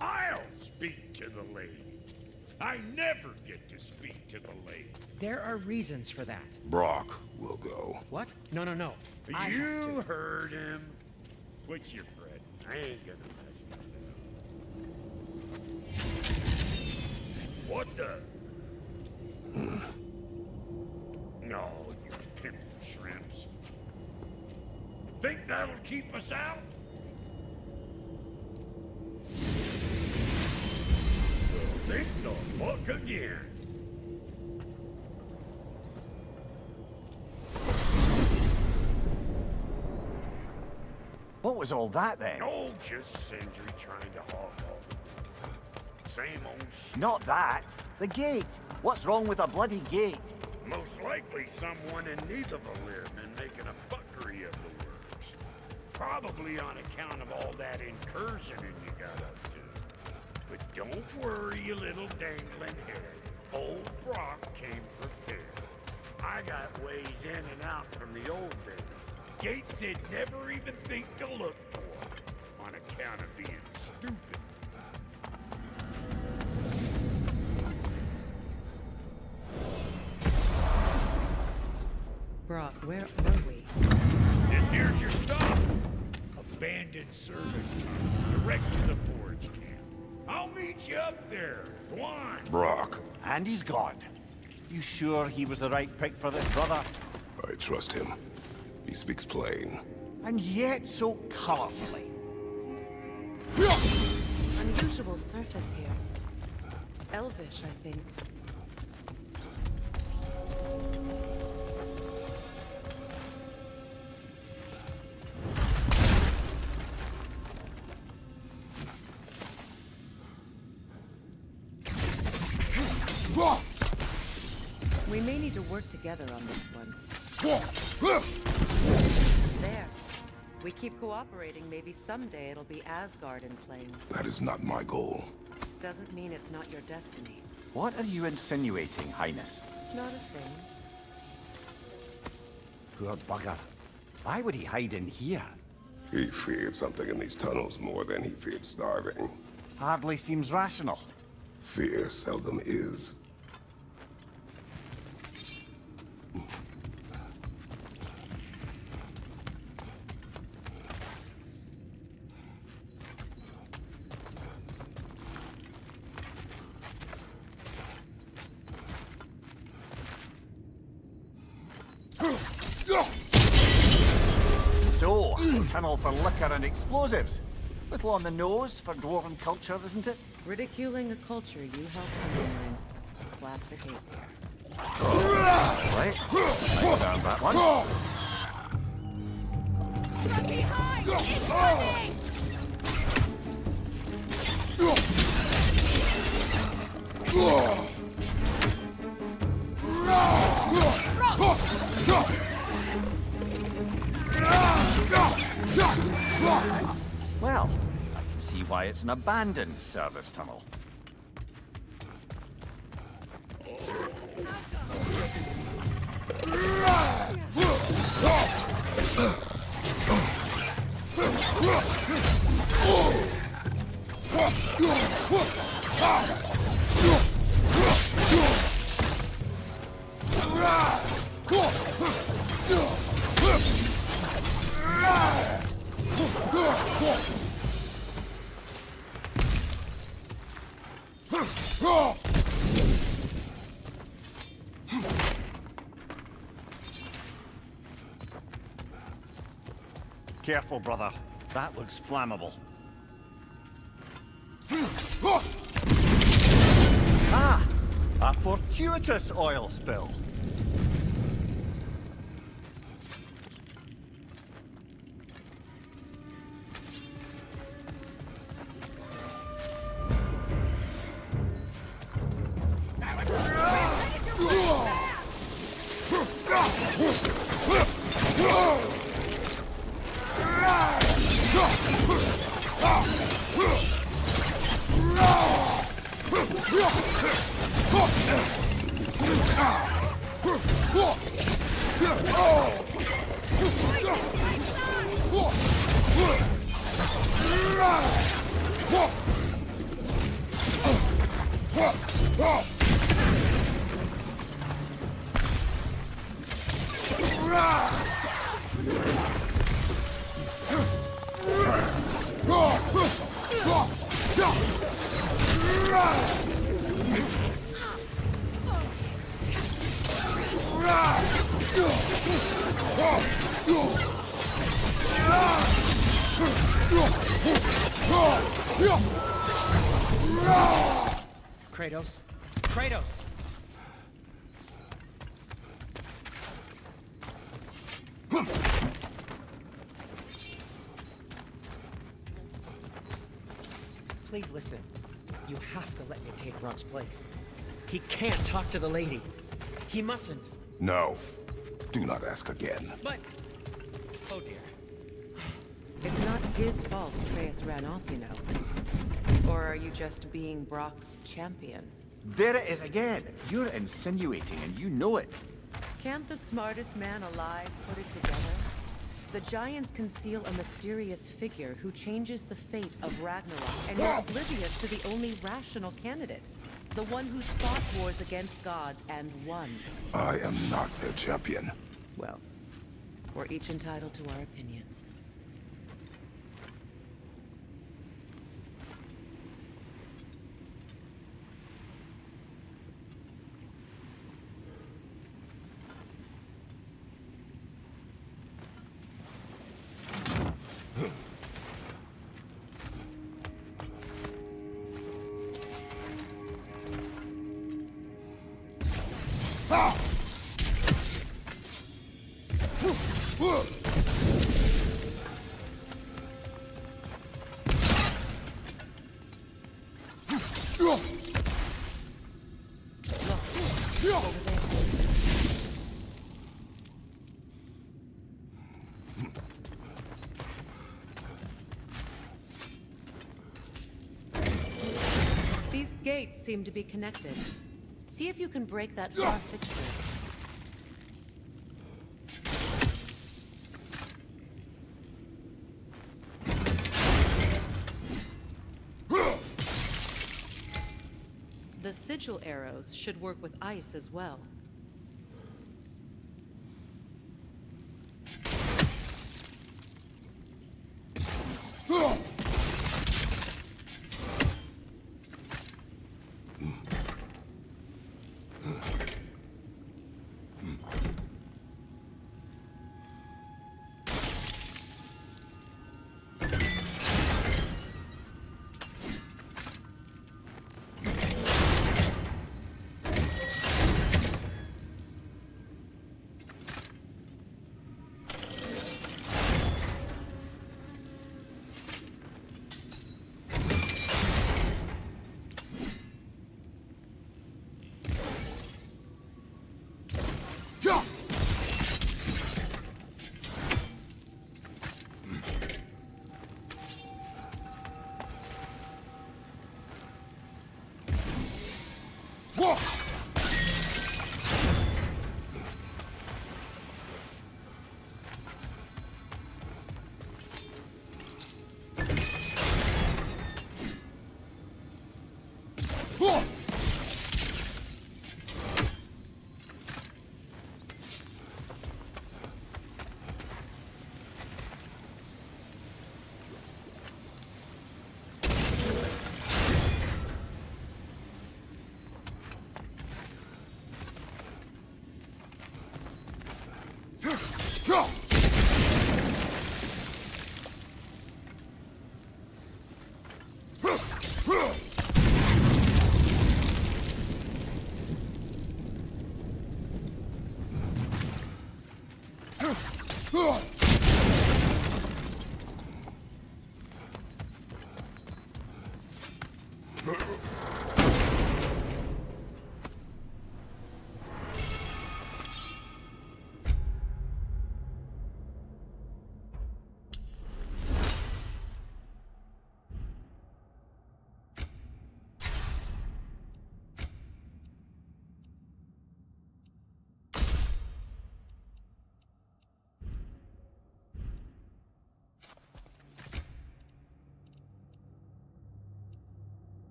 I'll speak to the lady. I never get to speak to the lady. There are reasons for that. Brock will go. What? No, no, no. You heard him. What's your friend? I ain't gonna mess that up. What the? No, you pimp shrimps. Think that'll keep us out? Think the fuck again. What was all that then? Oh, just Sindri trying to hog all. Same old shit. Not that. The gate. What's wrong with a bloody gate? Most likely someone in Nidavellir been making a fuckery of the works. Probably on account of all that incursioning you got up to. But don't worry, you little dangling head. Old Brock came prepared. I got ways in and out from the old days. Gates they'd never even think to look for, on account of being stupid. Brock, where are we? Here's your stop. Abandoned service tunnel, direct to the forge camp. I'll meet you up there. Go on. Brock. And he's gone. You sure he was the right pick for this, brother? I trust him. He speaks plain. And yet so colorfully. Unusual surface here. Elvish, I think. We may need to work together on this one. There. We keep cooperating, maybe someday it'll be Asgard in flames. That is not my goal. Doesn't mean it's not your destiny. What are you insinuating, Highness? Not a thing. Poor bugger. Why would he hide in here? He feared something in these tunnels more than he feared starving. Hardly seems rational. Fear seldom is. So, a tunnel for liquor and explosives. Little on the nose for dwarven culture, isn't it? Ridiculing a culture you helped undermine. Classic Aesir. Right. I found that one. From behind! Incoming! Well, I can see why it's an abandoned service tunnel. Careful, brother. That looks flammable. Ah! A fortuitous oil spill. Kratos. Kratos! Please listen. You have to let me take Rock's place. He can't talk to the lady. He mustn't. No. Do not ask again. But... Oh dear. It's not his fault Atreus ran off, you know. Or are you just being Brock's champion? There it is again. You're insinuating and you know it. Can't the smartest man alive put it together? The Giants conceal a mysterious figure who changes the fate of Ragnarok, and you're oblivious to the only rational candidate. The one who's fought wars against gods and won. I am not their champion. Well, we're each entitled to our opinion. These gates seem to be connected. See if you can break that far fixture. The sigil arrows should work with ice as well.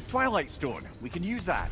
Twilight Stone. We can use that.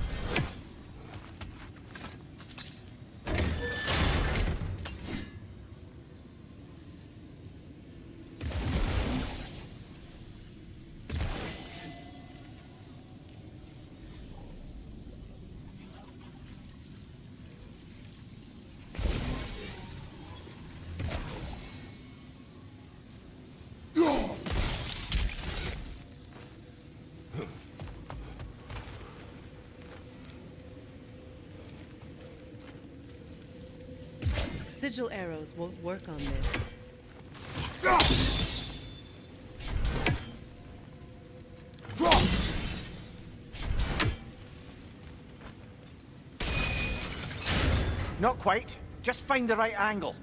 Sigil arrows won't work on this. Not quite. Just find the right angle.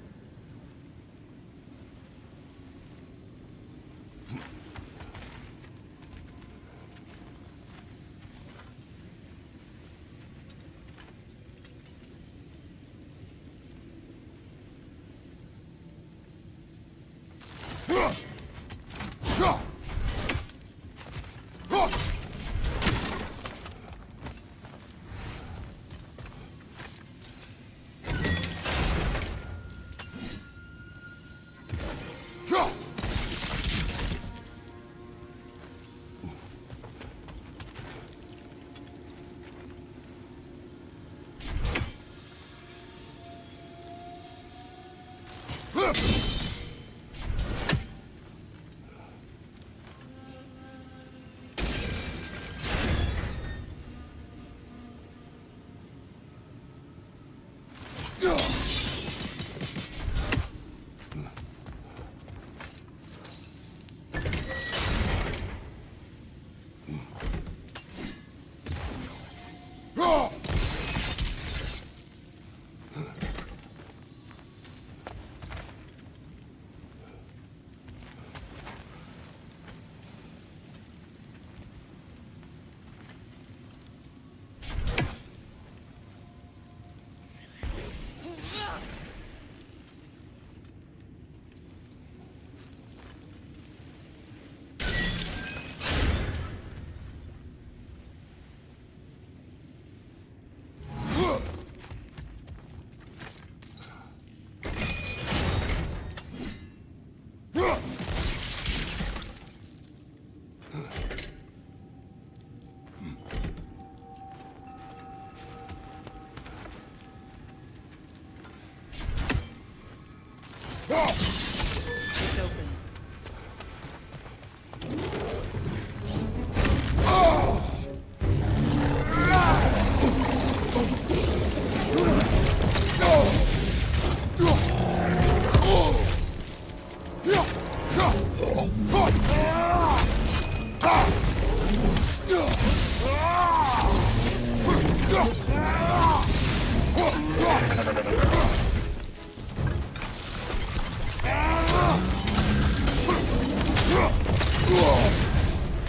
It's open.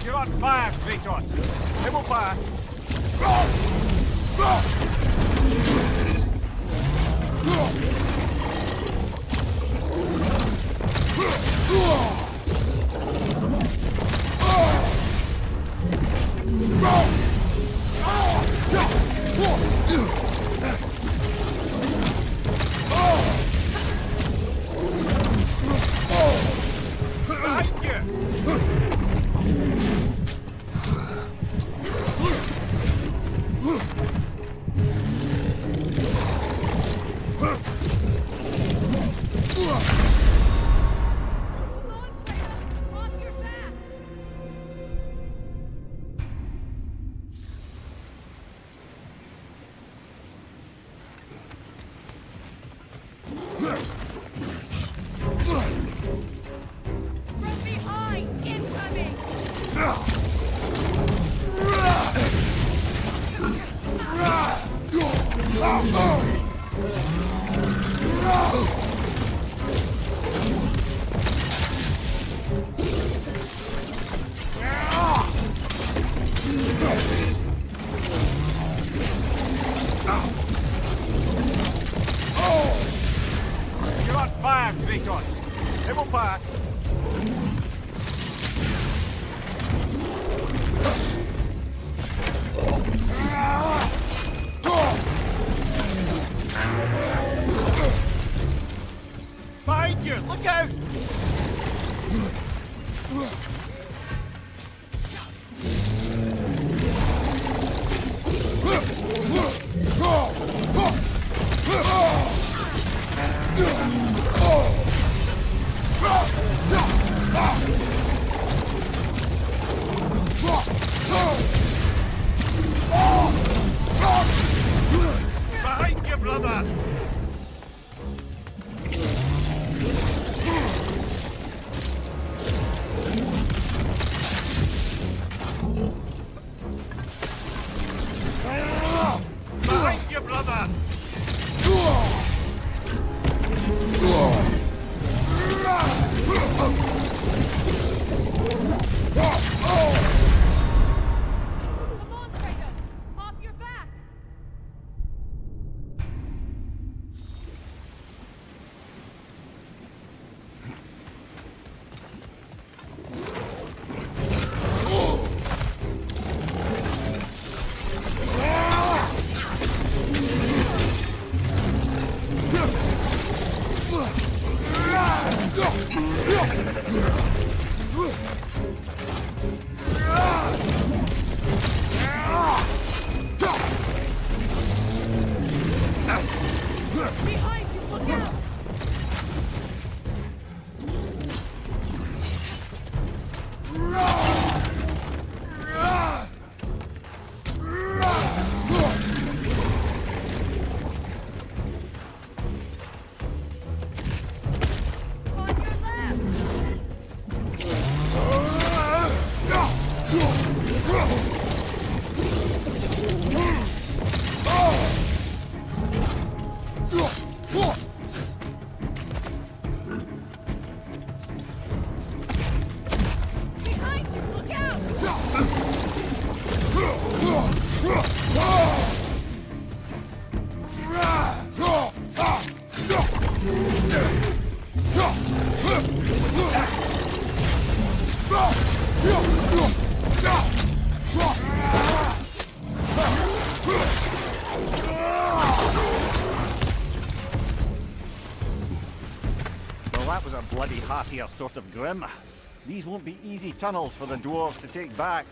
You're on fire, Kratos. Double fire. Behind you! guard, Kratos. It will pass. Behind you! Look out! Behind you, brother! Behind you, brother! Come on, Kratos! Off your back! Behind you, look out! On your left! Behind you, look out! Well, that was a bloody heartier sort of grim. These won't be easy tunnels for the dwarves to take back.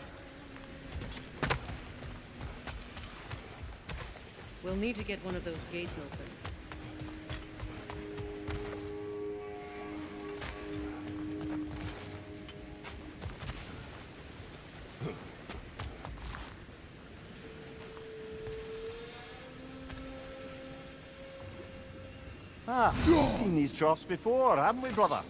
We'll need to get one of those gates open. Ah, we've seen these troughs before, haven't we, brother?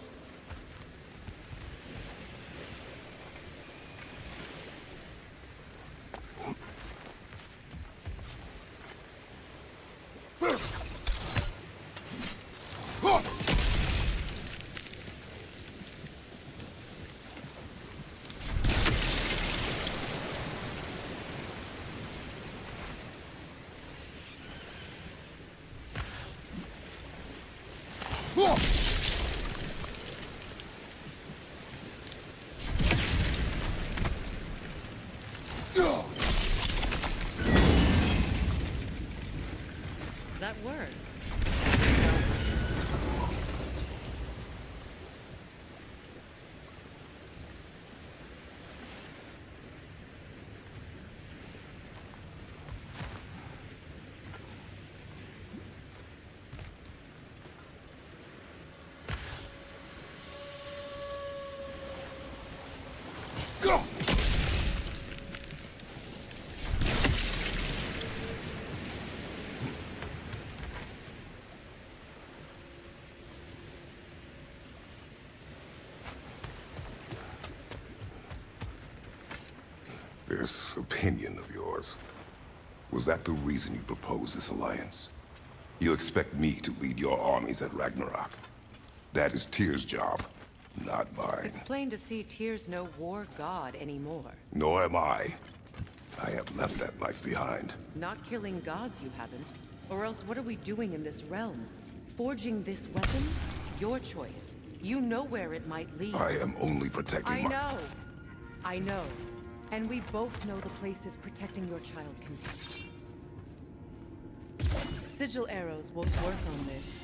That worked. This opinion of yours, was that the reason you proposed this alliance? You expect me to lead your armies at Ragnarok? That is Tyr's job, not mine. It's plain to see Tyr's no war god anymore. Nor am I. I have left that life behind. Not killing gods, you haven't. Or else what are we doing in this realm? Forging this weapon? your choice. You know where it might lead. I am only protecting I know. And we both know the places protecting your child can take. Sigil arrows will work on this.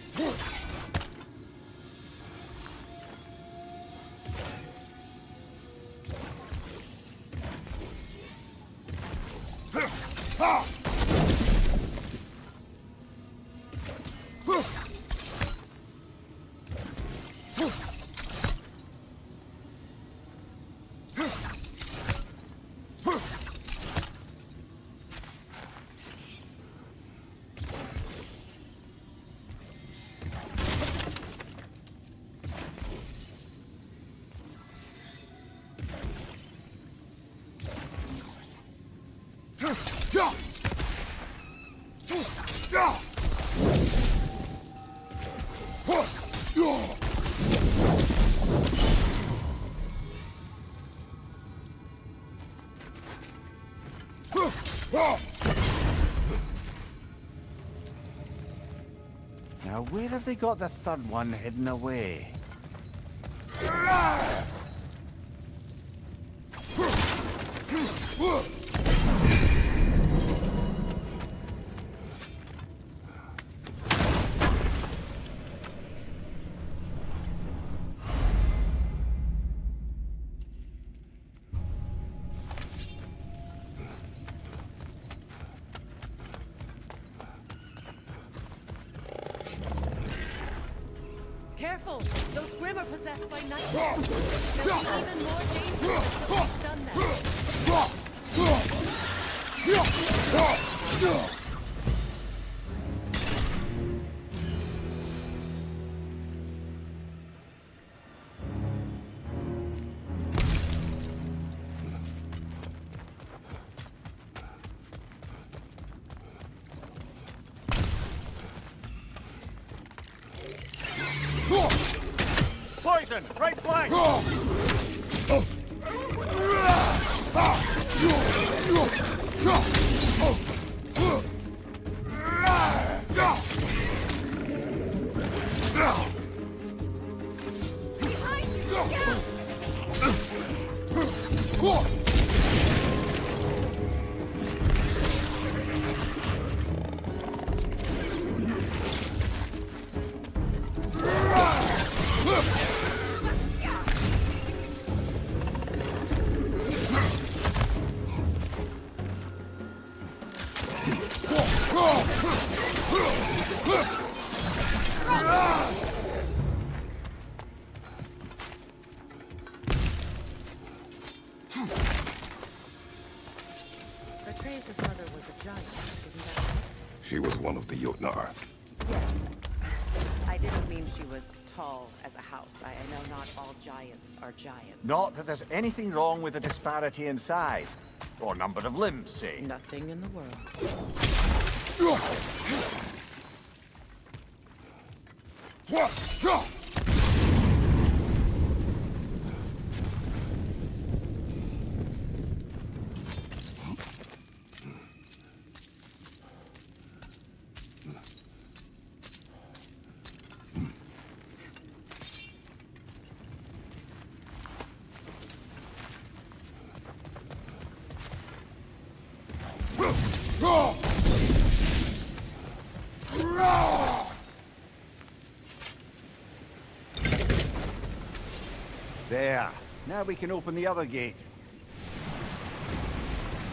Now, where have they got the third one hidden away? Careful! Those Grim are possessed by nightmares. They'll be even more dangerous if we stun them. Poison! Right flank! Atreus' mother was a giant, isn't that right? She was one of the Jotnar. Yes. I didn't mean she was tall as a house. I know not all giants are giants. Not that there's anything wrong with the disparity in size. Or number of limbs, say. Nothing in the world. There. Now we can open the other gate.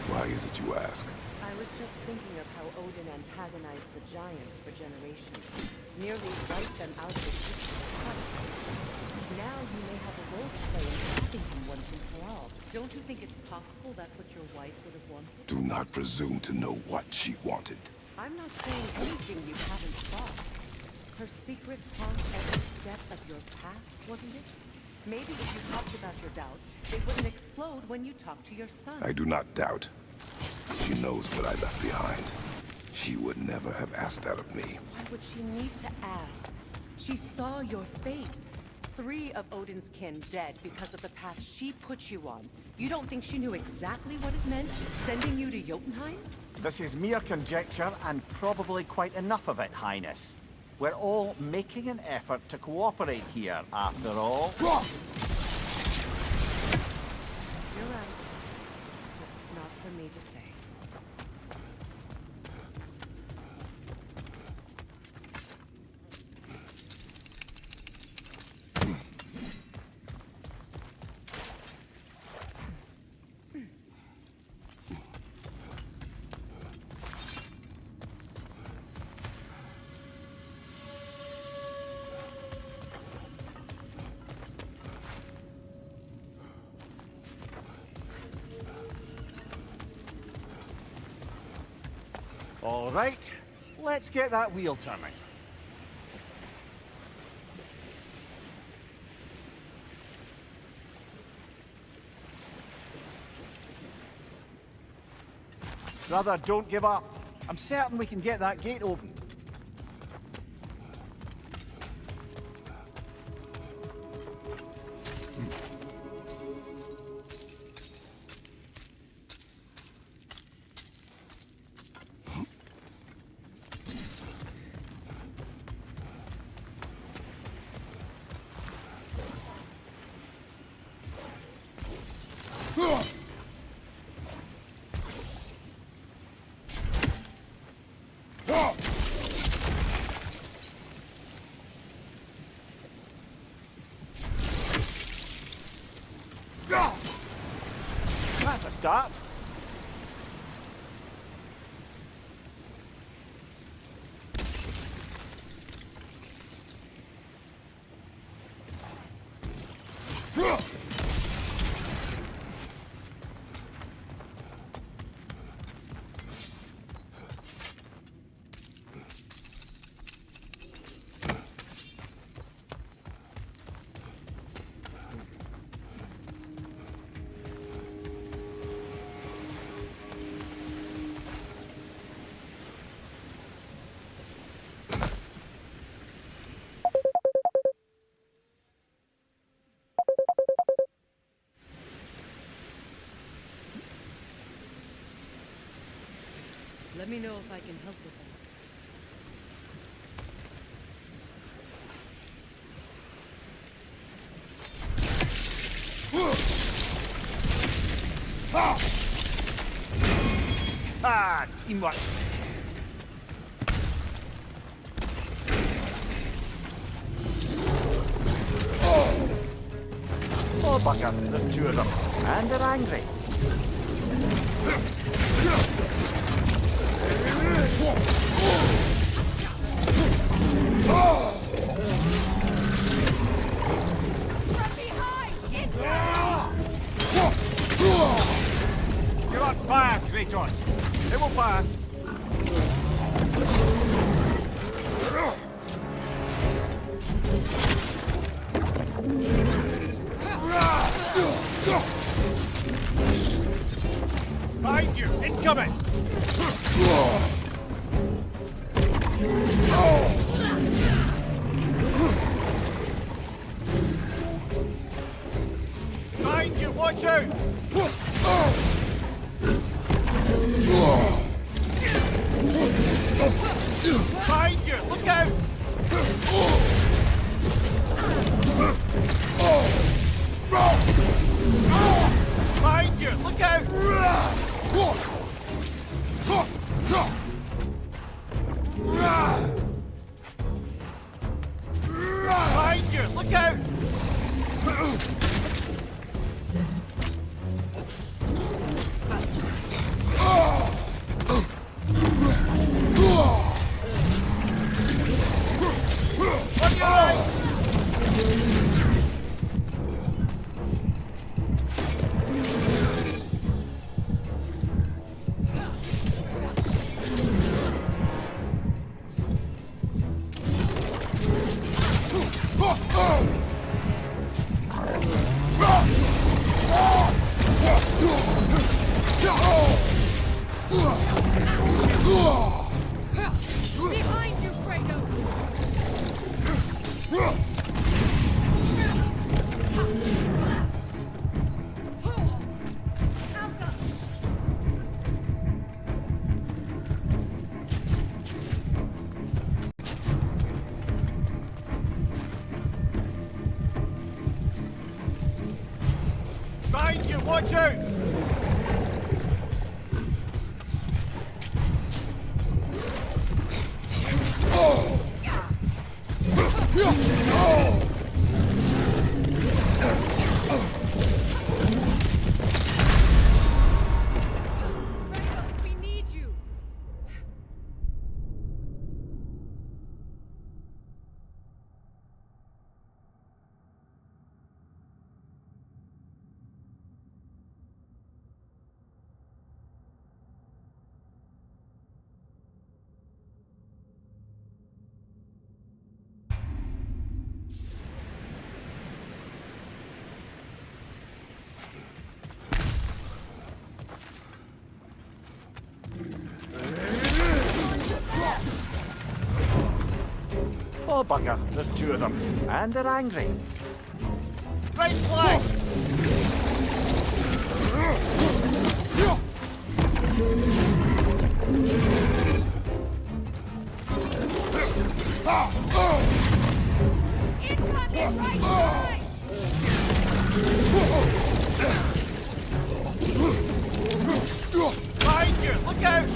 Why is it you ask? I was just thinking of how Odin antagonized the giants for generations, nearly wiped them out of existence. Now you may have a role to play in stopping him once and for all. Don't you think it's possible that's what your wife would have wanted? Do not presume to know what she wanted. I'm not saying anything you haven't thought. Her secrets haunt every step of your path, wasn't it? Maybe if you talked about your doubts, they wouldn't explode when you talk to your son. I do not doubt. She knows what I left behind. She would never have asked that of me. Why would she need to ask? She saw your fate. 3 of Odin's kin dead because of the path she put you on. You don't think she knew exactly what it meant, sending you to Jotunheim? This is mere conjecture, and probably quite enough of it, Highness. We're all making an effort to cooperate here, after all. You're right. It's not for me to say. All right, let's get that wheel turning. Brother, don't give up. I'm certain we can get that gate open. That's a start. Let me know if I can help with that. Ah, teamwork. Oh, bugger, there's two of them, and they're angry. You're on fire, Kratos. It will pass. Behind you, incoming! Behind you, watch out! Behind you, look out! Behind you, look out! Behind you, look out! On your right! Behind you, Kratos! Watch out! We need you. Oh, bugger. There's two of them. And they're angry. Right flag! Behind you! Look out!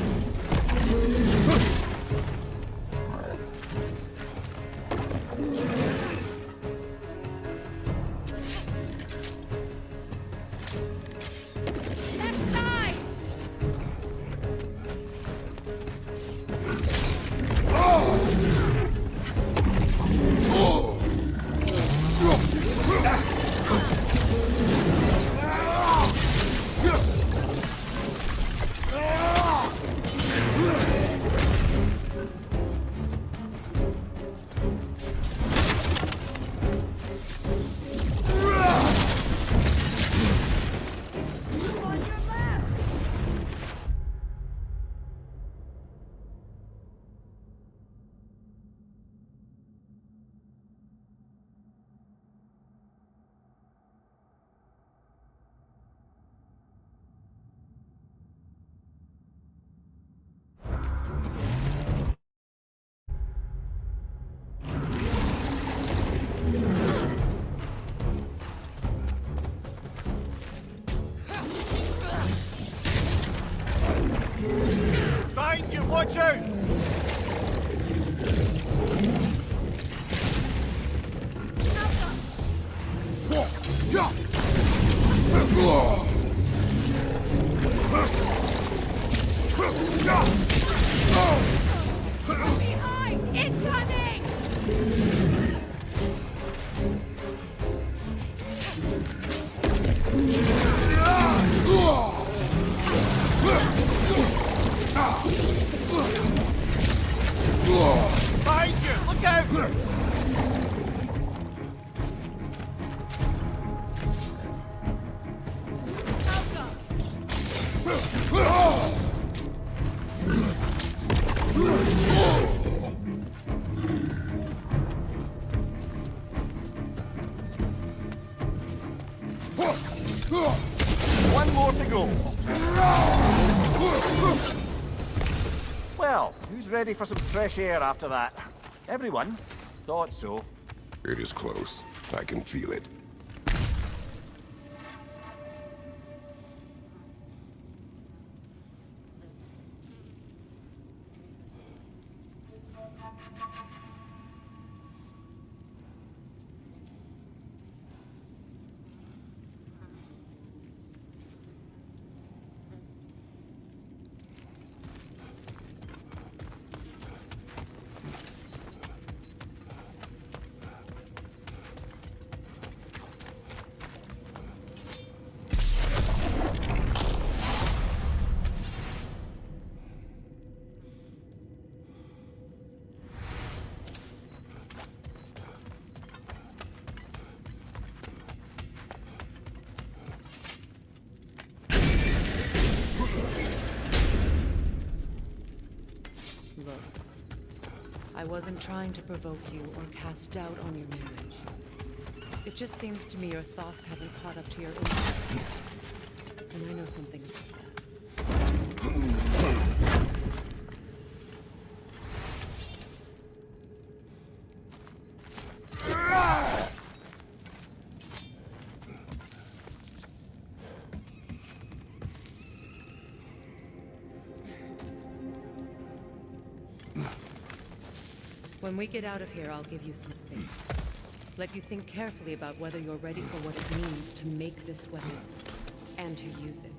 Behind you! Watch out! Behind! Incoming! Behind you! Look out! One more to go. Well, who's ready for some fresh air after that? Everyone? Thought so. It is close. I can feel it. Look, I wasn't trying to provoke you or cast doubt on your marriage. It just seems to me your thoughts haven't caught up to your instincts. And I know something about that. When we get out of here, I'll give you some space. Let you think carefully about whether you're ready for what it means to make this weapon, and to use it.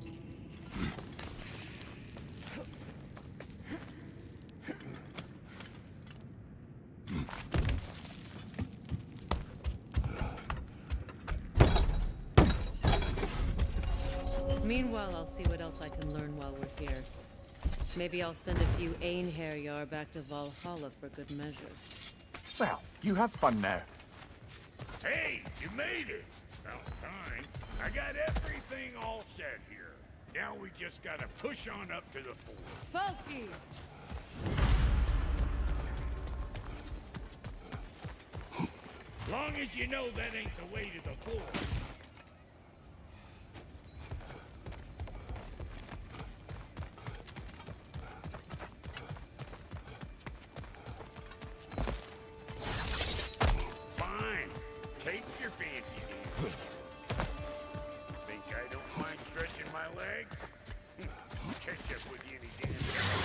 Meanwhile, I'll see what else I can learn while we're here. Maybe I'll send a few Einherjar back to Valhalla for good measure. Well, you have fun now. Hey, you made it! About time. I got everything all set here. Now we just gotta push on up to the fort. Falky! Long as you know that ain't the way to the fort. Fine. Take your fancy dance. Think I don't mind stretching my legs? Catch up with you any damn time.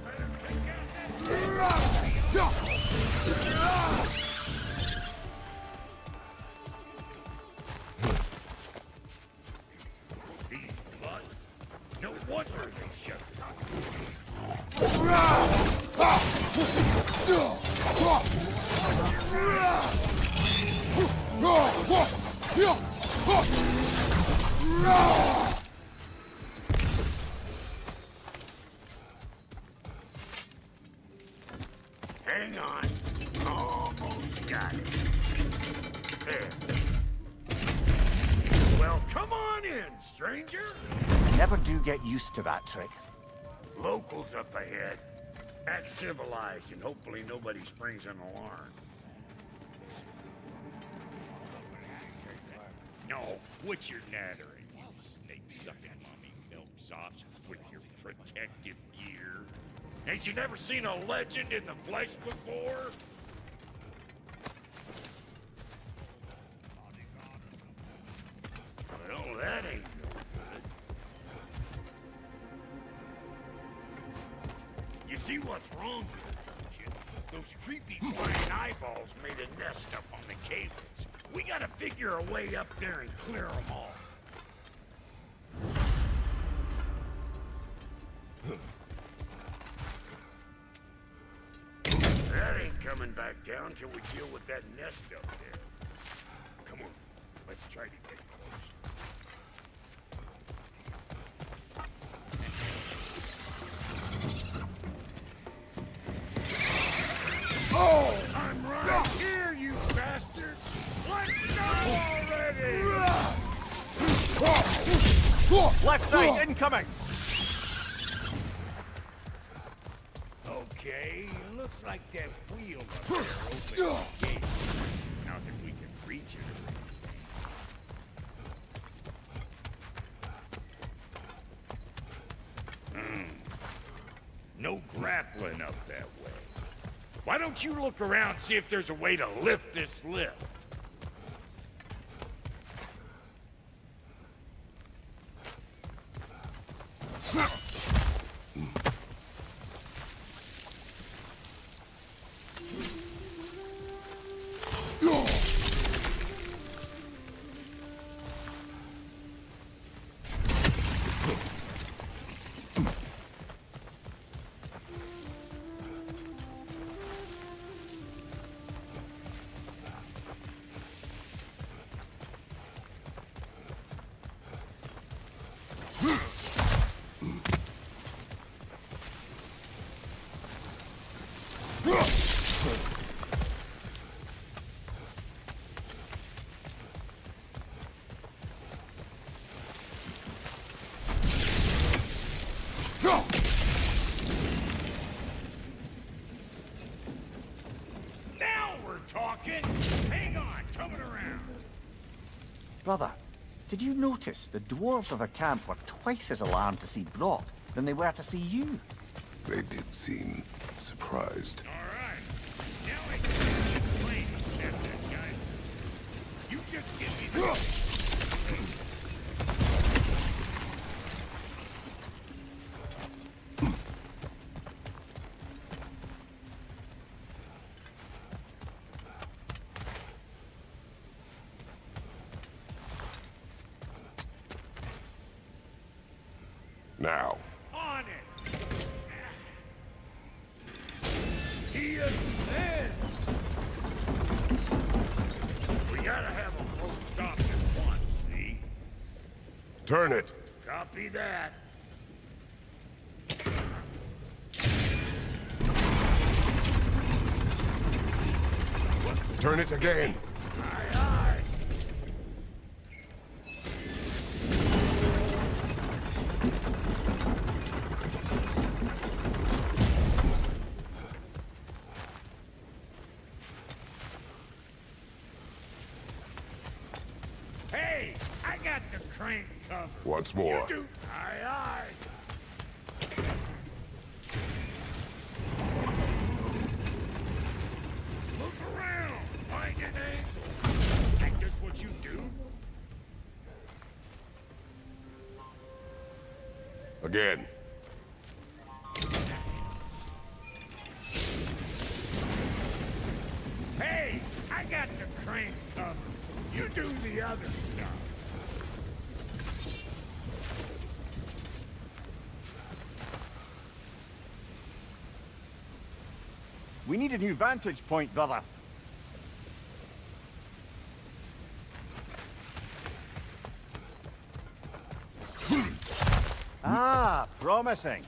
Better take out these bloods. No wonder they shut Hang on. Almost got it. There. Well, come on in, stranger. Never do get used to that trick. Locals up ahead. Act civilized and hopefully nobody springs an alarm. No, quit your nattering, you snake-sucking mommy milksops with your protective gear. Ain't you never seen a legend in the flesh before? Well, that ain't no good. You see what's wrong here, don't you? Those creepy flying eyeballs made a nest up on the cables. We gotta figure a way up there and clear them all. That ain't coming back down till we deal with that nest up there. Come on, let's try to get close. Oh! I'm right here, you bastard! Let's go already! Left side incoming! Okay, looks like that wheel up there opened the gate. Now that we can reach it. No grappling up that way. Why don't you look around and see if there's a way to lift this lift? Now we're talking! Hang on, coming around. Brother, did you notice the dwarves of the camp were twice as alarmed to see Brock than they were to see you? They did seem surprised. Alright, now I can explain that guy. You just give me the... Now. On it! He is dead! We gotta have a close stop at once, see? Turn it. Copy that. Turn it again. Aye, aye. Hey, I got the crank covered. Once more. You do. Aye, aye. Look around. Find an angle. Ain't this what you do? Again. Hey, I got the crank covered. You do the other stuff. We need a new vantage point, brother. Ah, promising.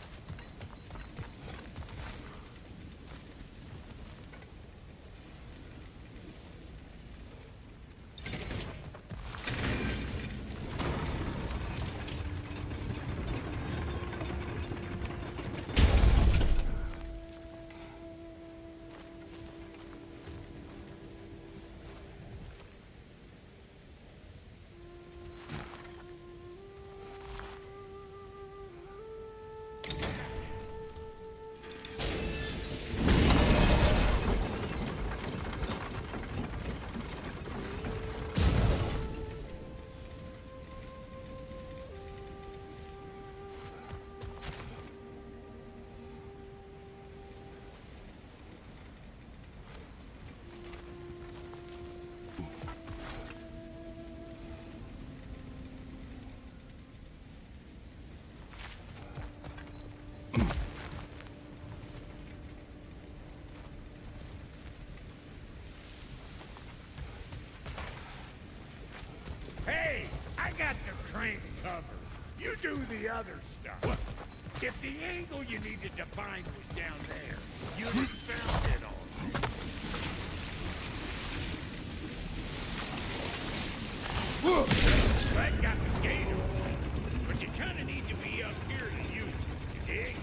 Hey, I got the crank covered. You do the other stuff. If the angle you needed to find was down there, you'd have found it already. That got the gate open, but you kind of need to be up here to use it, you dig?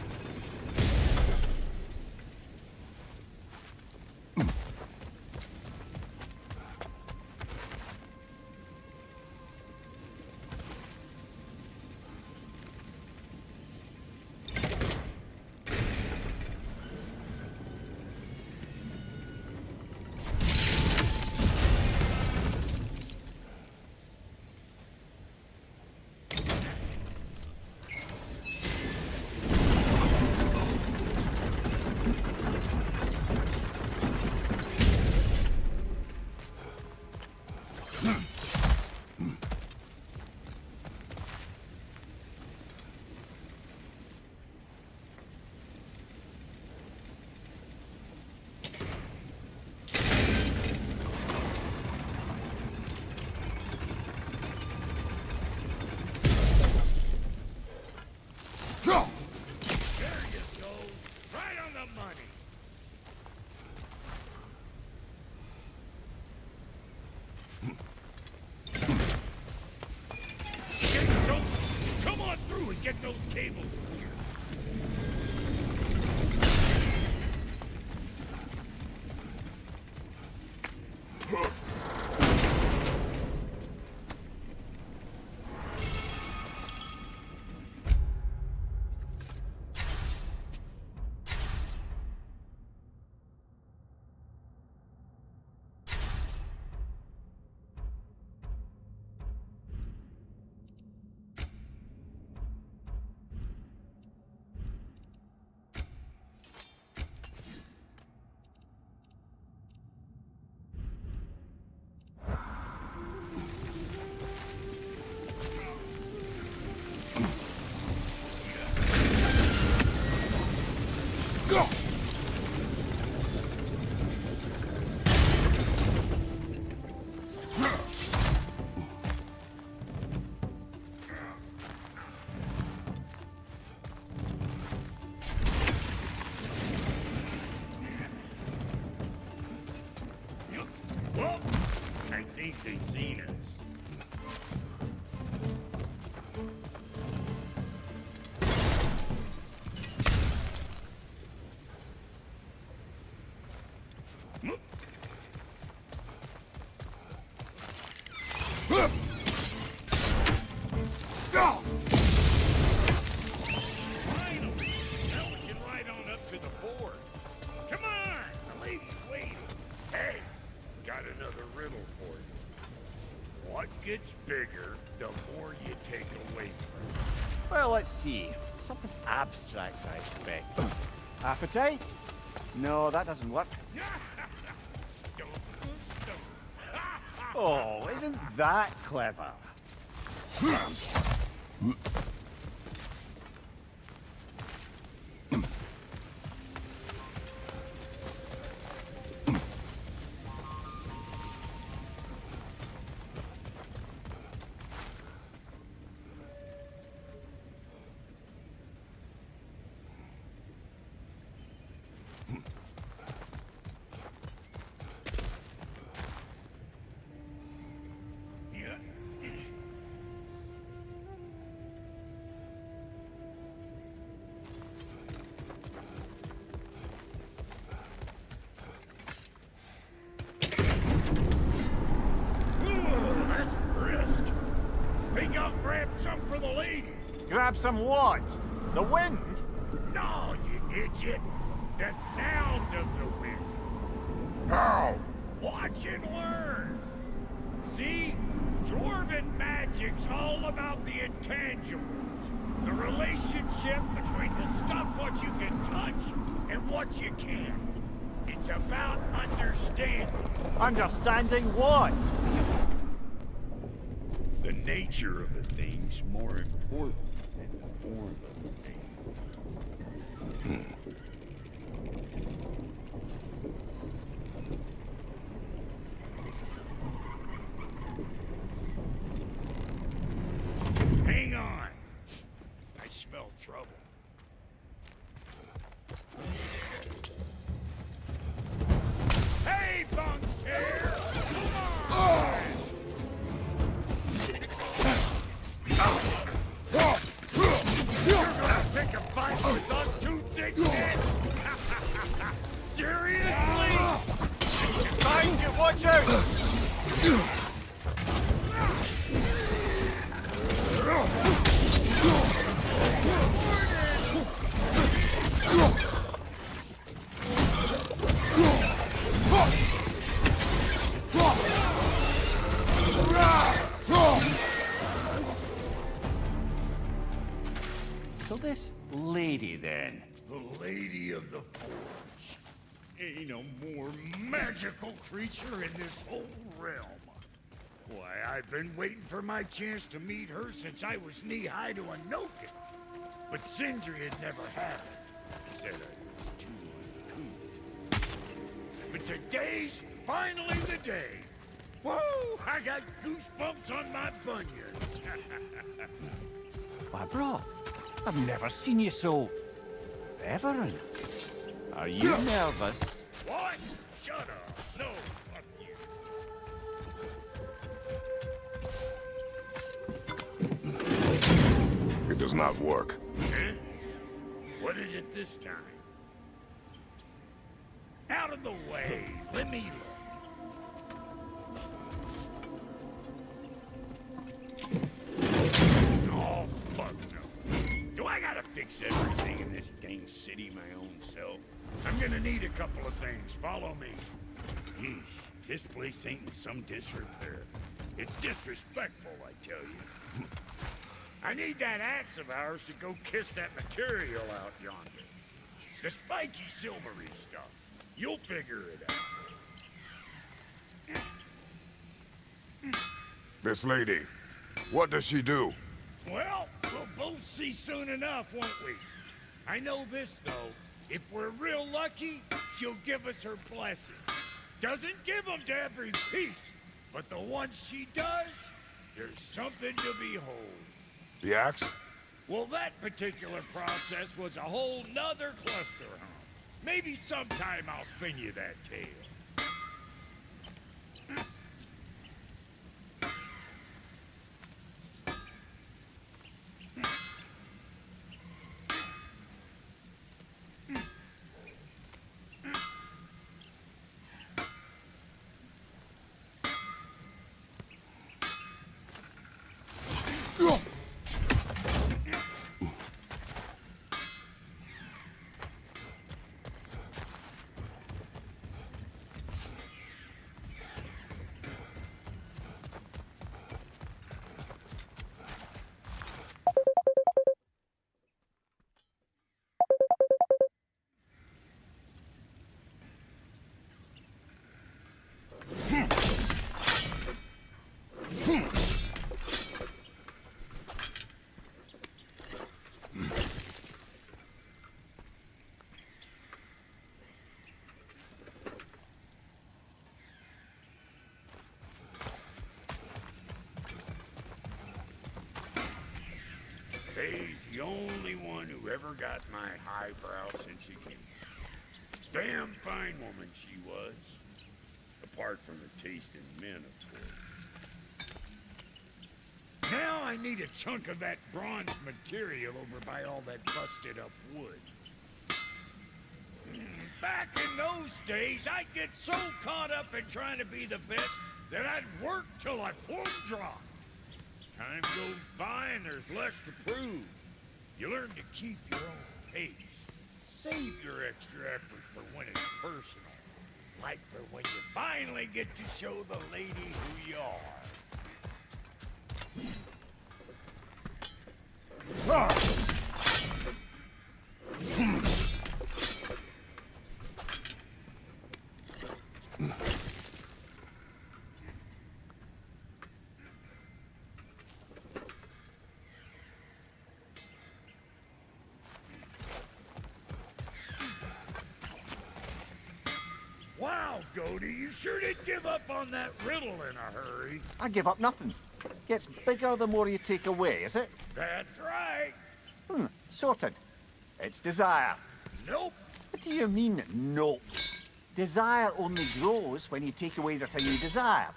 Get those cables here. Well, I think they've seen us. Well, let's see. Something abstract, I expect. Appetite? No, that doesn't work. Oh, isn't that clever? Grab some what? The wind? No, you idiot! The sound of the wind! How? Watch and learn! See? Dwarven magic's all about the intangibles. The relationship between the stuff what you can touch and what you can't. It's about understanding. Understanding what? The nature of a thing's more important than the form of a thing. Hang on. I smell trouble. Hey, Bunker! Come on! You're gonna take a fight with those two thick heads? Seriously? Mind you, watch out! So this lady, then? The Lady of the Forge. Ain't no more magical creature in this whole realm. Why, I've been waiting for my chance to meet her since I was knee-high to a Noken. But Sindri had never had it. Said I was too uncouth. But today's finally the day. Whoa! I got goosebumps on my bunions. Why, bro, I've never seen you so... reverent. Are you nervous? What? Shut up. No, fuck you. It does not work. Huh? What is it this time? Out of the way. Let me look. Oh, fuck no. Do I gotta fix everything in this dang city my own self? I'm gonna need a couple of things. Follow me. Yeesh, if this place ain't in some disrepair. It's disrespectful, I tell you. I need that axe of ours to go kiss that material out yonder. The spiky silvery stuff. You'll figure it out. This lady, what does she do? Well, we'll both see soon enough, won't we? I know this, though. If we're real lucky, she'll give us her blessing. Doesn't give them to every piece, but the ones she does, there's something to behold. The axe? Well, that particular process was a whole nother cluster, huh? Maybe sometime I'll spin you that tale. Faye's the only one who ever got my highbrow sense of humor. Damn fine woman she was. Apart from the taste in men, of course. Now I need a chunk of that bronze material over by all that busted up wood. Back in those days, I'd get so caught up in trying to be the best that I'd work till I plumb dropped. Time goes by and there's less to prove. You learn to keep your own pace. Save your extra effort for when it's personal. Like for when you finally get to show the lady who you are. Wow, Goldie, you sure did give up on that riddle in a hurry. I give up nothing. Gets bigger the more you take away, is it? That's right. Sorted. It's desire. Nope. What do you mean, nope? Desire only grows when you take away the thing you desire.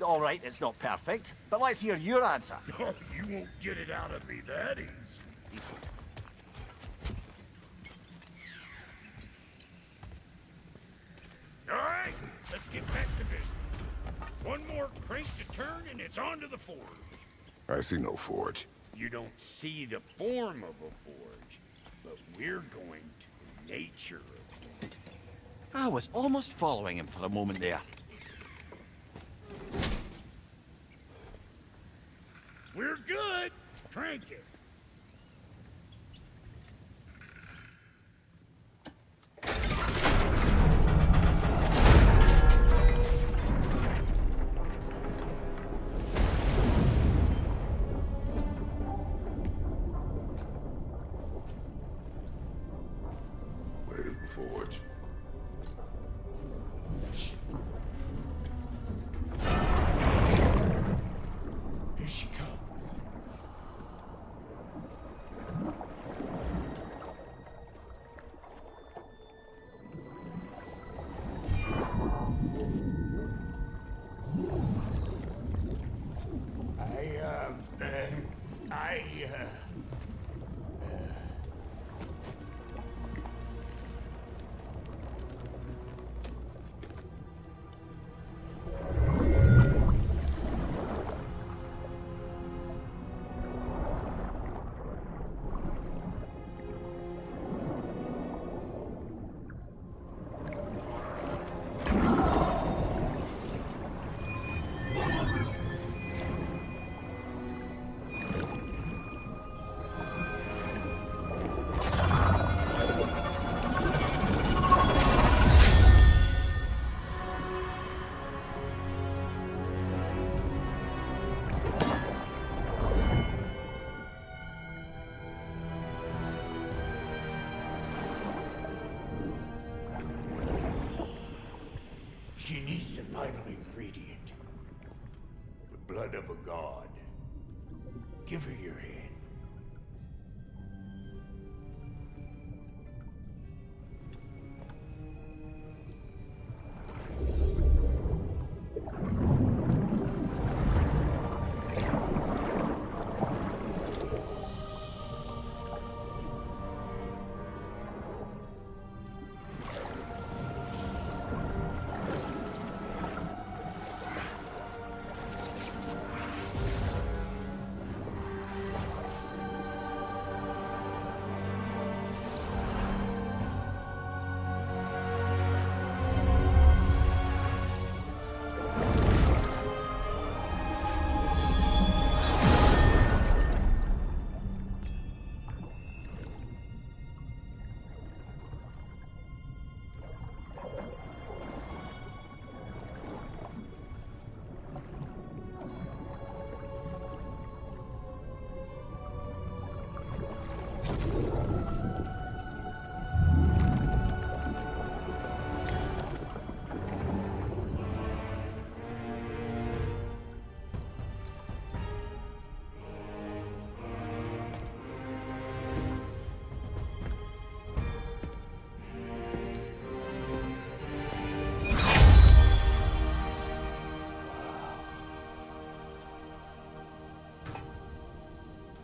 All right, it's not perfect, but let's hear your answer. Oh, you won't get it out of me that easy. All right, let's get back to business. One more crank to turn and it's on to the forge. I see no forge. You don't see the form of a forge, but we're going to the nature of it. I was almost following him for a moment there. We're good. Crank it. Where's the forge? Here she comes. She needs the final ingredient. The blood of a god. Give her your hand.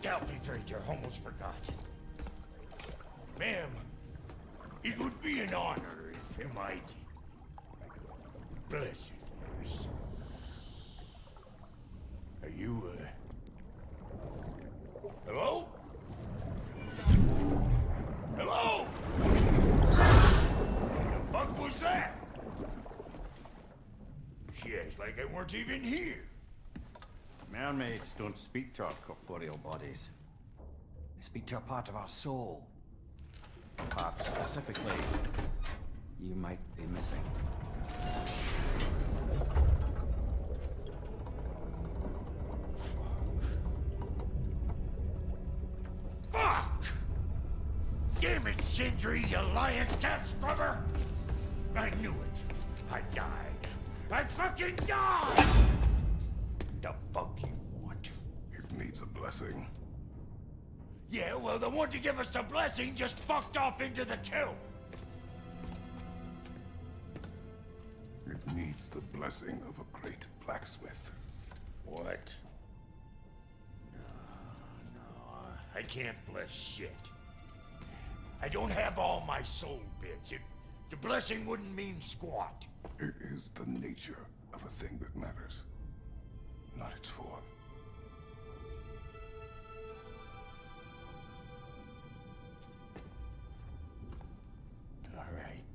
Delphi Freighter, almost forgot. Ma'am, it would be an honor if you might bless it for us. Are you, hello? Hello? The fuck was that? She acts like I weren't even here. Mermaids don't speak to our corporeal bodies. They speak to a part of our soul. A part specifically you might be missing. Fuck! Damn it, Sindri, you lying cat scrubber! I knew it. I died. I fucking died! The fuck you want? It needs a blessing. Yeah, well, the one to give us the blessing just fucked off into the tomb. It needs the blessing of a great blacksmith. What? No, I can't bless shit. I don't have all my soul bits. The blessing wouldn't mean squat. It is the nature of a thing that matters, not its form. All right.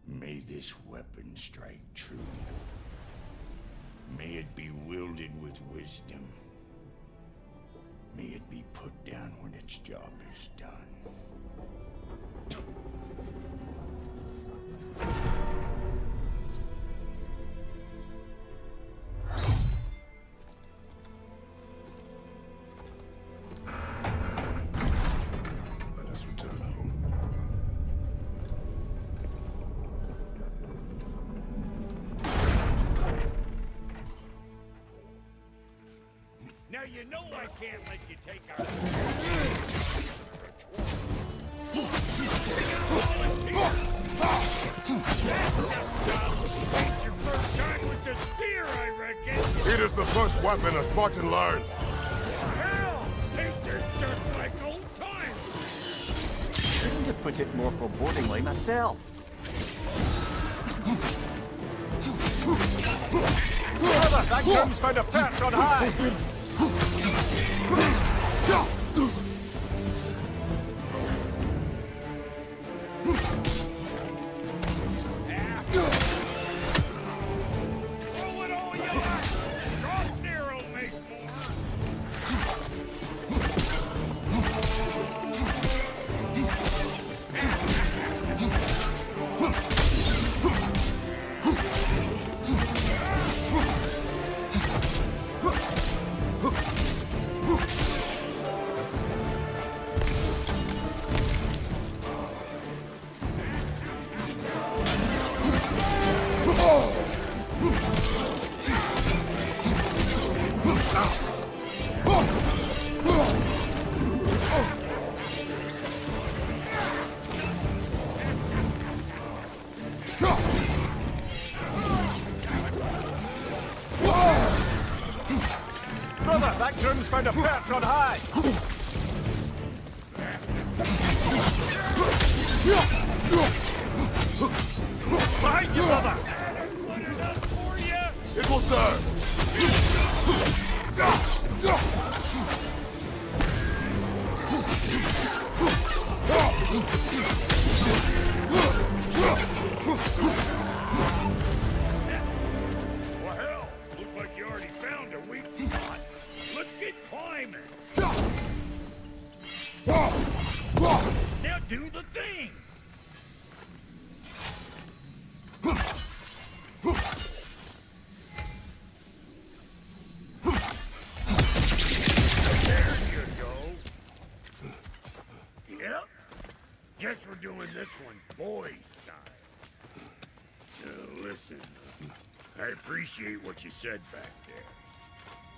May this weapon strike true. May it be wielded with wisdom. May it be put down when its job is done. Let us return home. Now you know I can't let you take our... It's your first time with the spear, I reckon. It is the first weapon a Spartan learns. Hell, ain't this just like old times? Couldn't have put it more forebodingly myself. Brother, that gun's found a perch on high! Throw it all you got! Drop Nero, make more! Brother, that groom's found a perch on high! Behind you, brother! It will serve! Well, hell, looks like you already found a weak spot. Let's get climbing. Now do the thing. There you go. Yep. Guess we're doing this one boy style. Listen, I appreciate what you said back there.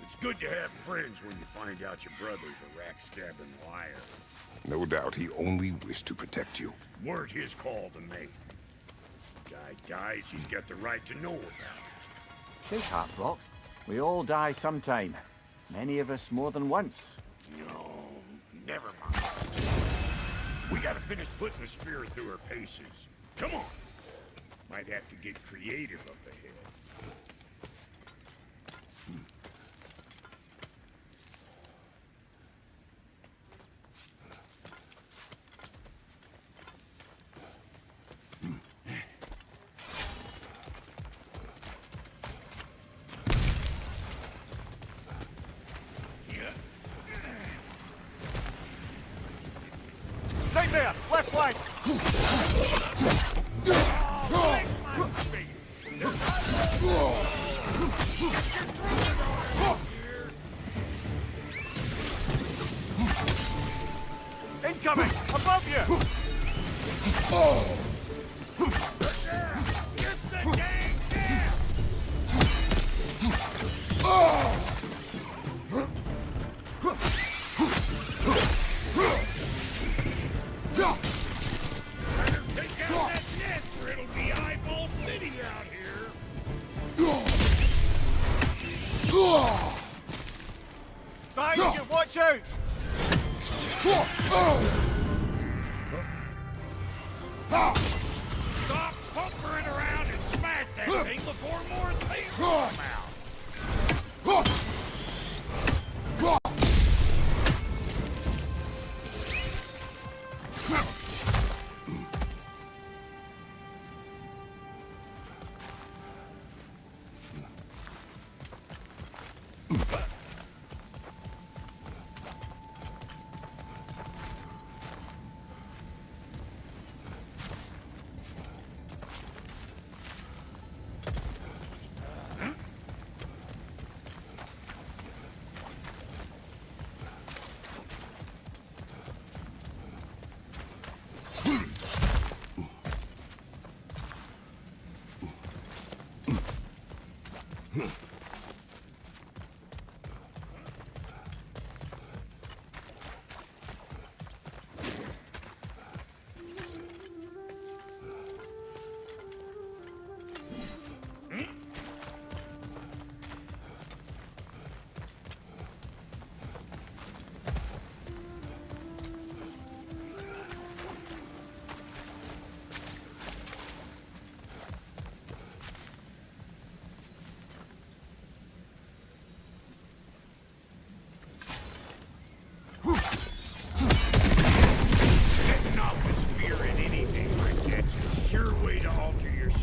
It's good to have friends when you find out your brother's a rack-stabbing liar. No doubt he only wished to protect you. Weren't his call to make. God guy dies, he's got the right to know about it. Take heart, Brock. We all die sometime. Many of us more than once. No, never mind. We gotta finish putting the spirit through her paces. Come on. Might have to get creative up ahead. Right there! Left flank! Incoming! Above you! Behind you! Watch out! Stop pumpering around and smash that thing before more things come out!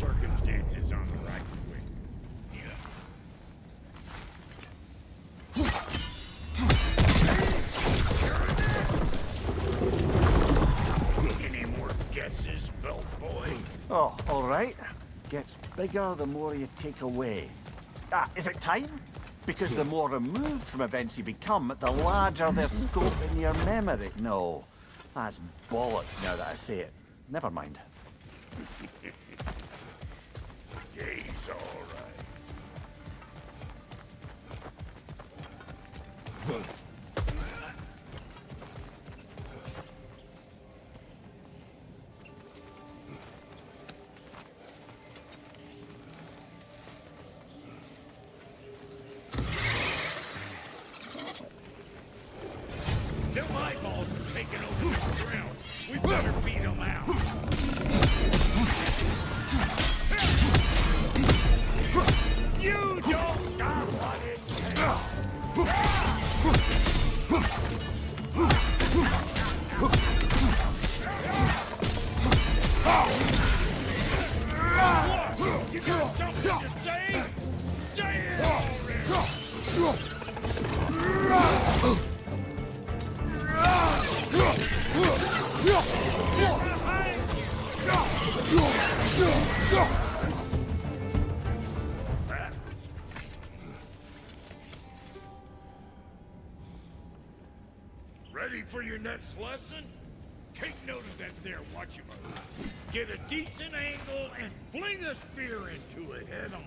Circumstances on the right way. Any more guesses, belt boy? Oh, all right. Gets bigger the more you take away. Ah, is it time? Because the more removed from events you become, the larger their scope in your memory. No, that's bollocks now that I say it. Never mind. Day's all right. Them eyeballs are taking over the ground. We better beat them out. You don't got what it takes. You got something to say? Say it already! Ready for your next lesson? Take note of that there whatchamacallit. Get a decent angle and fling a spear into it head on.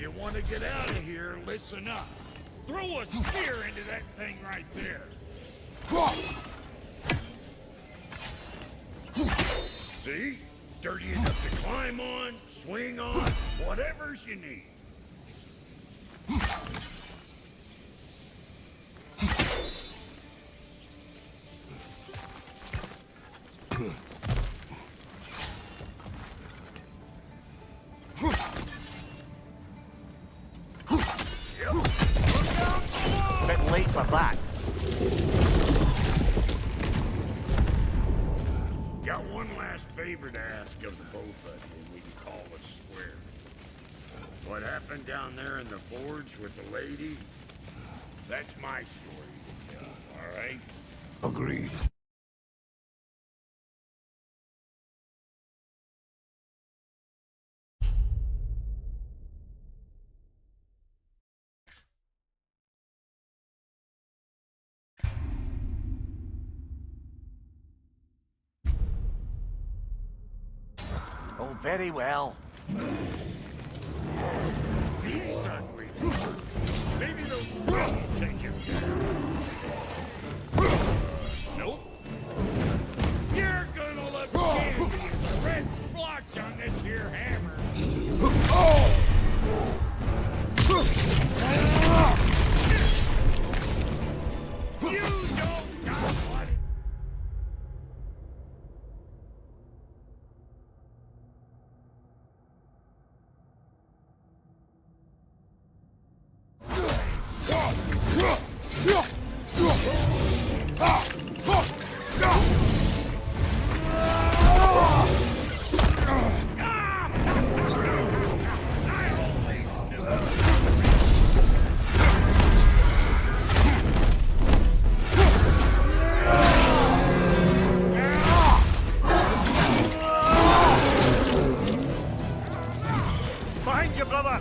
you want to get out of here, listen up. Throw a spear into that thing right there. See? Sturdy enough to climb on, swing on, whatever's you need. A bit late for that. Got one last favor to ask of the both of you, we can call it square. What happened down there in the forge with the lady? That's my story to tell, all right? Agreed. Oh, very well. He's hungry. Maybe those will take him down. Nope. You're gonna look candy as a red splotch on this here hammer. You don't got what? Behind you, brother!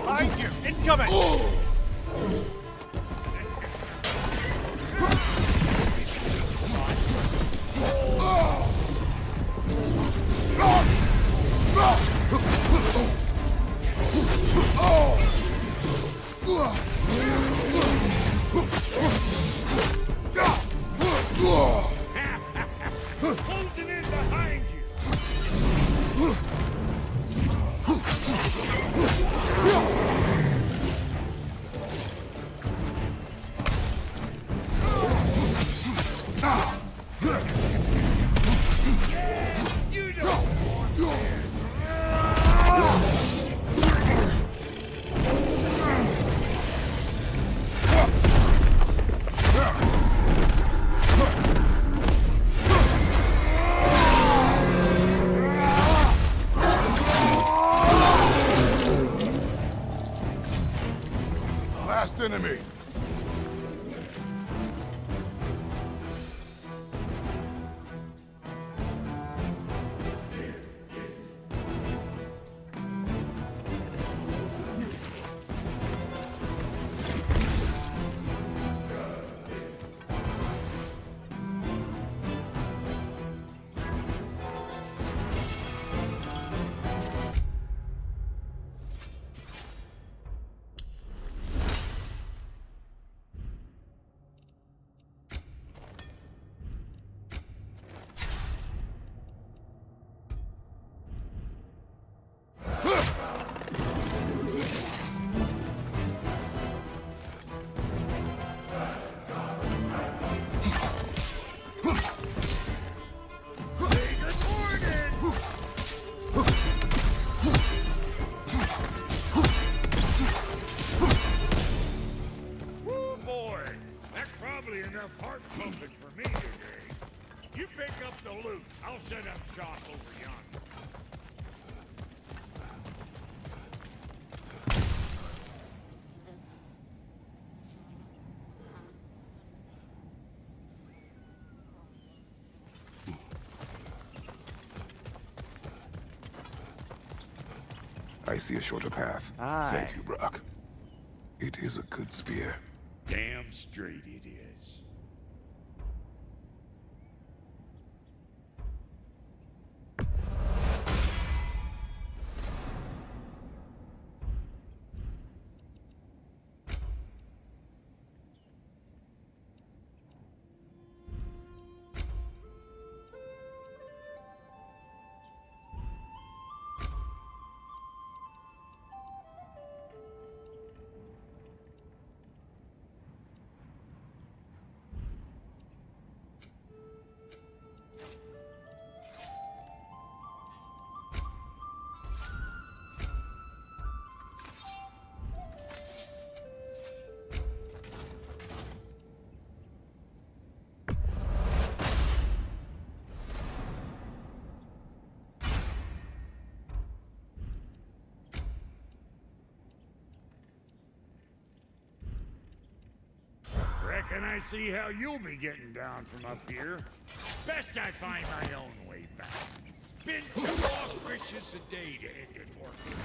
Behind you! Incoming! Closing in behind you. You don't want this. Last enemy. Enough heart pumping for me today. You pick up the loot. I'll set up shop over yonder. see a shorter path. Aye. Thank you, Brock. It is a good spear. Damn straight it is. Reckon I see how you'll be getting down from up here. Best I find my own way back. Been too auspicious a day to end it working.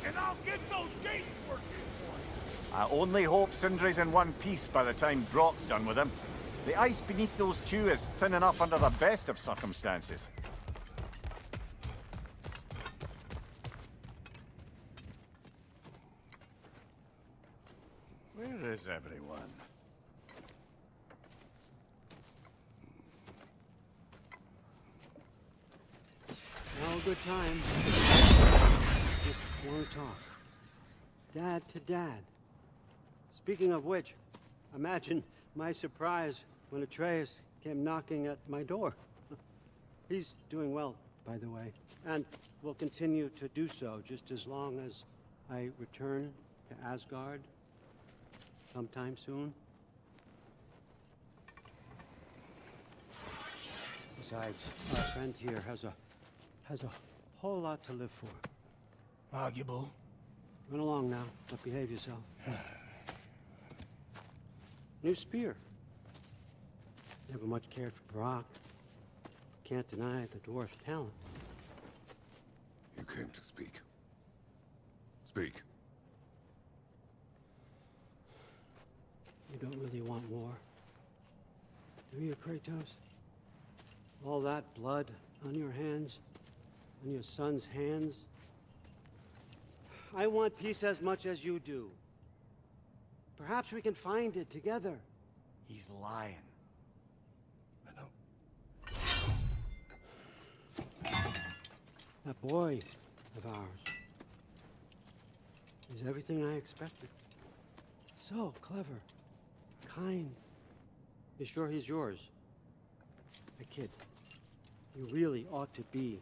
And I'll get those gates working for you. I only hope Sindri's in one piece by the time Brock's done with him. The ice beneath those two is thin enough under the best of circumstances. Where is everyone? Now a good time. Just want to talk. Dad to dad. Speaking of which, imagine my surprise when Atreus came knocking at my door. He's doing well, by the way, and will continue to do so just as long as I return to Asgard sometime soon. Besides, our friend here has a whole lot to live for. Arguable. Run along now, but behave yourself. New spear. Never much cared for Brock. Can't deny the dwarf's talent. You came to speak. Speak. You don't really want war, do you, Kratos? All that blood on your hands, on your son's hands. I want peace as much as you do. Perhaps we can find it together. He's lying. I know. That boy of ours is everything I expected. So clever, kind. You sure he's yours? A kid. You really ought to be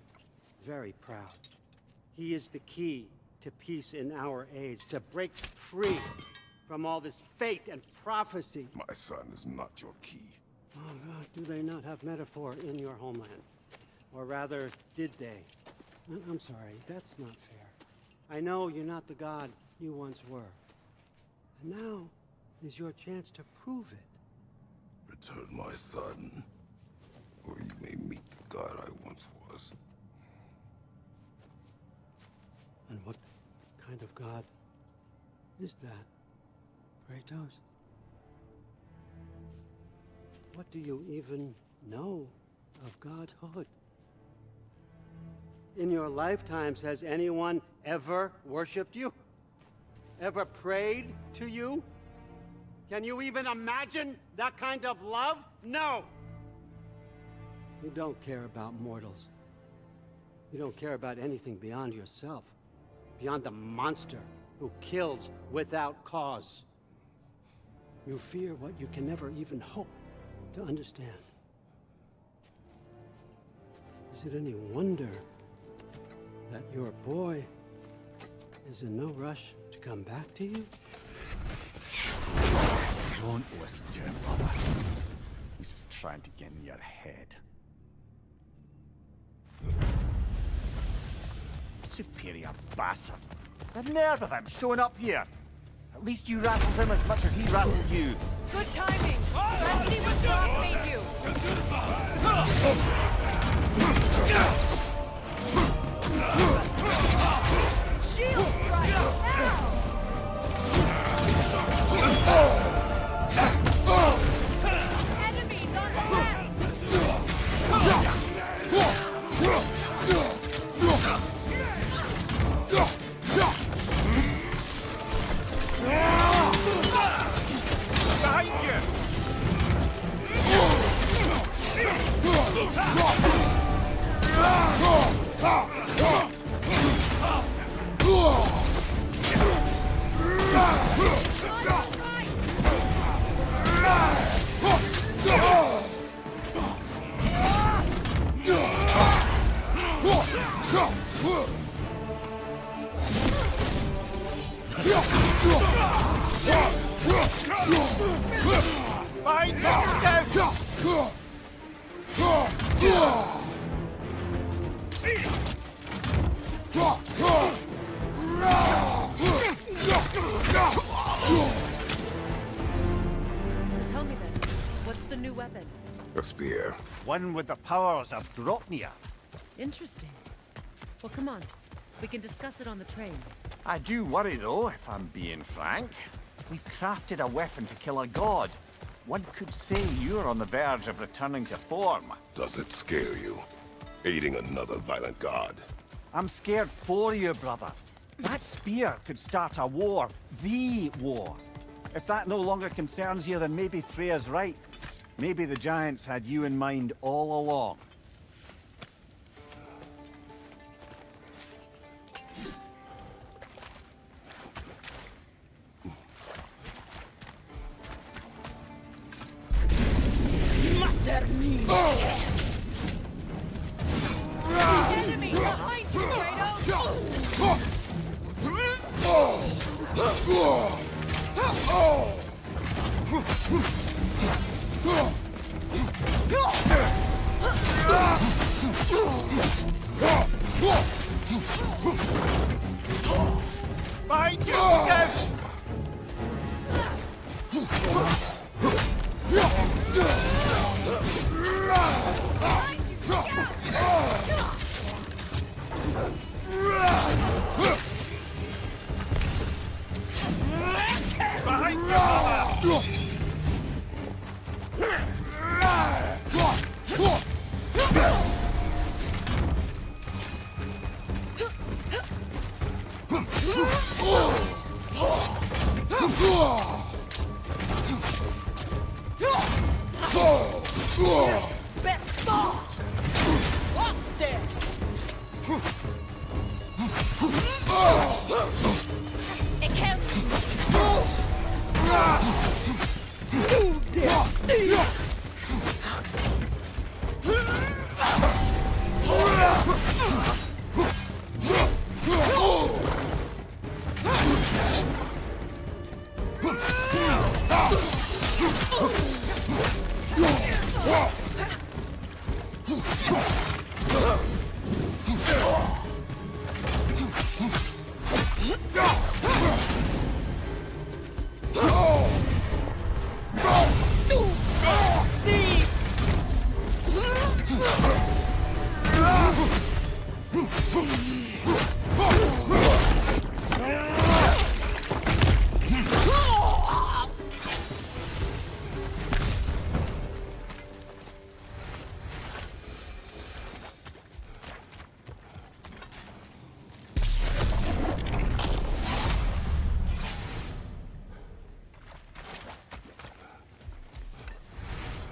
very proud. He is the key to peace in our age, to break free from all this fate and prophecy. My son is not your key. Oh God, do they not have metaphor in your homeland? Or rather, did they? I'm sorry, that's not fair. I know you're not the god you once were. And now is your chance to prove it. Return my son, or you may meet the god I once was. And what kind of god is that, Kratos? What do you even know of godhood? In your lifetimes, has anyone ever worshipped you? Ever prayed to you? Can you even imagine that kind of love? No! You don't care about mortals. You don't care about anything beyond yourself. Beyond the monster who kills without cause. You fear what you can never even hope to understand. Is it any wonder that your boy is in no rush to come back to you? Don't listen to him, brother. He's just trying to get in your head. Superior bastard. The nerve of him showing up here. At least you rattled him as much as he rattled you. Good timing. Let's see what Brock made you. Behind you! So tell me then, what's the new weapon? A spear. One with the powers of Dropnia. Interesting. Well, come on. We can discuss it on the train. I do worry, though, if I'm being frank. We've crafted a weapon to kill a god. One could say you're on the verge of returning to form. Does it scare you? Aiding another violent god? I'm scared for you, brother. That spear could start a war. The war. If that no longer concerns you, then maybe Freya's right. Maybe the Giants had you in mind all along. Enemy behind you, Behind you!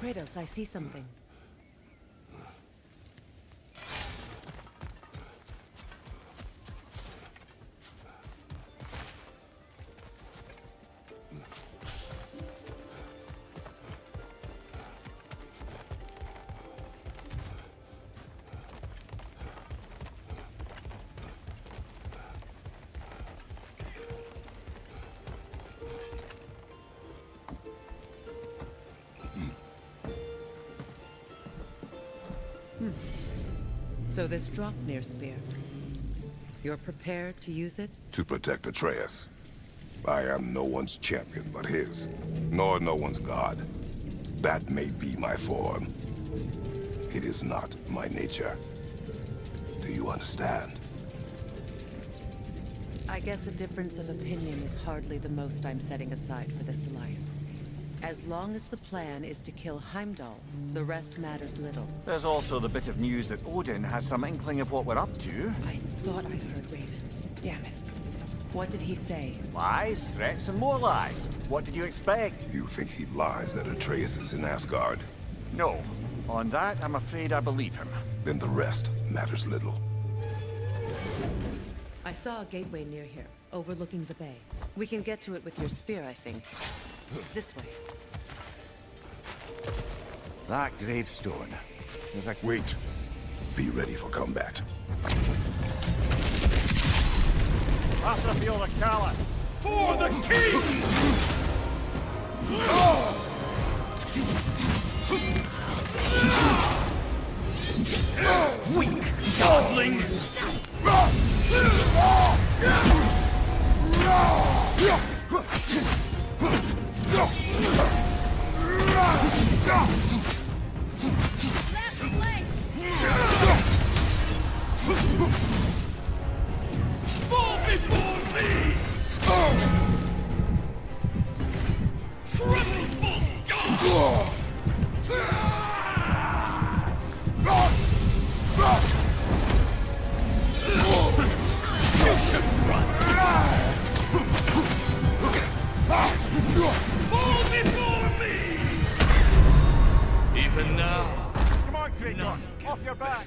Kratos, I see something. So this Draupnir spear, you're prepared to use it? To protect Atreus. I am no one's champion but his, nor no one's god. That may be my form. It is not my nature. Do you understand? I guess a difference of opinion is hardly the most I'm setting aside for this alliance. As long as the plan is to kill Heimdall, the rest matters little. There's also the bit of news that Odin has some inkling of what we're up to. I thought I heard ravens. Damn it. What did he say? Lies, threats, and more lies. What did you expect? You think he lies that Atreus is in Asgard? No. On that, I'm afraid I believe him. Then the rest matters little. I saw a gateway near here, overlooking the bay. We can get to it with your spear, I think. This way. That gravestone. There's a... Wait. Be ready for combat. After the field of Cala. For the king! Weak godling! Fall before me! Triple full You should run! Fall before me! Even now. Come on, Kratos! Off your back!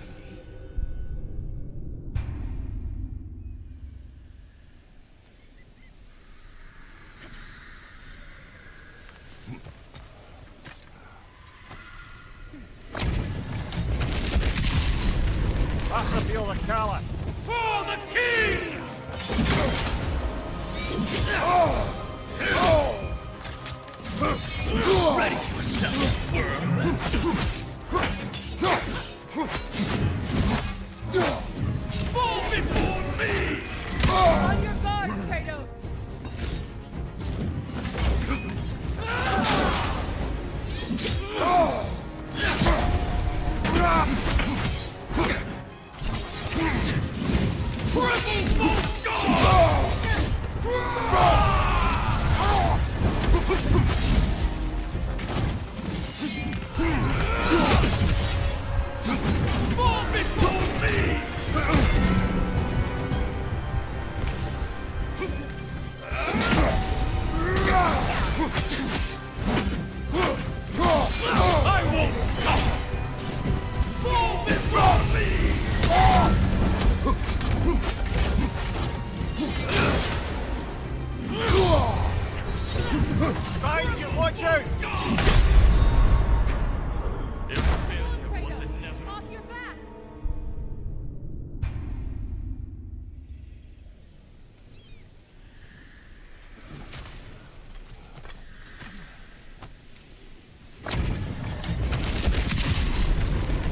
That's the feel the callous! For the king! Ready yourself, worm! Fall before me! On your guard, Kratos! Fall before me! I won't stop! Fall before me! Mind you, watch out! Their failure was inevitable. Off your back!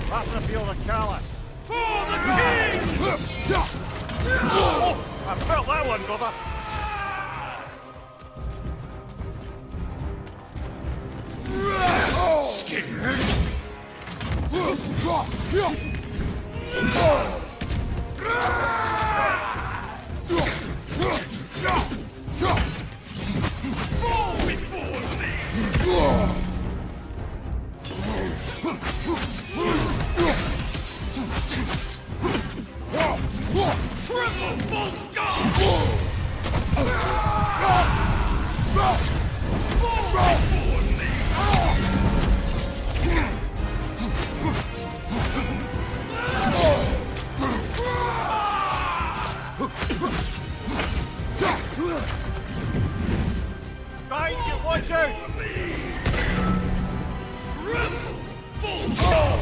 That's the feel the callous! For the king! Oh, I felt that one, brother! Scared? Fall before me! Triple full god! Fall before me! Mind you, watch out! Triple full god!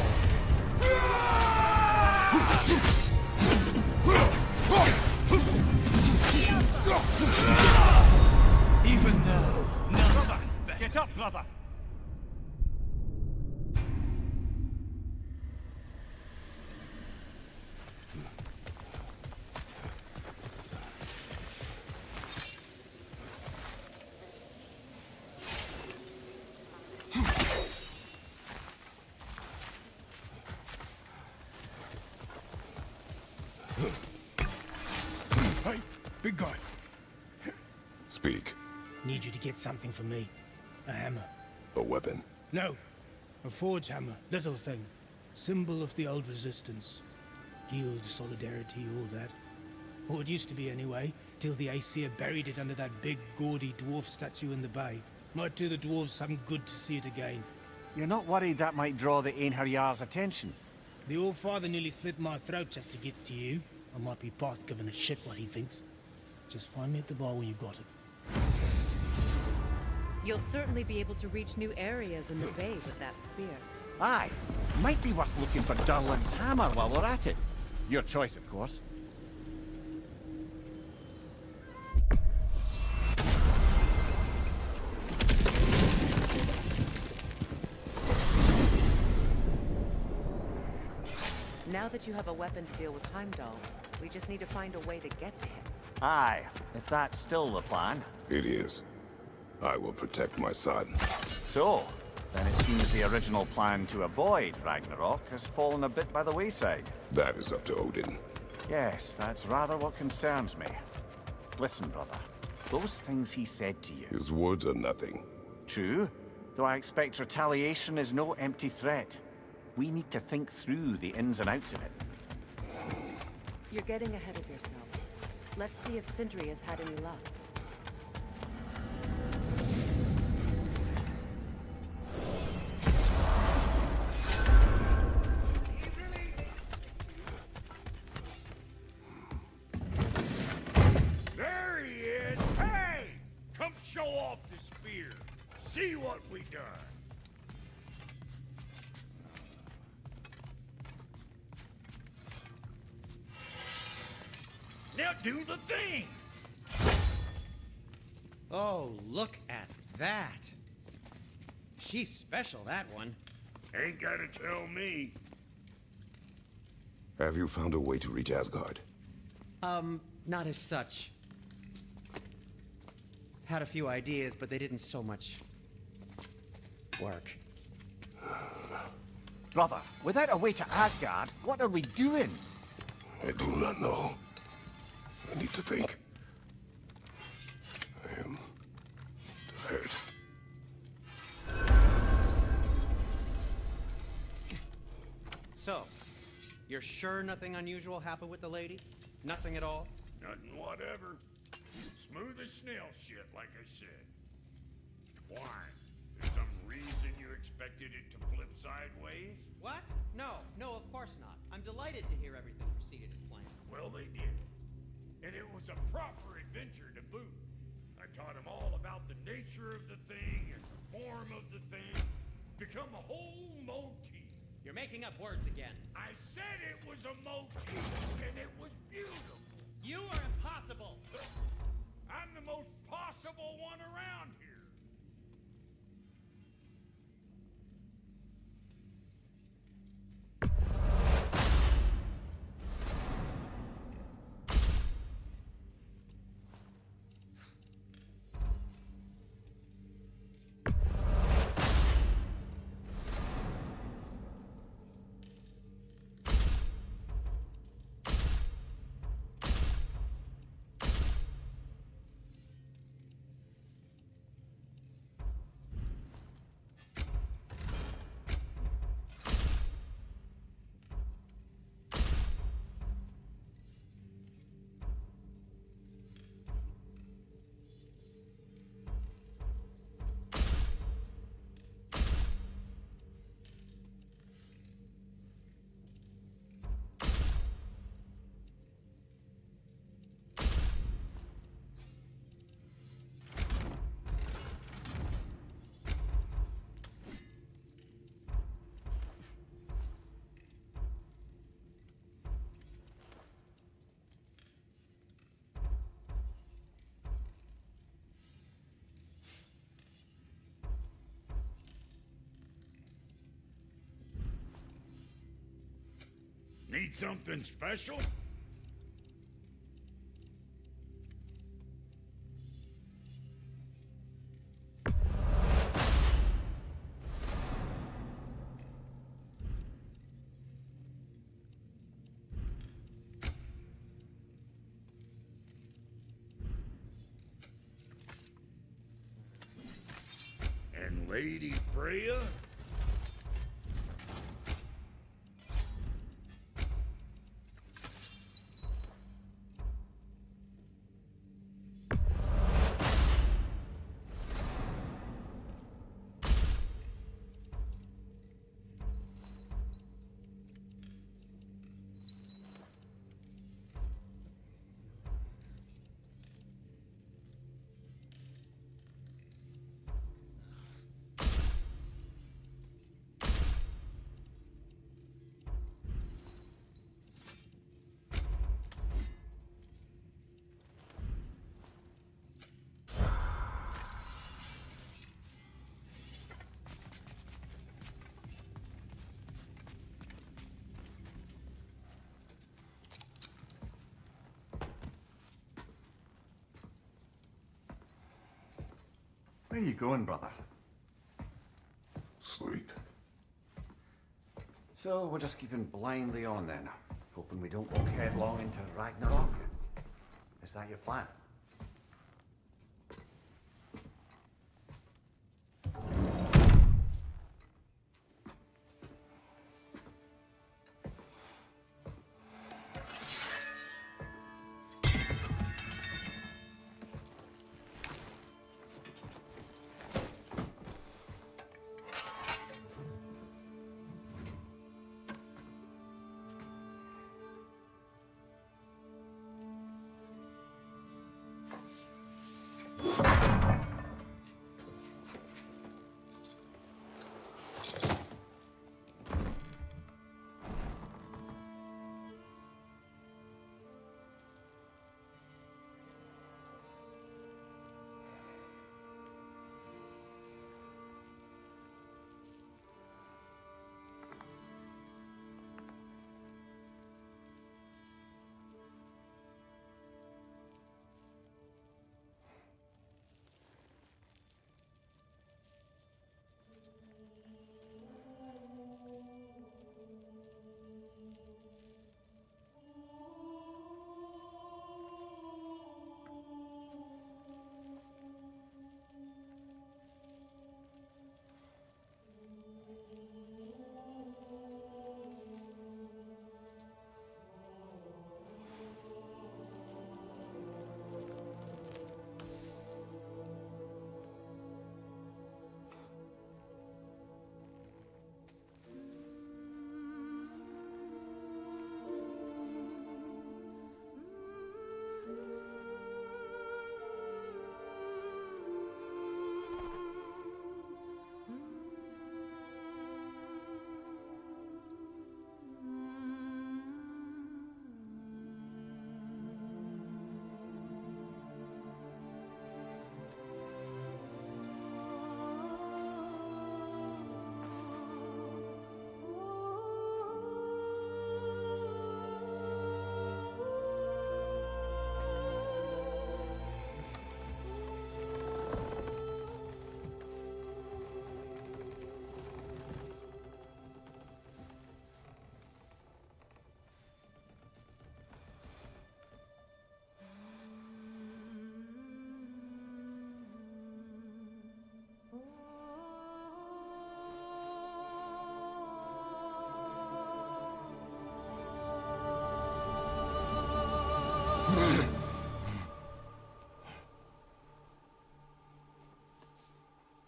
Even though Brother, get up, brother! Hey, big guy. Speak. Need you to get something for me. A hammer. A weapon. No. A forge hammer. Little thing. Symbol of the old resistance. Guild, solidarity, all that. Or it used to be anyway, till the Aesir buried it under that big, gaudy dwarf statue in the bay. Might do the dwarves some good to see it again. You're not worried that might draw the Einherjar's attention? The old father nearly slit my throat just to get to you. I might be past giving a shit what he thinks. Just find me at the bar when you've got it. You'll certainly be able to reach new areas in the bay with that spear. Aye. Might be worth looking for Durlin's hammer while we're at it. Your choice, of course. Now that you have a weapon to deal with Heimdall, we just need to find a way to get to him. Aye, if that's still the plan. It is. I will protect my son. So, then it seems the original plan to avoid Ragnarok has fallen a bit by the wayside. That is up to Odin. Yes, that's rather what concerns me. Listen, brother. Those things he said to you... His words are nothing. True, though I expect retaliation is no empty threat. We need to think through the ins and outs of it. You're getting ahead of yourself. Let's see if Sindri has had any luck. There he is! Hey! Come show off the spear. See what we done. Now do the thing! Oh, look at that. She's special, that one. Ain't gotta tell me. Have you found a way to reach Asgard? Not as such. Had a few ideas, but they didn't so much work. Brother, without a way to Asgard, what are we doing? I do not know. I need to think. I am tired. So, you're sure nothing unusual happened with the lady? Nothing at all? Nothing whatever. Smooth as snail shit, like I said. Why? There's some reason you expected it to flip sideways? What? No, of course not. I'm delighted to hear everything proceeded as planned. Well, they did. And it was a proper adventure to boot. I taught them all about the nature of the thing and the form of the thing. Become a whole motif. You're making up words again. I said it was a motif, and it was beautiful. You are impossible. I'm the most possible one around here. Need something special? And Lady Freya? Where are you going, brother? Sleep. So we're just keeping blindly on then, hoping we don't walk headlong into Ragnarok. Is that your plan?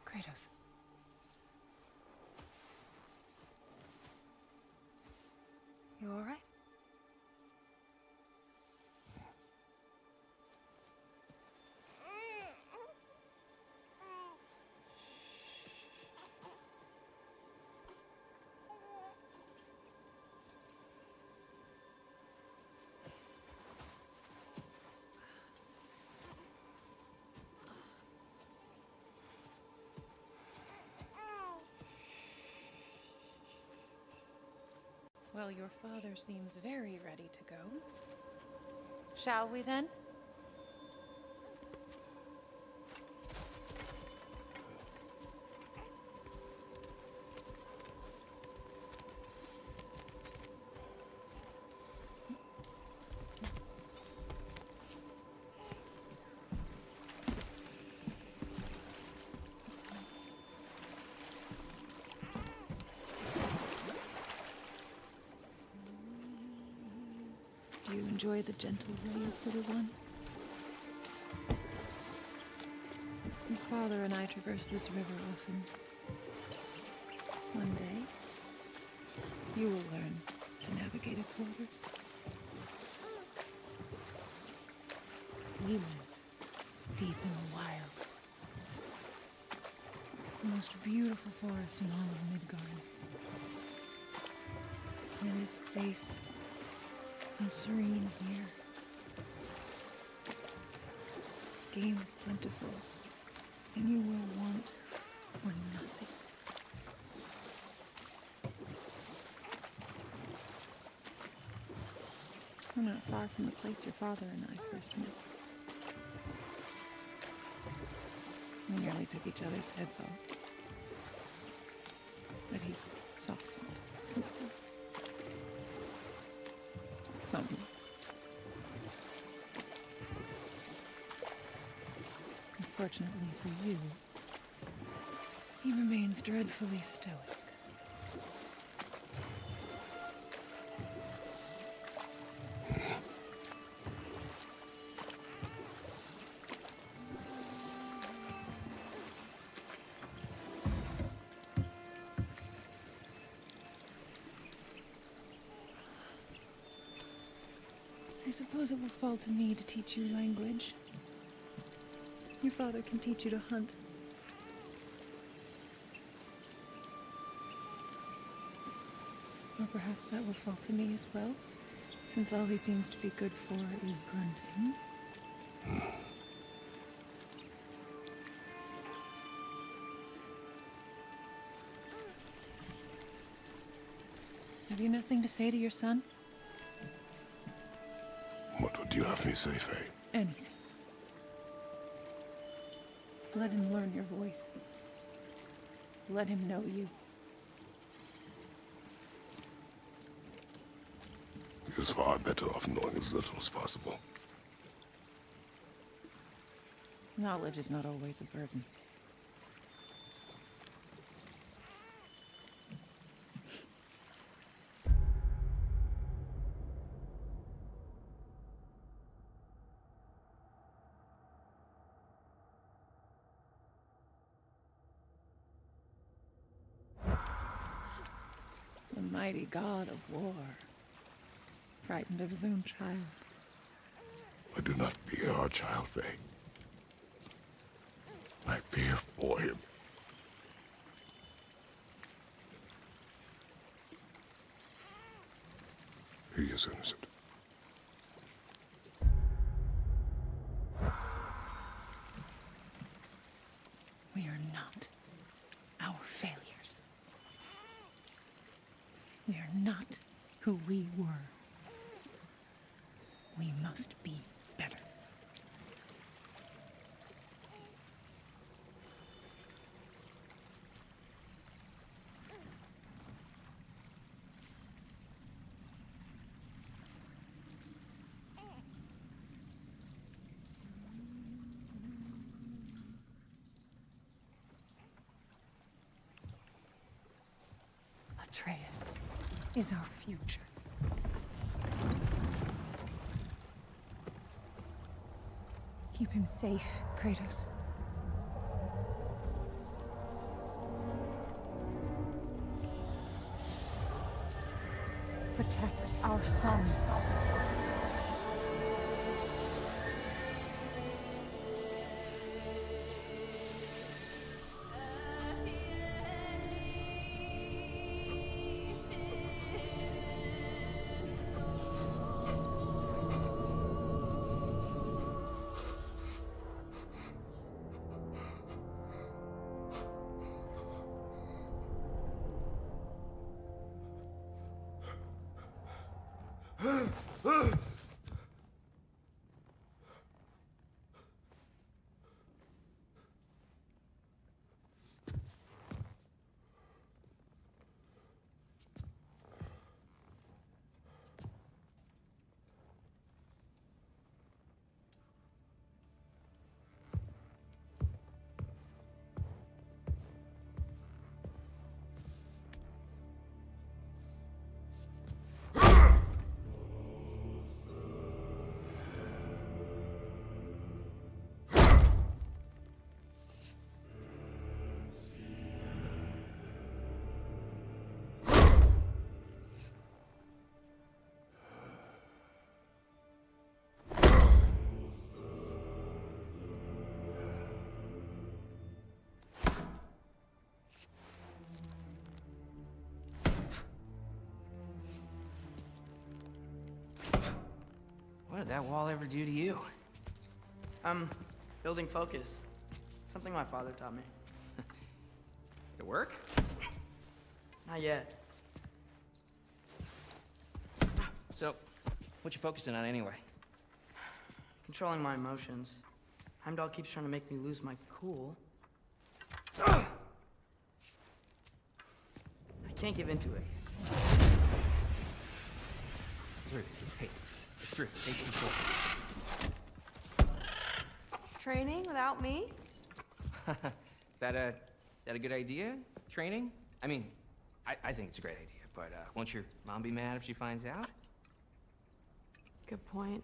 Kratos. You all right? Well, your father seems very ready to go. Shall we then? Do you enjoy the gentle waves, little one? Your father and I traverse this river often. One day, you will learn to navigate its waters. We live deep in the wild woods. The most beautiful forest in all of Midgard. It is safe and serene here. Game is plentiful, and you will want for nothing. We're not far from the place your father and I first met. We nearly took each other's heads off. But he's softened since then. Somewhat. Unfortunately for you, he remains dreadfully stoic. I suppose it will fall to me to teach you language. Your father can teach you to hunt. Or perhaps that will fall to me as well, since all he seems to be good for is grunting. Have you nothing to say to your son? What would you have me say, Faye? Anything. Let him learn your voice. Let him know you. He is far better off knowing as little as possible. Knowledge is not always a burden. The mighty god of war, frightened of his own child. I do not fear our child, Faye. I fear for him. He is innocent. We are not our failures. We are not who we were. We must be better. Atreus is our future. Keep him safe, Kratos. Protect our son. What did that wall ever do to you? I'm building focus. Something my father taught me. It work? Not yet. So, what you focusing on anyway? Controlling my emotions. Heimdall keeps trying to make me lose my cool. I can't give into it. Through. Hey, it's through. Take control. Training without me? That a good idea? Training? I mean, I think it's a great idea, but won't your mom be mad if she finds out? Good point.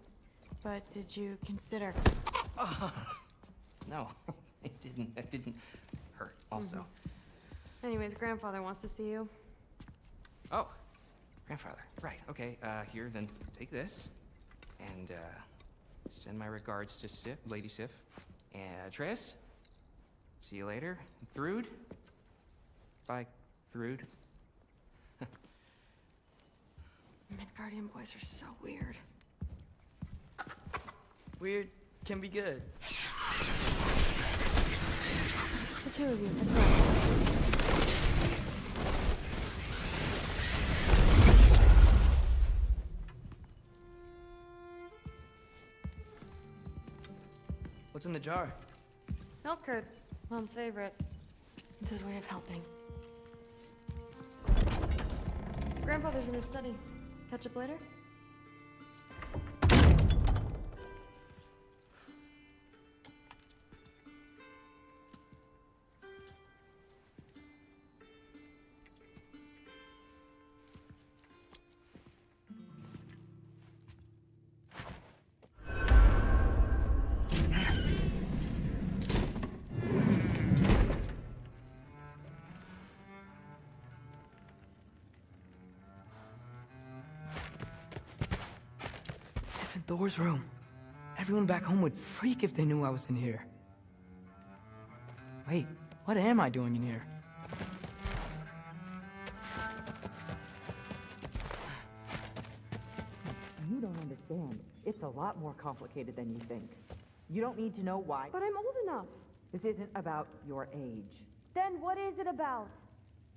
But did you consider... No, it didn't. That didn't hurt, also. Anyways, grandfather wants to see you. Oh, grandfather. Right, okay. Here, then take this. And, send my regards to Sif, Lady Sif. And, Tris? See you later. Thrud? Bye, Thrud. Midgardian boys are so weird. Weird can be good. The two of you, that's right. What's in the jar? Milk curd, Mom's favorite. It's his way of helping. Grandfather's in his study. Catch up later? Thor's room. Everyone back home would freak if they knew I was in here. Wait, what am I doing in here? You don't understand. It's a lot more complicated than you think. You don't need to know why. But I'm old enough. This isn't about your age. Then what is it about?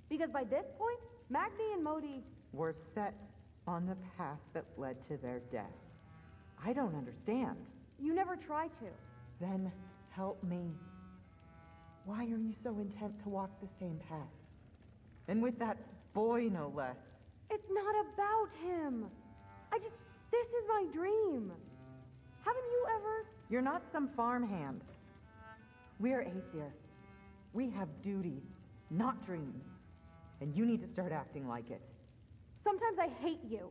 Because by this point, Magni and Modi... Were set on the path that led to their death. I don't understand. You never try to. Then help me. Why are you so intent to walk the same path? And with that boy, no less. It's not about him. This is my dream. Haven't you ever? You're not some farmhand. We're Aesir. We have duties, not dreams. And you need to start acting like it. Sometimes I hate you.